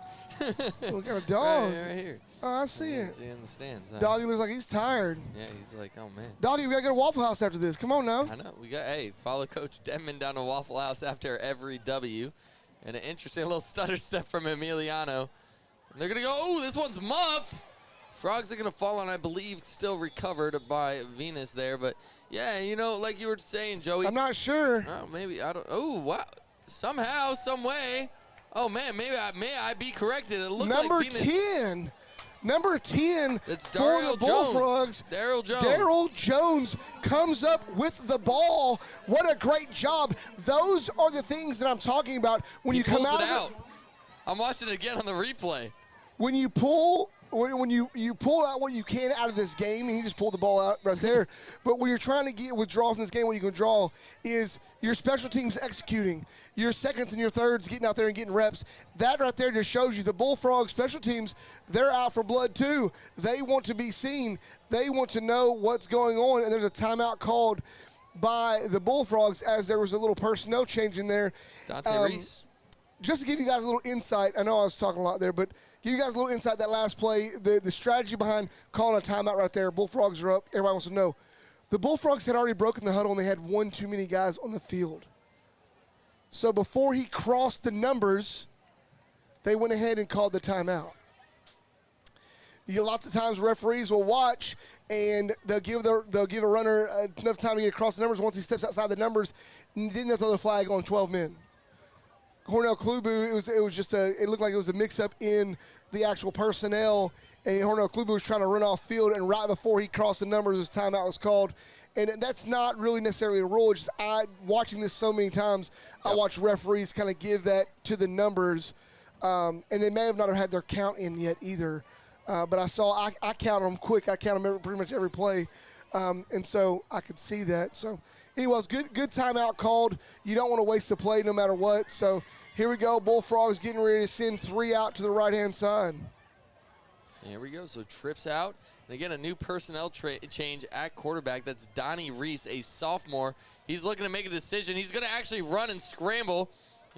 We got a dog. Right here. Oh, I see it. See in the stands. Huh? Doggy looks like he's tired. Yeah, he's like, oh, man. Doggy, we got to go to Waffle House after this. Come on now. I know. Follow Coach Denman down to Waffle House after every W. And an interesting little stutter step from Emiliano. And they're going to go, oh, this one's muffed. Frogs are going to fall on, I believe, still recovered by Venus there. But, yeah, you know, like you were saying, Joey. I'm not sure. Oh, maybe. I don't. Oh, wow. Somehow, some way. Oh, man, may I be corrected. It looked Number like Venus. 10. Number 10 It's for Daryl the Bullfrogs. Daryl Jones. Daryl Jones comes up with the ball. What a great job. Those are the things that I'm talking about when you come out of it. I'm watching it again on the replay. When you pull when you pull out what you can out of this game, and he just pulled the ball out right there. But when you're trying to withdraw from this game, what you can draw is your special teams executing, your seconds and your thirds getting out there and getting reps. That right there just shows you the Bullfrogs special teams, they're out for blood too. They want to be seen. They want to know what's going on, and there's a timeout called by the Bullfrogs as there was a little personnel change in there. Dante Reese. Just to give you guys a little insight, I know I was talking a lot there, but give you guys a little insight that last play, the strategy behind calling a timeout right there. Bullfrogs are up. Everybody wants to know. The Bullfrogs had already broken the huddle, and they had one too many guys on the field. So before he crossed the numbers, they went ahead and called the timeout. Lots of times referees will watch, and they'll give a runner enough time to get across the numbers. Once he steps outside the numbers, then they'll throw the flag on 12 men. Cornell Klubu, it looked like it was a mix-up in the actual personnel, and Cornell Klubu was trying to run off field, and right before he crossed the numbers, his timeout was called. And that's not really necessarily a rule. It's just watching this so many times, I watch referees kind of give that to the numbers. And they may have not had their count in yet either. But I count them quick. I count them pretty much every play. And so I could see that. So anyways, good timeout called. You don't want to waste the play no matter what. So here we go. Bullfrogs getting ready to send 3 out to the right-hand side. Here we go. So trips out. And again, a new personnel change at quarterback. That's Donnie Reese, a sophomore. He's looking to make a decision. He's going to actually run and scramble.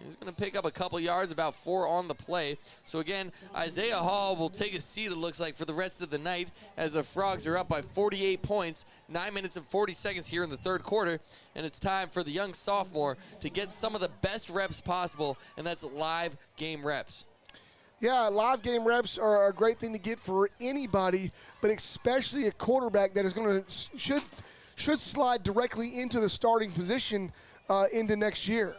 He's going to pick up a couple yards, about 4 on the play. So again, Isaiah Hall will take a seat, it looks like, for the rest of the night as the Frogs are up by 48 points, 9 minutes and 40 seconds here in the third quarter. And it's time for the young sophomore to get some of the best reps possible, and that's live game reps. Yeah, live game reps are a great thing to get for anybody, but especially a quarterback that is going to should slide directly into the starting position into next year.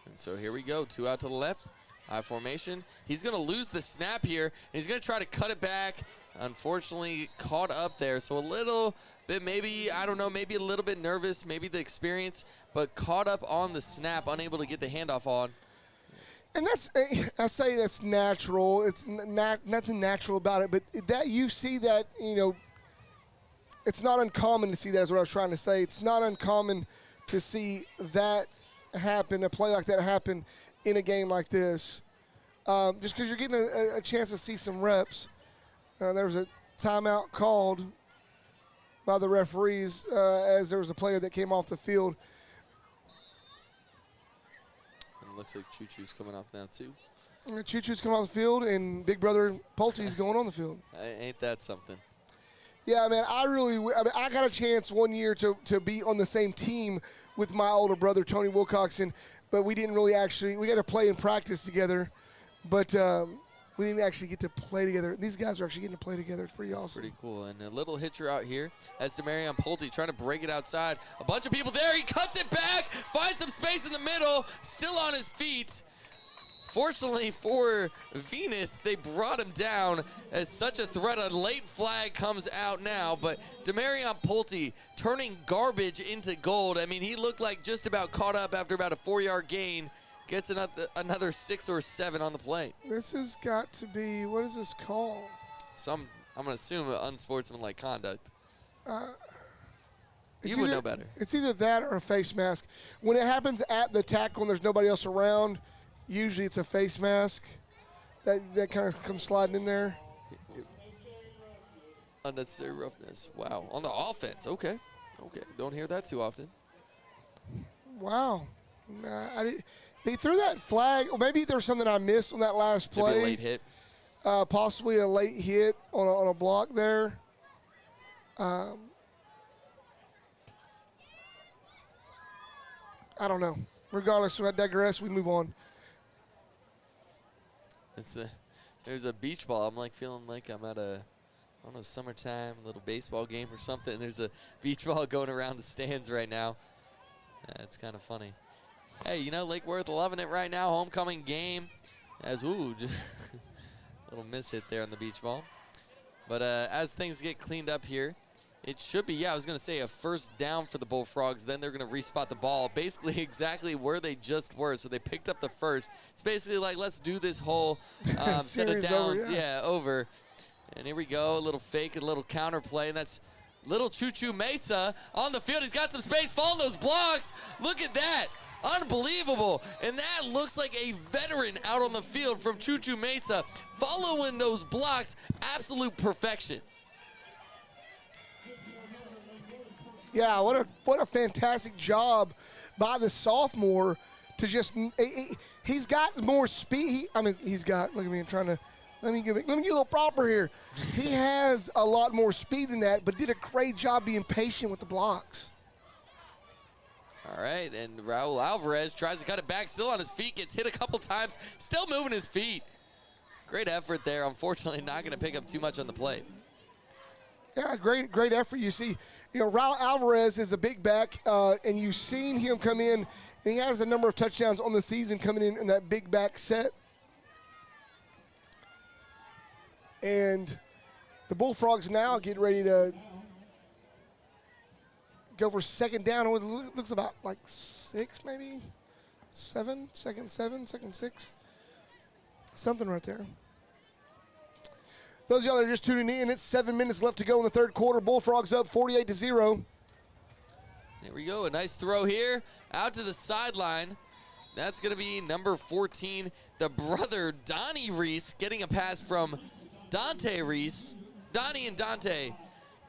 And so here we go, 2 out to the left, high formation. He's going to lose the snap here, and he's going to try to cut it back. Unfortunately, caught up there, so a little bit, maybe, I don't know, maybe a little bit nervous, maybe the experience, but caught up on the snap, unable to get the handoff on. And I say that's natural. It's nothing natural about it, but that you see that, it's not uncommon to see that is what I was trying to say. It's not uncommon to see that happen, a play like that happen in a game like this. Just because you're getting a chance to see some reps. There was a timeout called by the referees as there was a player that came off the field. Looks like Choo-Choo's coming off now, too. Choo-Choo's coming off the field, and big brother Pulte's going on the field. Ain't that something? Yeah, man, I got a chance one year to be on the same team with my older brother, Tony Wilcoxon, but we didn't really we got to play and practice together, but we didn't actually get to play together. These guys are actually getting to play together. It's pretty awesome. Pretty cool. And a little hitcher out here. That's Demarion Pulte trying to break it outside. A bunch of people there. He cuts it back, finds some space in the middle, still on his feet. Fortunately for Venus, they brought him down as such a threat. A late flag comes out now, but Demarion Pulte turning garbage into gold. I mean, he looked like just about caught up after about a 4-yard gain. Gets another 6 or 7 on the play. This has got to be, what is this called? I'm going to assume unsportsmanlike conduct. You would know better. It's either that or a face mask. When it happens at the tackle and there's nobody else around, usually it's a face mask. That kind of comes sliding in there. Unnecessary roughness. Wow. On the offense. Okay. Don't hear that too often. Wow. They threw that flag. Or maybe there was something I missed on that last play. Maybe a late hit. Possibly a late hit on a block there. I don't know. Regardless, I digress. We move on. There's a beach ball. I'm like feeling like I'm at a, I don't know, summertime little baseball game or something. There's a beach ball going around the stands right now. It's kind of funny. Hey, Lake Worth loving it right now. Homecoming game. Just a little miss hit there on the beach ball. But as things get cleaned up here, it should be, I was going to say a first down for the Bullfrogs. Then they're going to respot the ball basically exactly where they just were. So they picked up the first. It's basically like, let's do this whole set of downs. Over. And here we go. A little fake, a little counter play. And that's little Choo-Choo Mesa on the field. He's got some space, following those blocks. Look at that. Unbelievable. And that looks like a veteran out on the field from Choo-Choo Mesa. Following those blocks, absolute perfection. Yeah, what a fantastic job by the sophomore to just he's got more speed. He's got, look at me, I'm trying to let me get a little proper here. He has a lot more speed than that, but did a great job being patient with the blocks. All right, and Raul Alvarez tries to cut it back, still on his feet, gets hit a couple times, still moving his feet. Great effort there. Unfortunately, not going to pick up too much on the play. Yeah, great effort. You see, Raul Alvarez is a big back, and you've seen him come in, and he has a number of touchdowns on the season coming in that big back set. And the Bullfrogs now get ready to go for second down. It looks about like 6, maybe 7, second 6. Something right there. Those of y'all that are just tuning in, it's 7 minutes left to go in the third quarter. Bullfrogs up 48-0. There we go. A nice throw here out to the sideline. That's going to be number 14, the brother Donnie Reese, getting a pass from Dante Reese. Donnie and Dante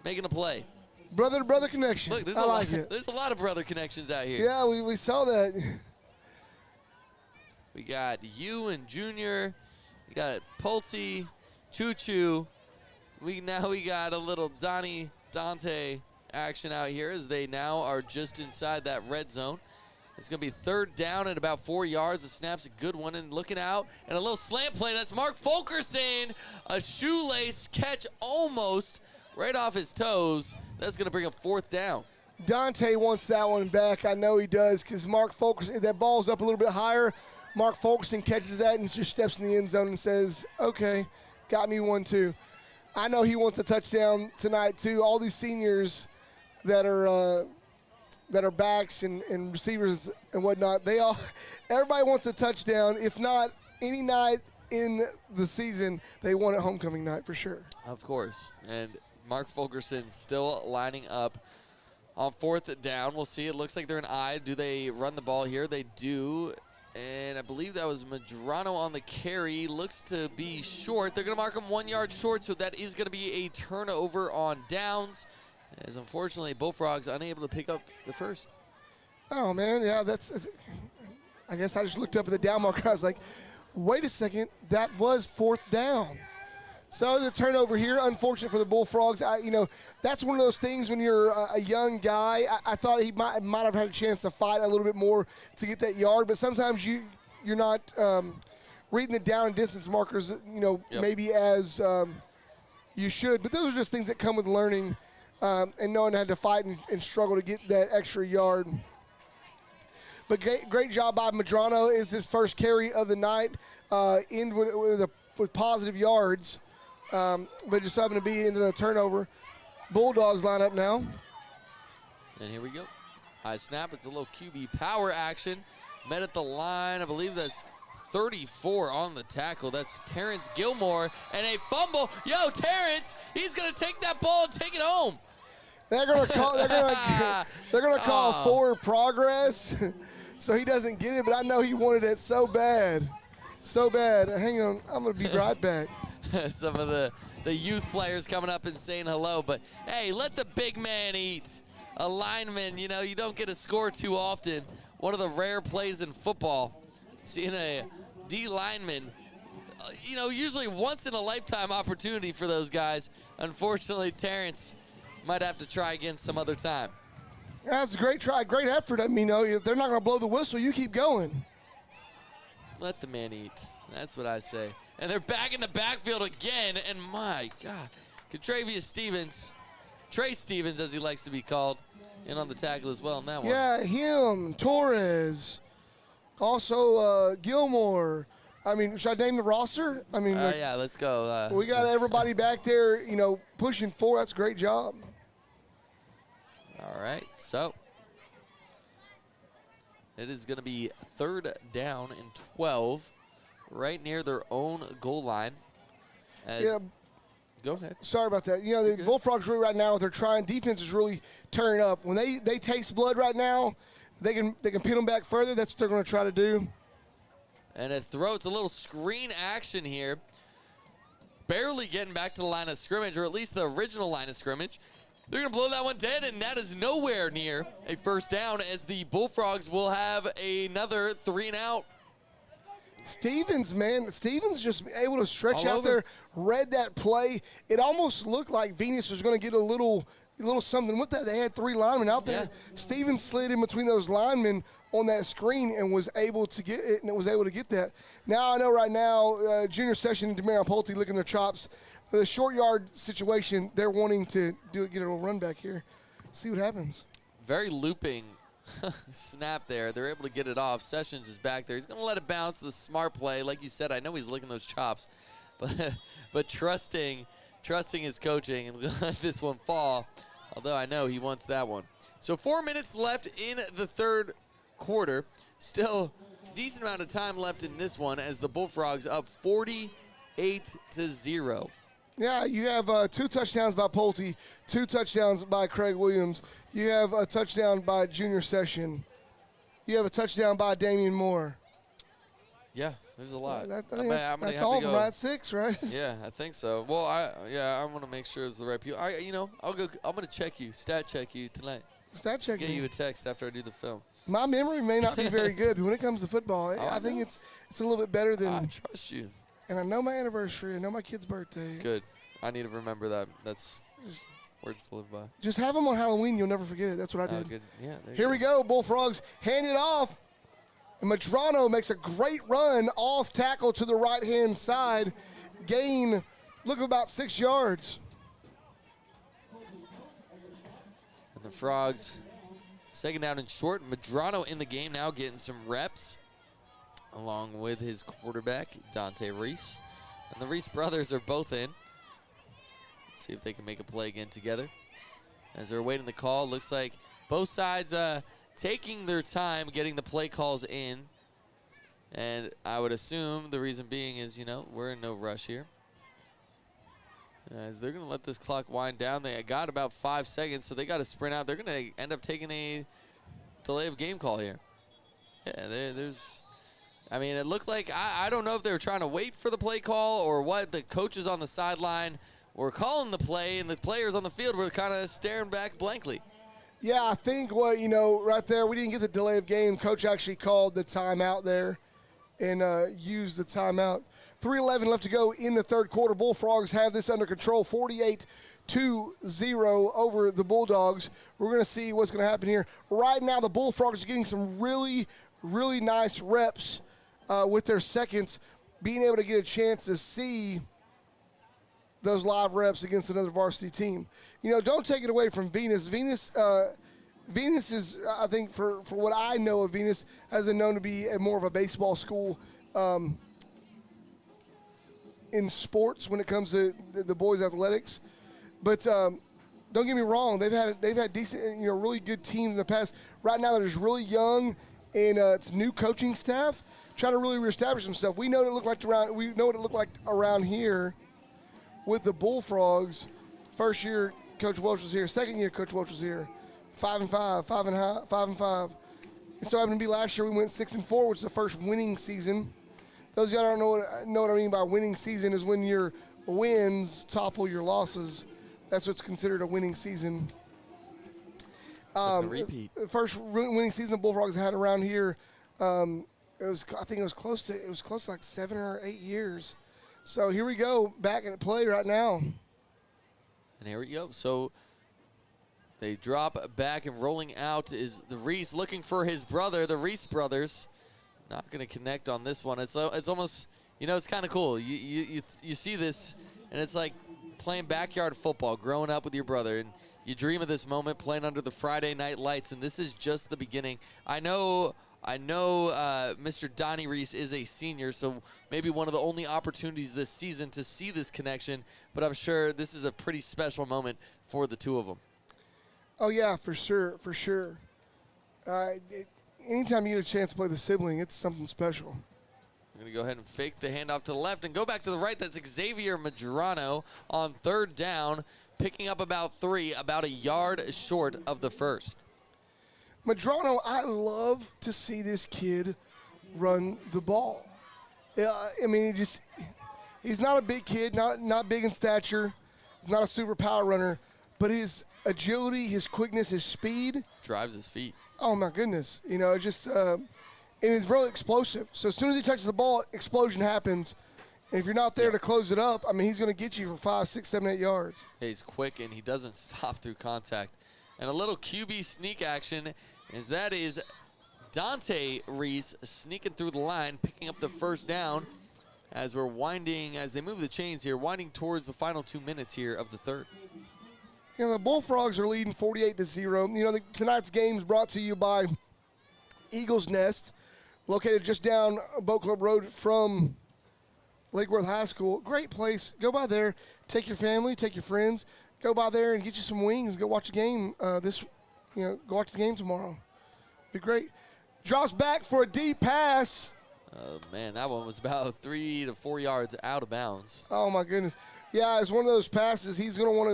making a play. Brother-to-brother connection. Look, I like it. There's a lot of brother connections out here. Yeah, we saw that. We got you and Junior. We got Pulte, Choo-Choo. We got a little Donnie Dante action out here as they now are just inside that red zone. It's going to be third down at about 4 yards. The snap's a good one, and looking out, and a little slant play. That's Mark Fulkerson. A shoelace catch almost right off his toes. That's going to bring up fourth down. Dante wants that one back. I know he does, because Mark Fulkerson, that ball's up a little bit higher. Mark Fulkerson catches that and just steps in the end zone and says, okay, got me one too. I know he wants a touchdown tonight too. All these seniors that are backs and receivers and whatnot, everybody wants a touchdown. If not any night in the season, they want it homecoming night for sure. Of course. And Mark Fulkerson still lining up on fourth down. We'll see. It looks like they're an I. Do they run the ball here? They do. And I believe that was Medrano on the carry. Looks to be short. They're going to mark him 1 yard short, so that is going to be a turnover on downs. As unfortunately, Bullfrogs unable to pick up the first. Oh, man, yeah, I guess I just looked up at the down marker. I was like, wait a second, that was fourth down. So the turnover here, unfortunate for the Bullfrogs. That's one of those things when you're a young guy. I thought he might have had a chance to fight a little bit more to get that yard, but sometimes you're not reading the down and distance markers, Yep. maybe as you should. But those are just things that come with learning and knowing how to fight and struggle to get that extra yard. But great job by Medrano. Is his first carry of the night, end with positive yards. But just happened to be into a turnover. Bulldogs line up now. And here we go. High snap. It's a little QB power action. Met at the line. I believe that's 34 on the tackle. That's Terrence Gilmore. And a fumble. Yo, Terrence, he's going to take that ball and take it home. They're going to call forward progress. So he doesn't get it, but I know he wanted it so bad. So bad. Hang on. I'm going to be right back. Some of the youth players coming up and saying hello, but hey, let the big man eat. A lineman, you don't get a score too often. One of the rare plays in football, seeing a D lineman, usually once in a lifetime opportunity for those guys. Unfortunately, Terrence might have to try again some other time. That's a great try, great effort. I mean, if they're not going to blow the whistle, you keep going. Let the man eat. That's what I say. And they're back in the backfield again, and my God. Trey Stevens, as he likes to be called, in on the tackle as well on that one. Yeah, him, Torres, also Gilmore. I mean, should I name the roster? I mean, yeah, let's go. We got everybody back there, pushing forward. That's a great job. All right, so it is going to be third down and 12. Right near their own goal line. Go ahead. Sorry about that. The Bullfrogs right now, they're trying. Defense is really turning up. When they taste blood right now, they can pin them back further. That's what they're going to try to do. And it's a little screen action here. Barely getting back to the line of scrimmage, or at least the original line of scrimmage. They're going to blow that one dead, and that is nowhere near a first down, as the Bullfrogs will have another 3-and-out. Stevens just able to stretch All out over. there, read that play. It almost looked like Venus was going to get a little something with that. They had 3 linemen out there. Yeah. Stevens slid in between those linemen on that screen and was able to get it, and it was able to get that. Now I know right now, Junior Session and Demarion Pulte licking their chops. The short yard situation, they're wanting to get a little run back here. See what happens. Very looping snap there. They're able to get it off. Sessions is back there. He's going to let it bounce. The smart play. Like you said, I know he's licking those chops, but trusting his coaching and let this one fall, although I know he wants that one. So 4 minutes left in the third quarter. Still decent amount of time left in this one as the Bullfrogs up 48-0. Yeah, you have 2 touchdowns by Pulte, 2 touchdowns by Craig Williams. You have a touchdown by Junior Session. You have a touchdown by Damian Moore. Yeah, there's a lot. That's all of them, right? 6, right? Yeah, I think so. Well, I want to make sure it's the right people. I'm gonna check you, stat check you tonight. Stat check. Get you a text after I do the film. My memory may not be very good when it comes to football. I think it's a little bit better than. I trust you. And I know my anniversary. I know my kid's birthday. Good. I need to remember that. That's words to live by. Just have them on Halloween. You'll never forget it. That's what I did. Good. Yeah. Here we go. Bullfrogs hand it off. And Madrano makes a great run off tackle to the right-hand side. Gain, look, about 6 yards. And the Frogs, second down and short. Madrano in the game now, getting some reps, along with his quarterback, Dante Reese. And the Reese brothers are both in. Let's see if they can make a play again together. As they're awaiting the call, looks like both sides taking their time getting the play calls in. And I would assume the reason being is, we're in no rush here. As they're going to let this clock wind down. They got about 5 seconds, so they got to sprint out. They're going to end up taking a delay of game call here. Yeah, it looked like, I don't know if they were trying to wait for the play call or what. The coaches on the sideline were calling the play, and the players on the field were kind of staring back blankly. Yeah, I think right there, we didn't get the delay of game. Coach actually called the timeout there and used the timeout. 3:11 left to go in the third quarter. Bullfrogs have this under control, 48-0 over the Bulldogs. We're going to see what's going to happen here. Right now, the Bullfrogs are getting some really, really nice reps with their seconds, being able to get a chance to see those live reps against another varsity team. Don't take it away from Venus. Venus is, I think, for what I know of Venus, has been known to be more of a baseball school in sports when it comes to the boys' athletics. But don't get me wrong, they've had decent, really good teams in the past. Right now, they're just really young, and it's new coaching staff trying to really reestablish themselves. We know what it looked like around here with the Bullfrogs. First year, Coach Welch was here. Second year, Coach Welch was here. 5-5, 5-5. And so happened to be last year we went 6-4, which is the first winning season. Those of y'all don't know what I mean by winning season is when your wins topple your losses. That's what's considered a winning season. Repeat. The first winning season the Bullfrogs had around here, I think it was close to like 7 or 8 years. So here we go, back at play right now. And here we go. So they drop back, and rolling out is the Reese, looking for his brother. The Reese brothers not going to connect on this one. It's almost, it's kind of cool. You see this, and it's like playing backyard football, growing up with your brother, and you dream of this moment playing under the Friday night lights, and this is just the beginning. I know Mr. Donnie Reese is a senior, so maybe one of the only opportunities this season to see this connection, but I'm sure this is a pretty special moment for the two of them. Oh, yeah, for sure. Anytime you get a chance to play the sibling, it's something special. We're going to go ahead and fake the handoff to the left and go back to the right. That's Xavier Madrano on third down, picking up about 3, about a yard short of the first. Madrano, I love to see this kid run the ball. He's not a big kid, not big in stature. He's not a super power runner, but his agility, his quickness, his speed. Drives his feet. Oh, my goodness. And he's really explosive. So as soon as he touches the ball, explosion happens. And if you're not there to close it up, he's going to get you for 5, 6, 7, 8 yards. He's quick, and he doesn't stop through contact. And a little QB sneak action is Dante Reese sneaking through the line, picking up the first down as they move the chains here, winding towards the final 2 minutes here of the third. The Bullfrogs are leading 48-0. Tonight's game is brought to you by Eagles Nest, located just down Boat Club Road from Lake Worth High School. Great place. Go by there. Take your family, take your friends. Go by there and get you some wings. Go watch the game. Go watch the game tomorrow. Be great. Drops back for a deep pass. Oh, man, that one was about 3 to 4 yards out of bounds. Oh, my goodness. Yeah, it's one of those passes he's going to want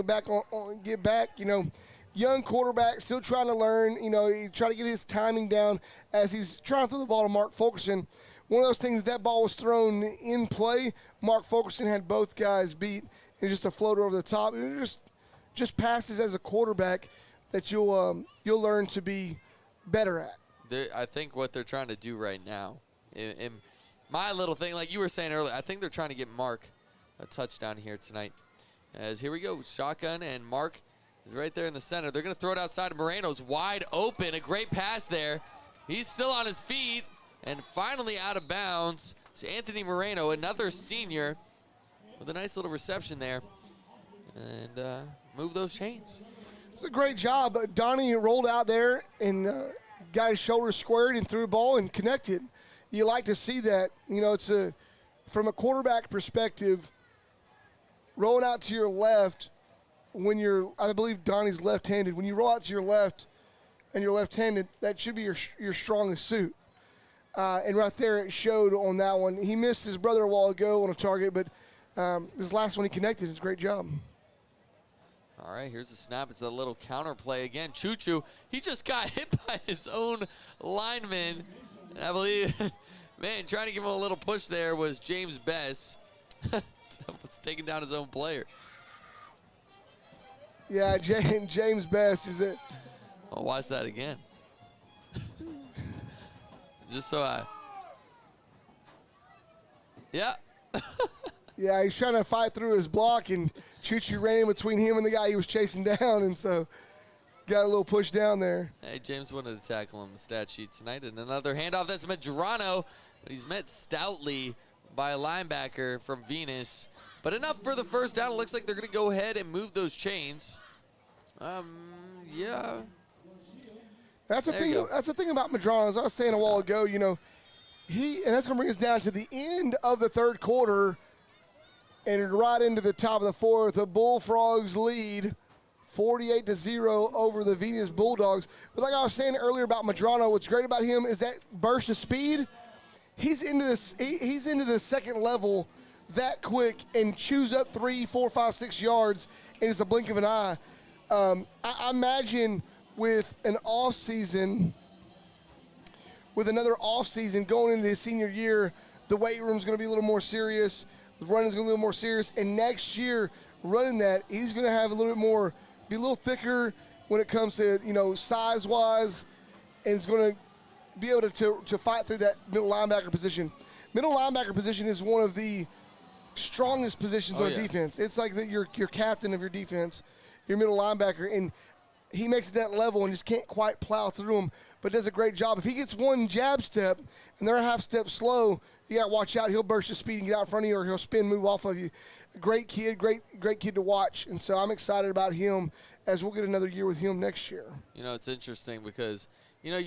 to get back. You know, young quarterback, still trying to learn. You know, he try to get his timing down as he's trying to throw the ball to Mark Fulkerson. One of those things, that ball was thrown in play. Mark Fulkerson had both guys beat, and just a floater over the top. It just passes as a quarterback that you'll learn to be better at. I think what they're trying to do right now, in my little thing, like you were saying earlier, I think they're trying to get Mark a touchdown here tonight. As here we go, shotgun, and Mark is right there in the center. They're going to throw it outside. Moreno's wide open. A great pass there. He's still on his feet, and finally out of bounds. It's Anthony Moreno, another senior, with a nice little reception there. And move those chains. It's a great job. Donnie rolled out there and got his shoulders squared and threw a ball and connected. You like to see that. You know, it's from a quarterback perspective, rolling out to your left when I believe Donnie's left-handed. When you roll out to your left and you're left-handed, that should be your strongest suit. And right there it showed on that one. He missed his brother a while ago on a target, but this last one he connected. It's a great job. All right, here's the snap. It's a little counter play again. Choo-Choo, he just got hit by his own lineman. And I believe, man, trying to give him a little push there was James Bess. Was taking down his own player. Yeah, James Bess is it. I'll watch that again. Just so yeah. Yeah, he's trying to fight through his block, and Choo-Choo ran in between him and the guy he was chasing down, and so got a little push down there. Hey, James wanted to tackle on the stat sheet tonight. And another handoff. That's Medrano, but he's met stoutly by a linebacker from Venus. But enough for the first down. It looks like they're going to go ahead and move those chains. Yeah. That's the thing. That's the thing about Medrano. As I was saying a while ago, you know, and that's going to bring us down to the end of the third quarter, and right into the top of the fourth. The Bullfrogs lead 48-0 over the Venus Bulldogs. But like I was saying earlier about Medrano, what's great about him is that burst of speed. He's into the second level that quick and chews up 3, 4, 5, 6 yards in just a blink of an eye. I imagine with another off season going into his senior year, the weight room's going to be a little more serious. The running's going to be a little more serious. And next year, running that, he's going to have a little bit more, be a little thicker when it comes to, you know, size-wise, and he's going to be able to fight through that middle linebacker position. Middle linebacker position is one of the strongest positions on defense. It's like that you're captain of your defense, your middle linebacker, and he makes it that level and just can't quite plow through them, but does a great job. If he gets one jab step and they're a half step slow, you got to watch out. He'll burst his speed and get out in front of you, or he'll spin, move off of you. Great kid, great kid to watch, and so I'm excited about him as we'll get another year with him next year. You know, it's interesting because, you know,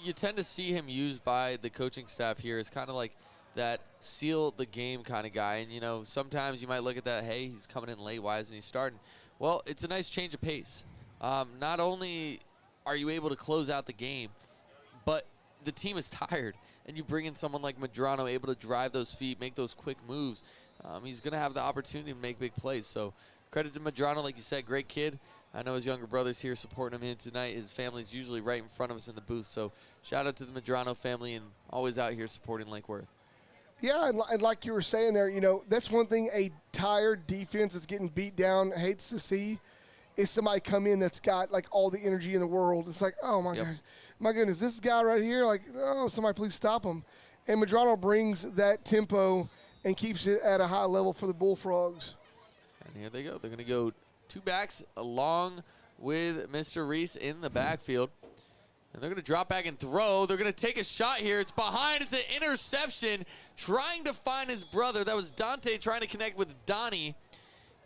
you tend to see him used by the coaching staff here as kind of like that seal the game kind of guy. And, you know, sometimes you might look at that, hey, he's coming in late, why isn't he starting? Well, it's a nice change of pace. Not only are you able to close out the game, but the team is tired, and you bring in someone like Medrano able to drive those feet, make those quick moves. He's going to have the opportunity to make big plays. So credit to Medrano, like you said, great kid. I know his younger brother's here supporting him tonight. His family's usually right in front of us in the booth. So shout out to the Medrano family and always out here supporting Lake Worth. Yeah, and like you were saying there, you know, that's one thing a tired defense that's getting beat down hates to see. Is somebody come in that's got like all the energy in the world. It's like, oh my gosh, my goodness, this guy right here, like, oh, somebody please stop him. And Medrano brings that tempo and keeps it at a high level for the Bullfrogs. And here they go. They're going to go two backs along with Mr. Reese in the backfield. And they're going to drop back and throw. They're going to take a shot here. It's behind. It's an interception. Trying to find his brother. That was Dante trying to connect with Donnie.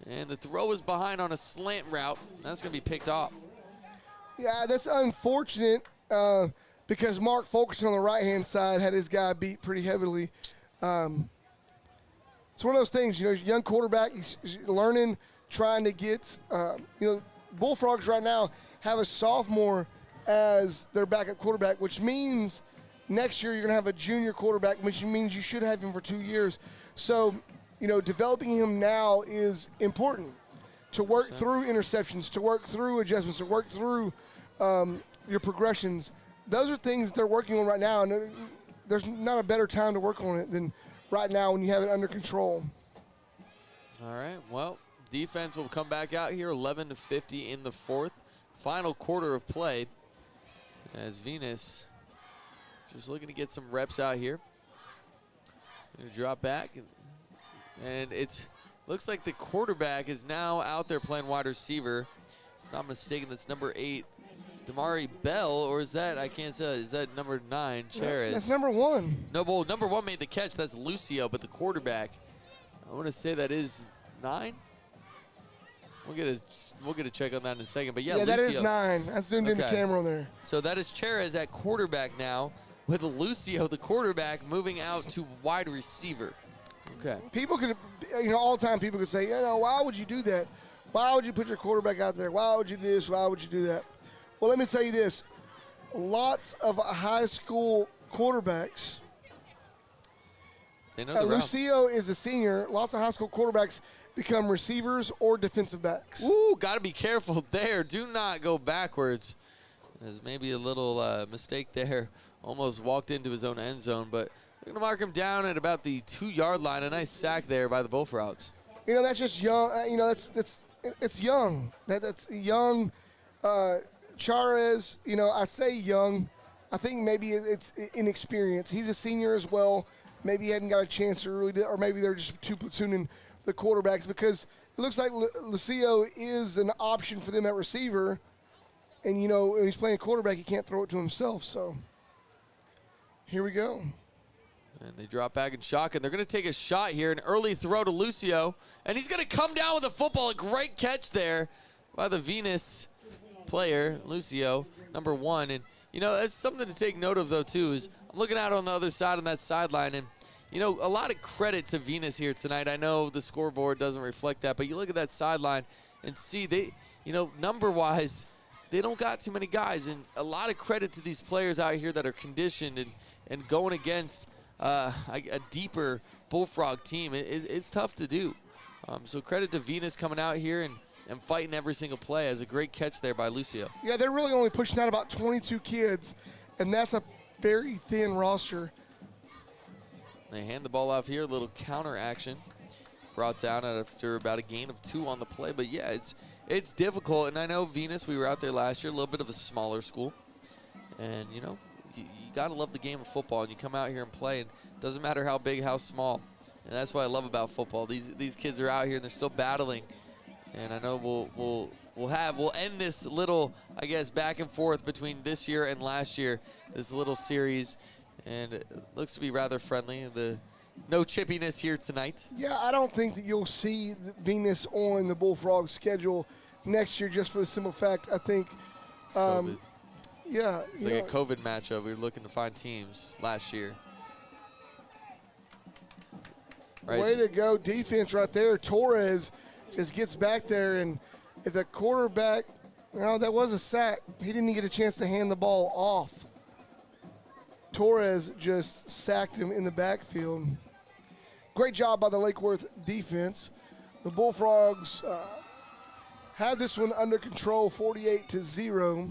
And the throw is behind on a slant route. That's going to be picked off. Yeah, that's unfortunate because Mark Fulkerson on the right-hand side had his guy beat pretty heavily. It's one of those things, you know, young quarterback, he's learning, trying to get, you know, Bullfrogs right now have a sophomore as their backup quarterback, which means Next year, you're going to have a junior quarterback, which means you should have him for 2 years. So, developing him now is important to work through interceptions, to work through adjustments, to work through your progressions. Those are things that they're working on right now, and there's not a better time to work on it than right now when you have it under control. All right, well, defense will come back out here, 11-50 in the fourth. Final quarter of play as Venus just looking to get some reps out here. Gonna drop back, and it's looks like the quarterback is now out there playing wide receiver. If I'm not mistaken, that's number 8, Damari Bell, or is that, I can't say, is that number 9, Cherez? That's number 1. No, well, number 1 made the catch, that's Lucio, but the quarterback, I want to say that is 9? We'll get a check on that in a second, but yeah, Yeah, that Lucio. is 9. I zoomed in the camera on there. So that is Cherez at quarterback now, with Lucio, the quarterback, moving out to wide receiver. Okay. People could, all the time people could say, why would you do that? Why would you put your quarterback out there? Why would you do this? Why would you do that? Well, let me tell you this. Lots of high school quarterbacks. They know the routes. Lucio is a senior. Lots of high school quarterbacks become receivers or defensive backs. Ooh, got to be careful there. Do not go backwards. There's maybe a little mistake there. Almost walked into his own end zone, but they're going to mark him down at about the 2-yard line. A nice sack there by the Bullfrogs. That's just young. It's young. That's young. Charez, I say young. I think maybe it's inexperience. He's a senior as well. Maybe he hadn't got a chance to really, or maybe they're just two platooning the quarterbacks, because it looks like Lucio is an option for them at receiver. And, when he's playing quarterback, he can't throw it to himself. So here we go. And they drop back in shotgun. They're going to take a shot here, an early throw to Lucio. And he's going to come down with a football. A great catch there by the Venus player, Lucio, number 1. And, that's something to take note of, though, too, is I'm looking out on the other side on that sideline. And, a lot of credit to Venus here tonight. I know the scoreboard doesn't reflect that, but you look at that sideline and see they, number-wise, they don't got too many guys. And a lot of credit to these players out here that are conditioned and going against a deeper Bullfrog team. It's tough to do. So credit to Venus coming out here and fighting every single play. As a great catch there by Lucio. Yeah, they're really only pushing out about 22 kids, and that's a very thin roster. They hand the ball off here, a little counter action. Brought down after about a gain of 2 on the play. But yeah, it's difficult. And I know Venus, we were out there last year, a little bit of a smaller school. And, you got to love the game of football. And you come out here and play, and it doesn't matter how big, how small. And that's what I love about football. These kids are out here, and they're still battling. And I know we'll end this little, I guess, back and forth between this year and last year, this little series. And it looks to be rather friendly. No chippiness here tonight. Yeah, I don't think that you'll see Venus on the Bullfrog schedule next year, just for the simple fact, I think, yeah. It's like a COVID matchup. We were looking to find teams last year. Right. Way to go, defense right there. Torres just gets back there, and if the quarterback, that was a sack. He didn't get a chance to hand the ball off. Torres just sacked him in the backfield. Great job by the Lake Worth defense. The Bullfrogs have this one under control, 48-0.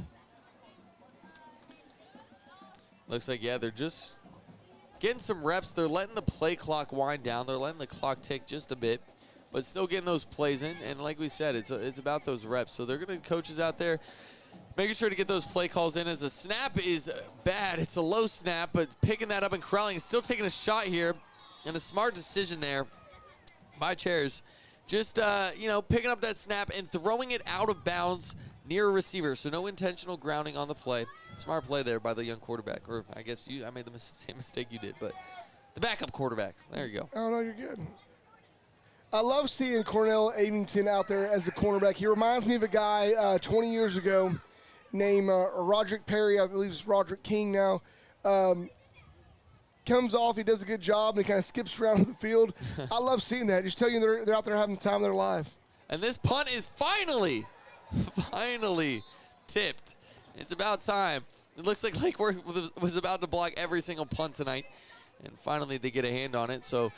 Looks like, yeah, they're just getting some reps. They're letting the play clock wind down. They're letting the clock tick just a bit, but still getting those plays in. And like we said, it's about those reps. So they're going to, coaches out there, making sure to get those play calls in. As a snap is bad. It's a low snap, but picking that up and corralling, still taking a shot here. And a smart decision there by Chairs. Just, picking up that snap and throwing it out of bounds near a receiver. So no intentional grounding on the play. Smart play there by the young quarterback. Or I guess I made the same mistake you did, but the backup quarterback. There you go. Oh, no, you're good. I love seeing Cornell Addington out there as a cornerback. He reminds me of a guy 20 years ago named Roderick Perry. I believe it's Roderick King now. Comes off, he does a good job, and he kind of skips around the field. I love seeing that. Just tell you they're out there having the time of their life. And this punt is finally tipped. It's about time. It looks like Lake Worth was about to block every single punt tonight, and finally they get a hand on it. So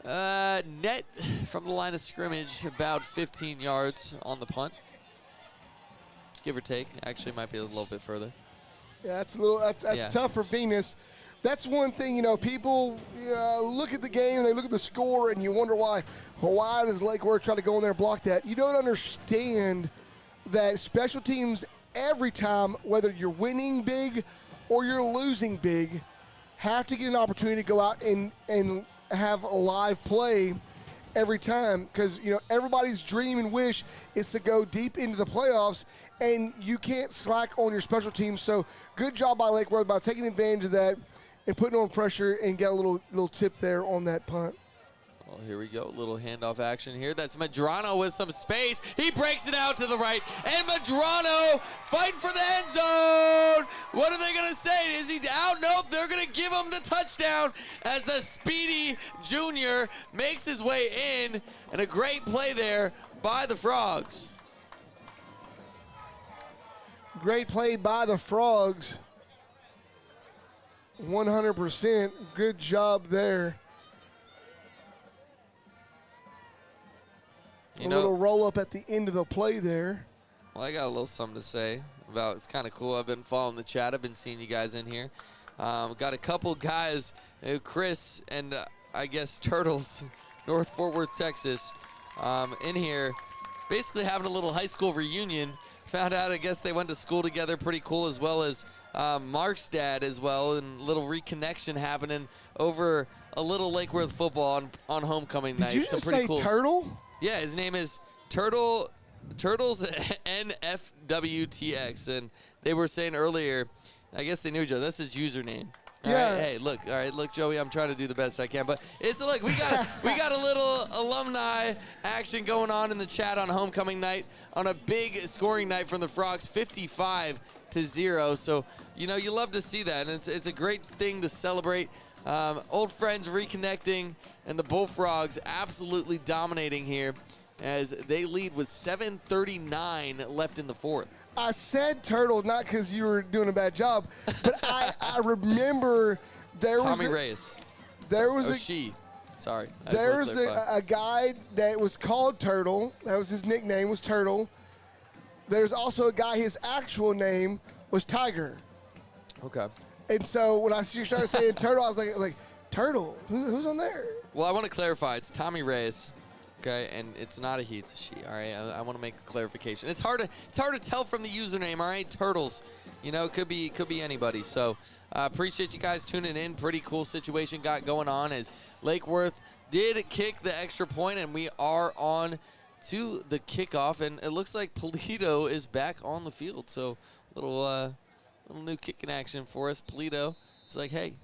net from the line of scrimmage, about 15 yards on the punt, give or take. Actually, might be a little bit further. Yeah, that's tough for Venus. That's one thing, you know, people look at the game and they look at the score and you wonder why does Lake Worth try to go in there and block that? You don't understand that special teams every time, whether you're winning big or you're losing big, have to get an opportunity to go out and have a live play every time, because, you know, everybody's dream and wish is to go deep into the playoffs, and you can't slack on your special teams. So good job by Lake Worth by taking advantage of that and putting on pressure and get a little tip there on that punt. Well, here we go. Little handoff action here. That's Madrano with some space. He breaks it out to the right. And Madrano fighting for the end zone. What are they going to say? Is he out? Nope. They're going to give him the touchdown as the speedy junior makes his way in. And a great play there by the Frogs. Great play by the Frogs. 100%. Good job there. A little roll up at the end of the play there. Well, I got a little something to say about. It's kind of cool. I've been following the chat. I've been seeing you guys in here. Got a couple guys, Chris and I guess Turtles, North Fort Worth, Texas, in here, basically having a little high school reunion. Found out, I guess they went to school together. Pretty cool, as well as Mark's dad as well, and a little reconnection happening over a little Lake Worth football on homecoming night. Did you just say Turtle? Yeah, his name is Turtles NFWTX, and they were saying earlier, I guess they knew Joe. That's his username. Yeah. Hey, look. All right, look, Joey. I'm trying to do the best I can, but it's like we got a little alumni action going on in the chat on homecoming night, on a big scoring night from the Frogs, 55-0. So you know you love to see that, and it's a great thing to celebrate. Old friends reconnecting, and the Bullfrogs absolutely dominating here as they lead with 7:39 left in the fourth. I said Turtle not because you were doing a bad job, but I remember there was Tommy Reyes. There was There's a guy that was called Turtle. That was his nickname, was Turtle. There's also a guy, his actual name was Tiger. Okay. And so when you started saying Turtle, I was like Turtle? Who's on there? Well, I want to clarify. It's Tommy Reyes, okay, and it's not a he, it's a she. All right, I want to make a clarification. It's hard to tell from the username. All right, Turtles. You know, it could be anybody. So appreciate you guys tuning in. Pretty cool situation got going on as Lake Worth did kick the extra point, and we are on to the kickoff. And it looks like Polito is back on the field. So little new kicking action for us. Polito is like, hey,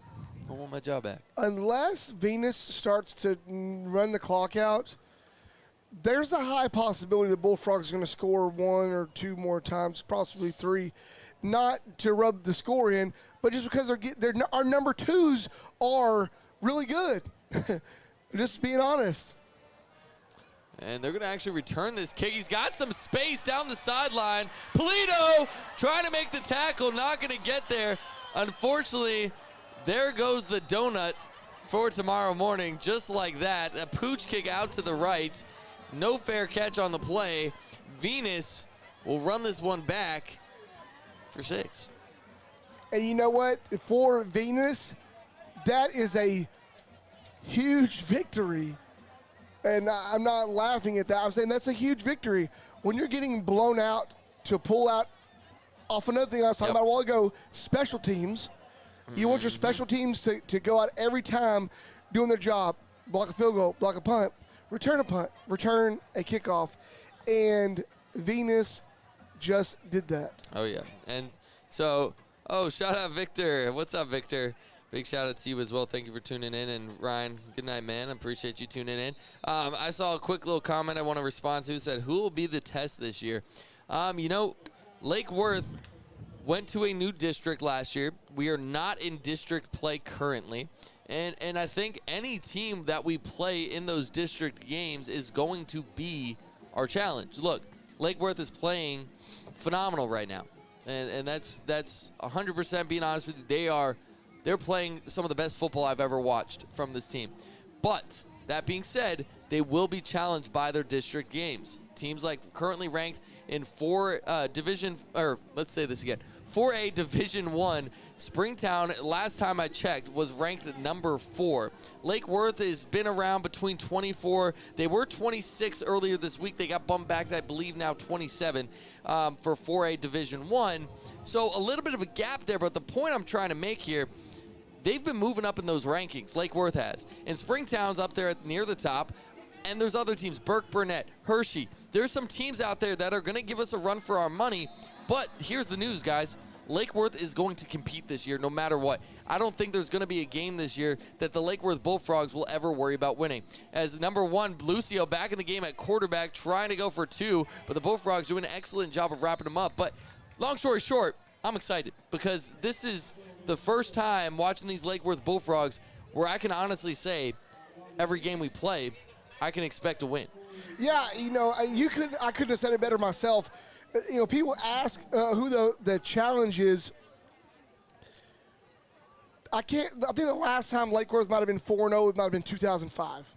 I want my job back. Unless Venus starts to run the clock out, there's a high possibility the Bullfrogs are going to score one or two more times, possibly three. Not to rub the score in, but just because our number twos are really good. Just being honest. And they're going to actually return this kick. He's got some space down the sideline. Polito trying to make the tackle, not going to get there. Unfortunately, there goes the donut for tomorrow morning, just like that. A pooch kick out to the right. No fair catch on the play. Venus will run this one back for 6. And you know what? For Venus, that is a huge victory. And I'm not laughing at that. I'm saying that's a huge victory. When you're getting blown out to pull out off another thing I was talking about a while ago, special teams. You want your special teams to go out every time doing their job. Block a field goal, block a punt, return a punt, return a kickoff. And Venus just did that. Oh, yeah. And so, shout out Victor. What's up, Victor? Big shout out to you as well. Thank you for tuning in. And Ryan, good night, man. I appreciate you tuning in. I saw a quick little comment I want to respond to. It said, who will be the test this year? You know, Lake Worth went to a new district last year. We are not in district play currently. And I think any team that we play in those district games is going to be our challenge. Look, Lake Worth is playing phenomenal right now. And that's 100% being honest with you. They're playing some of the best football I've ever watched from this team. But that being said, they will be challenged by their district games. Teams like currently ranked in 4A Division 1, Springtown, last time I checked, was ranked at number 4. Lake Worth has been around between 24. They were 26 earlier this week. They got bumped back to, I believe, now 27 for 4A Division 1. So a little bit of a gap there, but the point I'm trying to make here, they've been moving up in those rankings, Lake Worth has. And Springtown's up there near the top. And there's other teams, Burke, Burnett, Hershey. There's some teams out there that are going to give us a run for our money. But here's the news, guys. Lake Worth is going to compete this year no matter what. I don't think there's going to be a game this year that the Lake Worth Bullfrogs will ever worry about winning. As number 1, Lucio back in the game at quarterback, trying to go for 2, but the Bullfrogs doing an excellent job of wrapping them up. But long story short, I'm excited because this is the first time watching these Lake Worth Bullfrogs where I can honestly say every game we play, I can expect a win. Yeah, I couldn't have said it better myself. People ask who the challenge is. I think the last time Lake Worth might have been 4-0, it might have been 2005.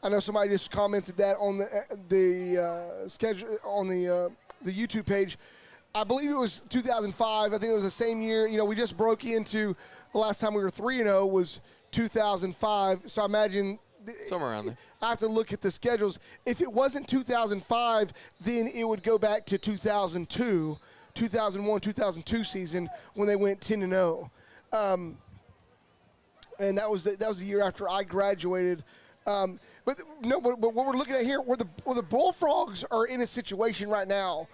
I know somebody just commented that on the schedule on the YouTube page. I believe it was 2005. I think it was the same year. We just broke into the last time we were 3-0 was 2005. So I imagine somewhere around there. I have to look at the schedules. If it wasn't 2005, then it would go back to 2002, 2001, 2002 season when they went 10-0. And that was the year after I graduated. But what we're looking at here, where the Bullfrogs are in a situation right now,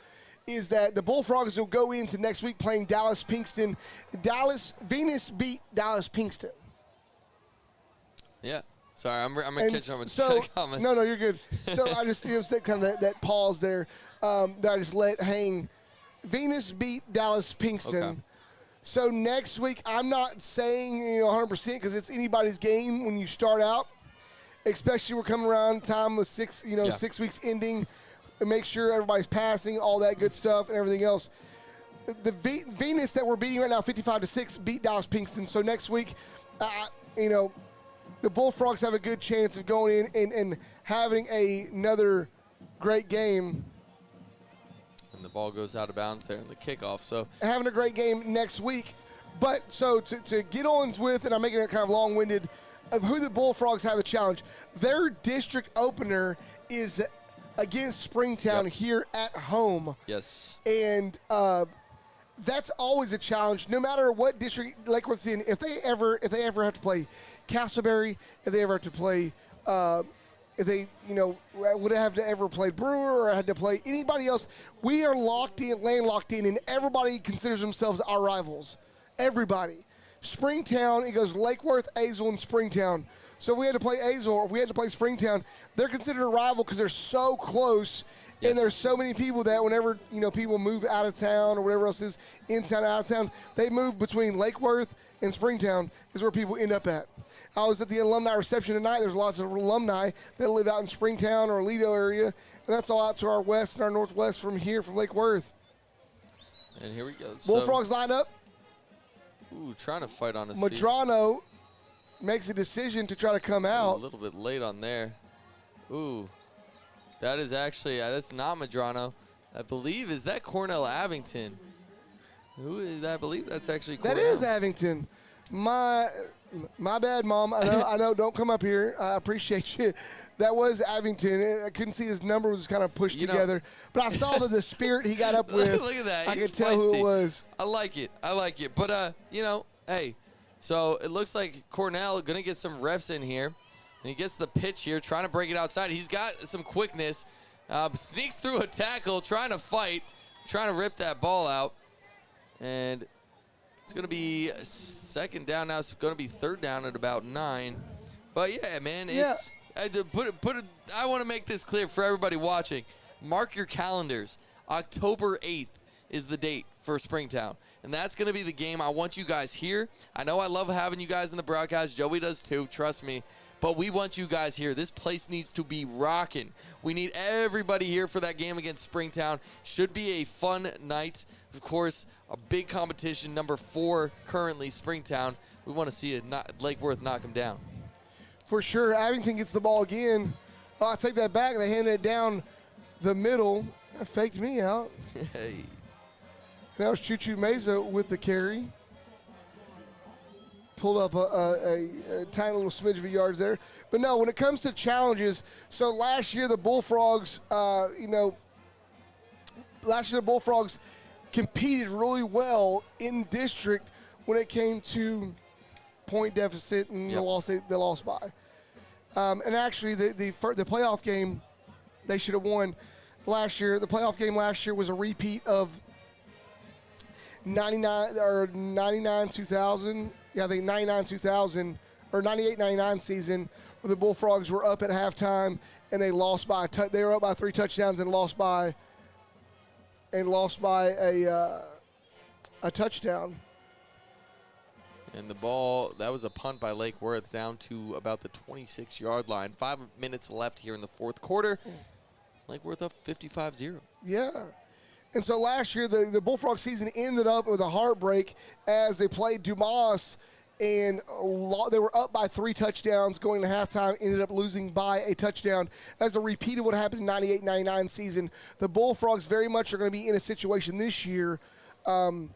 is that the Bullfrogs will go into next week playing Dallas Pinkston. Venus beat Dallas Pinkston. Yeah. Sorry, I'm catching up with the comments. No, you're good. So I just it was kind of that pause there that I just let hang. Venus beat Dallas Pinkston. Okay. So next week, I'm not saying 100% because it's anybody's game when you start out. Especially we're coming around time with 6 weeks ending, and make sure everybody's passing, all that good stuff, and everything else. The Venus that we're beating right now, 55-6, beat Dallas Pinkston. So next week, the Bullfrogs have a good chance of going in and having another great game. And the ball goes out of bounds there in the kickoff. So having a great game next week. But so to get on with, and I'm making it kind of long-winded, of who the Bullfrogs have the challenge. Their district opener is against Springtown here at home. Yes. And that's always a challenge, no matter what district Lake Worth's in. If they ever have to play Castleberry, if they ever have to play, if they would have to ever play Brewer or had to play anybody else, we are landlocked in, and everybody considers themselves our rivals. Everybody. Springtown, it goes Lake Worth, Azle, and Springtown. So if we had to play Azle or if we had to play Springtown, they're considered a rival because they're so close. Yes. And there's so many people that whenever people move out of town or whatever else is in town, out of town, they move between Lake Worth and Springtown is where people end up at. I was at the alumni reception tonight. There's lots of alumni that live out in Springtown or Lido area, and that's all out to our west and our northwest from here, from Lake Worth. And here we go. Bullfrogs line up. Ooh, trying to fight on his feet. Madrano makes a decision to try to come out. A little bit late on there. Ooh. That is actually, that's not Madrano. I believe, is that Cornell Avington? Who is that? I believe that's actually Cornell. That is Avington. My bad, Mom. I know. Don't come up here. I appreciate you. That was Avington. I couldn't see his number was kind of pushed together. But I saw the spirit he got up with. Look at that. I could tell who it was. I like it. But, hey, so it looks like Cornell going to get some reps in here. And he gets the pitch here, trying to break it outside. He's got some quickness. Sneaks through a tackle, trying to fight, trying to rip that ball out. And it's going to be second down now. It's going to be third down at about 9. But, yeah, man, it's I want to make this clear for everybody watching. Mark your calendars. October 8th is the date for Springtown. And that's going to be the game. I want you guys here. I know I love having you guys in the broadcast. Joey does too, trust me. but we want you guys here. This place needs to be rocking. We need everybody here for that game against Springtown. Should be a fun night. Of course, a big competition, number 4 currently, Springtown. We want to see Lake Worth knock them down. For sure. Abington gets the ball again. Oh, I take that back. They handed it down the middle. That faked me out. Hey. That was Choo Choo Mesa with the carry. Pulled up a tiny little smidge of yards there. But no, when it comes to challenges, so last year the Bullfrogs, competed really well in district when it came to point deficit and the loss they lost by. And actually, the playoff game they should have won last year. The playoff game last year was a repeat of 99-2000. Yeah, I think 99-2000 or 98-99 season where the Bullfrogs were up at halftime and they lost by they were up by 3 touchdowns and lost by a touchdown. And the ball, that was a punt by Lake Worth down to about the 26-yard line. 5 minutes left here in the fourth quarter. Lake Worth up 55-0. Yeah. And so last year, the Bullfrog season ended up with a heartbreak as they played Dumas, and they were up by 3 touchdowns going to halftime, ended up losing by a touchdown. As a repeat of what happened in 98-99 season, the Bullfrogs very much are going to be in a situation this year to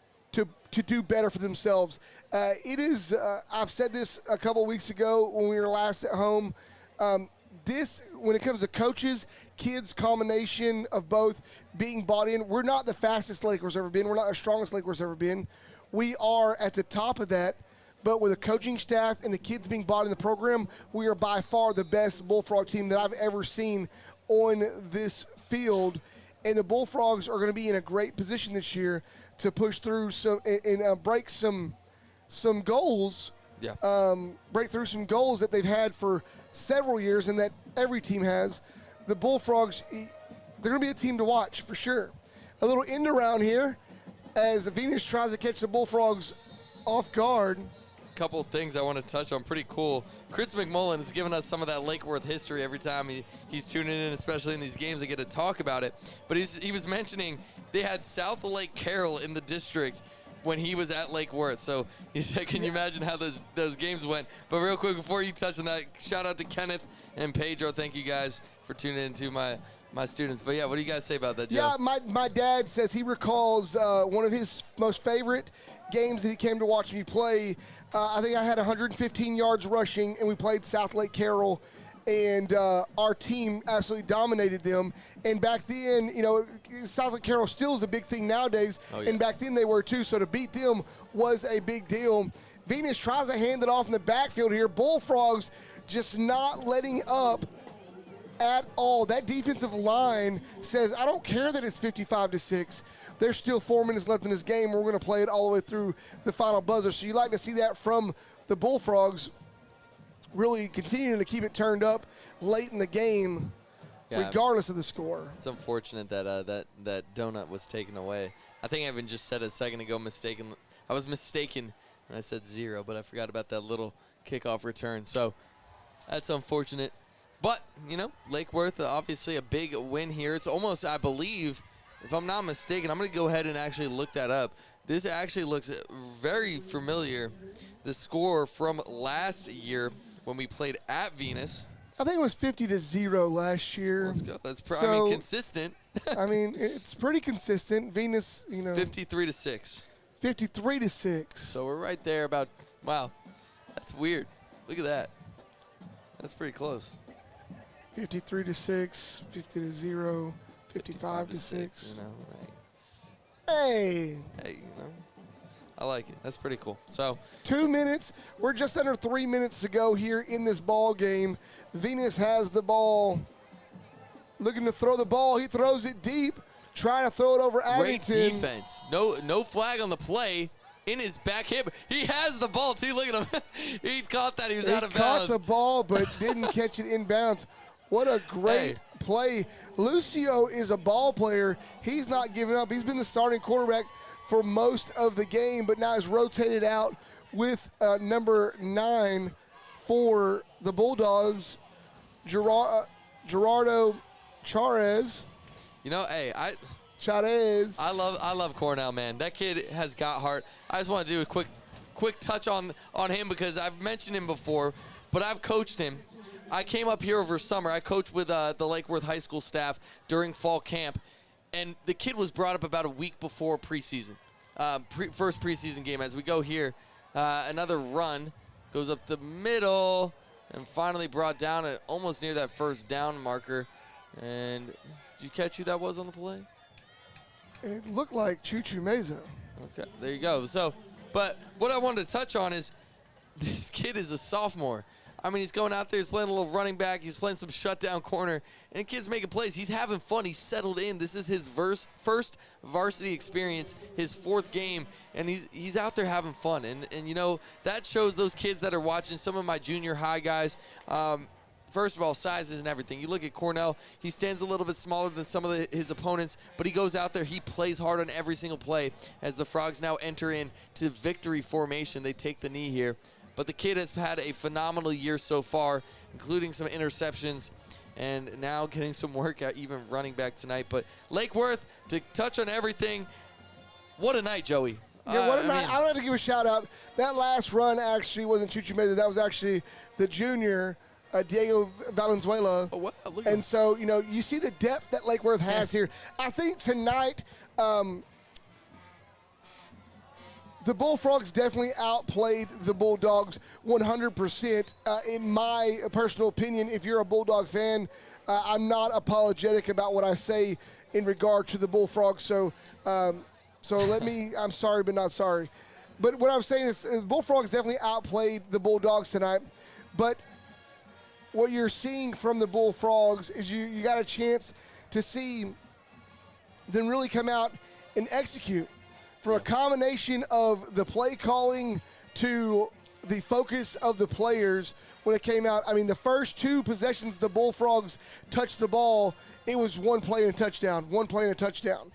do better for themselves. It is, I've said this a couple weeks ago when we were last at home, when it comes to coaches, kids, combination of both being bought in, we're not the fastest Lakers ever been. We're not the strongest Lakers ever been. We are at the top of that, but with the coaching staff and the kids being bought in the program, we are by far the best Bullfrog team that I've ever seen on this field. And the Bullfrogs are going to be in a great position this year to push through and break some goals. Yeah. Break through some goals that they've had for several years and that every team has. The Bullfrogs, they're going to be a team to watch for sure. A little end around here as Venus tries to catch the Bullfrogs off guard. Couple of things I want to touch on. Pretty cool. Chris McMullen has given us some of that Lake Worth history every time he's tuning in, especially in these games. I get to talk about it. But he was mentioning they had South Lake Carroll in the district when he was at Lake Worth. So he said, can you imagine how those games went? But real quick, before you touch on that, shout out to Kenneth and Pedro. Thank you guys for tuning in to my students. But yeah, what do you guys say about that, Joe? Yeah, my dad says he recalls one of his most favorite games that he came to watch me play. I think I had 115 yards rushing, and we played South Lake Carroll, and our team absolutely dominated them. And back then, South Lake Carroll still is a big thing nowadays, and back then they were too. So to beat them was a big deal. Venus tries to hand it off in the backfield here. Bullfrogs just not letting up at all. That defensive line says, I don't care that it's 55-6. There's still 4 minutes left in this game. We're going to play it all the way through the final buzzer. So you like to see that from the Bullfrogs, really continuing to keep it turned up late in the game, regardless of the score. It's unfortunate that that donut was taken away. I think I even just said a second ago I was mistaken when I said 0, but I forgot about that little kickoff return. So that's unfortunate. But, Lake Worth, obviously a big win here. It's almost, I believe, if I'm not mistaken, I'm going to go ahead and actually look that up. This actually looks very familiar. The score from last year when we played at Venus. I think it was 50-0 last year. Let's go. That's consistent. It's pretty consistent. Venus, 53-6. 53-6. So we're right there about, wow, that's weird. Look at that. That's pretty close. 53-6, 50-0, 55-6. Hey, Hey, I like it. That's pretty cool. So 2 minutes. We're just under 3 minutes to go here in this ball game. Venus has the ball, looking to throw the ball. He throws it deep, trying to throw it over Abington. Great defense. No flag on the play. In his back hip. He has the ball, too. Look at him. He caught that. He was out of bounds. He caught the ball, but didn't catch it in bounds. What a great play. Lucio is a ball player. He's not giving up. He's been the starting quarterback for most of the game, but now is rotated out with number 9 for the Bulldogs, Gerardo Charez. You know, hey, Charez. I love Cornell, man. That kid has got heart. I just want to do a quick touch on him because I've mentioned him before, but I've coached him. I came up here over summer. I coached with the Lake Worth High School staff during fall camp, and the kid was brought up about a week before preseason, first preseason game. As we go here, another run goes up the middle and finally brought down at almost near that first down marker. And did you catch who that was on the play? It looked like Chuchu Meza. Okay, there you go. So, but what I wanted to touch on is this kid is a sophomore. I mean, he's going out there, he's playing a little running back, he's playing some shutdown corner, and the kid's making plays. He's having fun, he's settled in. This is his first varsity experience, his 4th game, and he's out there having fun. And you know, that shows those kids that are watching, some of my junior high guys. First of all, size isn't everything. You look at Cornell, he stands a little bit smaller than some of his opponents, but he goes out there, he plays hard on every single play. As the Frogs now enter into victory formation, they take the knee here. But the kid has had a phenomenal year so far, including some interceptions, and now getting some work out, even running back tonight. But Lake Worth, to touch on everything, what a night, Joey. Yeah, what a night. I would have to give a shout-out. That last run actually wasn't Chuchu Meza. That was actually the junior, Diego Valenzuela. Oh, wow. Look at and him. so, you know, you see the depth that Lake Worth has here. I think tonight the Bullfrogs definitely outplayed the Bulldogs 100%. In my personal opinion, if you're a Bulldog fan, I'm not apologetic about what I say in regard to the Bullfrogs. So I'm sorry, but not sorry. But what I'm saying is the Bullfrogs definitely outplayed the Bulldogs tonight. But what you're seeing from the Bullfrogs is you got a chance to see them really come out and execute. For a combination of the play calling to the focus of the players when it came out. I mean, the first 2 possessions the Bullfrogs touched the ball, it was 1 play and a touchdown, 1 play and a touchdown.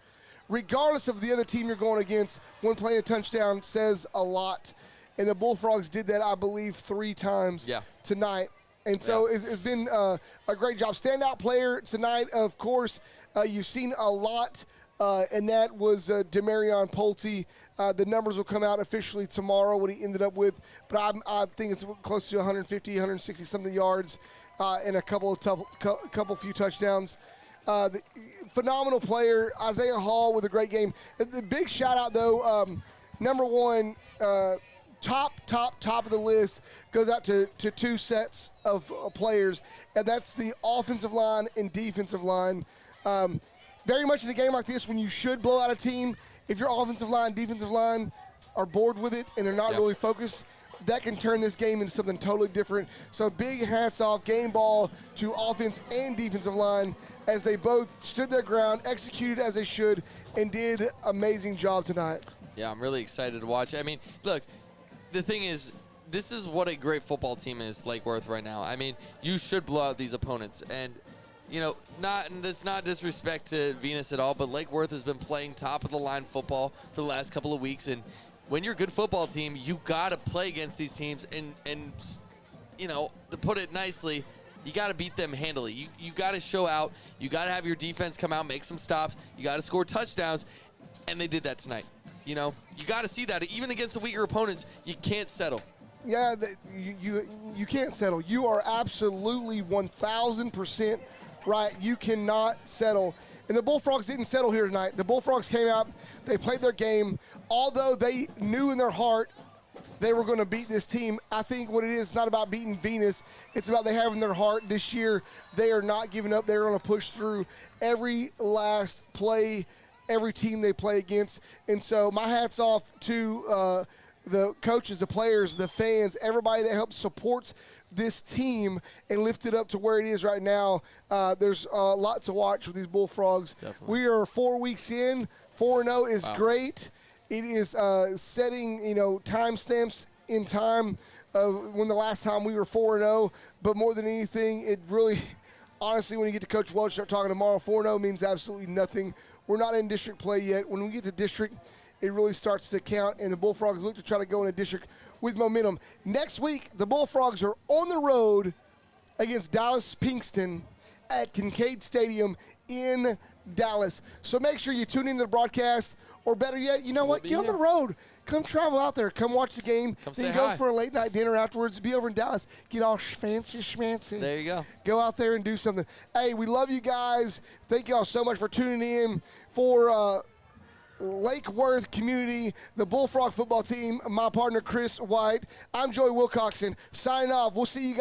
Regardless of the other team you're going against, 1 play and a touchdown says a lot. And the Bullfrogs did that, I believe, 3 times tonight. And so it's been a great job. Standout player tonight, of course, you've seen a lot. And that was Demarion Pulte. The numbers will come out officially tomorrow, what he ended up with. But I think it's close to 150, 160-something yards and a couple few touchdowns. Phenomenal player, Isaiah Hall with a great game. The big shout-out, though, number 1, top of the list goes out to 2 sets of players, and that's the offensive line and defensive line. Very much in a game like this, when you should blow out a team, if your offensive line, defensive line are bored with it and they're not really focused, that can turn this game into something totally different. So big hats off, game ball to offense and defensive line as they both stood their ground, executed as they should, and did amazing job tonight. Yeah, I'm really excited to watch. I mean, look, the thing is, this is what a great football team is, Lake Worth, right now. I mean, you should blow out these opponents. And you know, that's not disrespect to Venus at all, but Lake Worth has been playing top-of-the-line football for the last couple of weeks, and when you're a good football team, you got to play against these teams, and you know, to put it nicely, you got to beat them handily. You got to show out. You got to have your defense come out, make some stops. You got to score touchdowns, and they did that tonight. You know, you got to see that. Even against the weaker opponents, you can't settle. Yeah, you can't settle. You are absolutely 1,000% right. You cannot settle. And the Bullfrogs didn't settle here tonight. The Bullfrogs came out. They played their game. Although they knew in their heart they were going to beat this team, I think what it is not about beating Venus. It's about they have in their heart this year they are not giving up. They're going to push through every last play, every team they play against. And so my hat's off to the coaches, the players, the fans, everybody that helps supports this team and lift it up to where it is right now. There's a lot to watch with these Bullfrogs. Definitely. We are 4 weeks in. 4-0 is great. It is setting, timestamps in time of when the last time we were 4-0. But more than anything, it really, honestly, when you get to Coach Welch, start talking tomorrow, 4-0 means absolutely nothing. We're not in district play yet. When we get to district, it really starts to count, and the Bullfrogs look to try to go in a district with momentum. Next week, the Bullfrogs are on the road against Dallas Pinkston at Kincaid Stadium in Dallas. So make sure you tune into the broadcast, or better yet, you know what? Get on the road. Come travel out there. Come watch the game. Then go for a late night dinner afterwards. Be over in Dallas. Get all fancy schmancy. There you go. Go out there and do something. Hey, we love you guys. Thank y'all so much for tuning in for Lake Worth Community, the Bullfrog football team. My partner, Chris White. I'm Joey Wilcoxon. Signing off. We'll see you guys.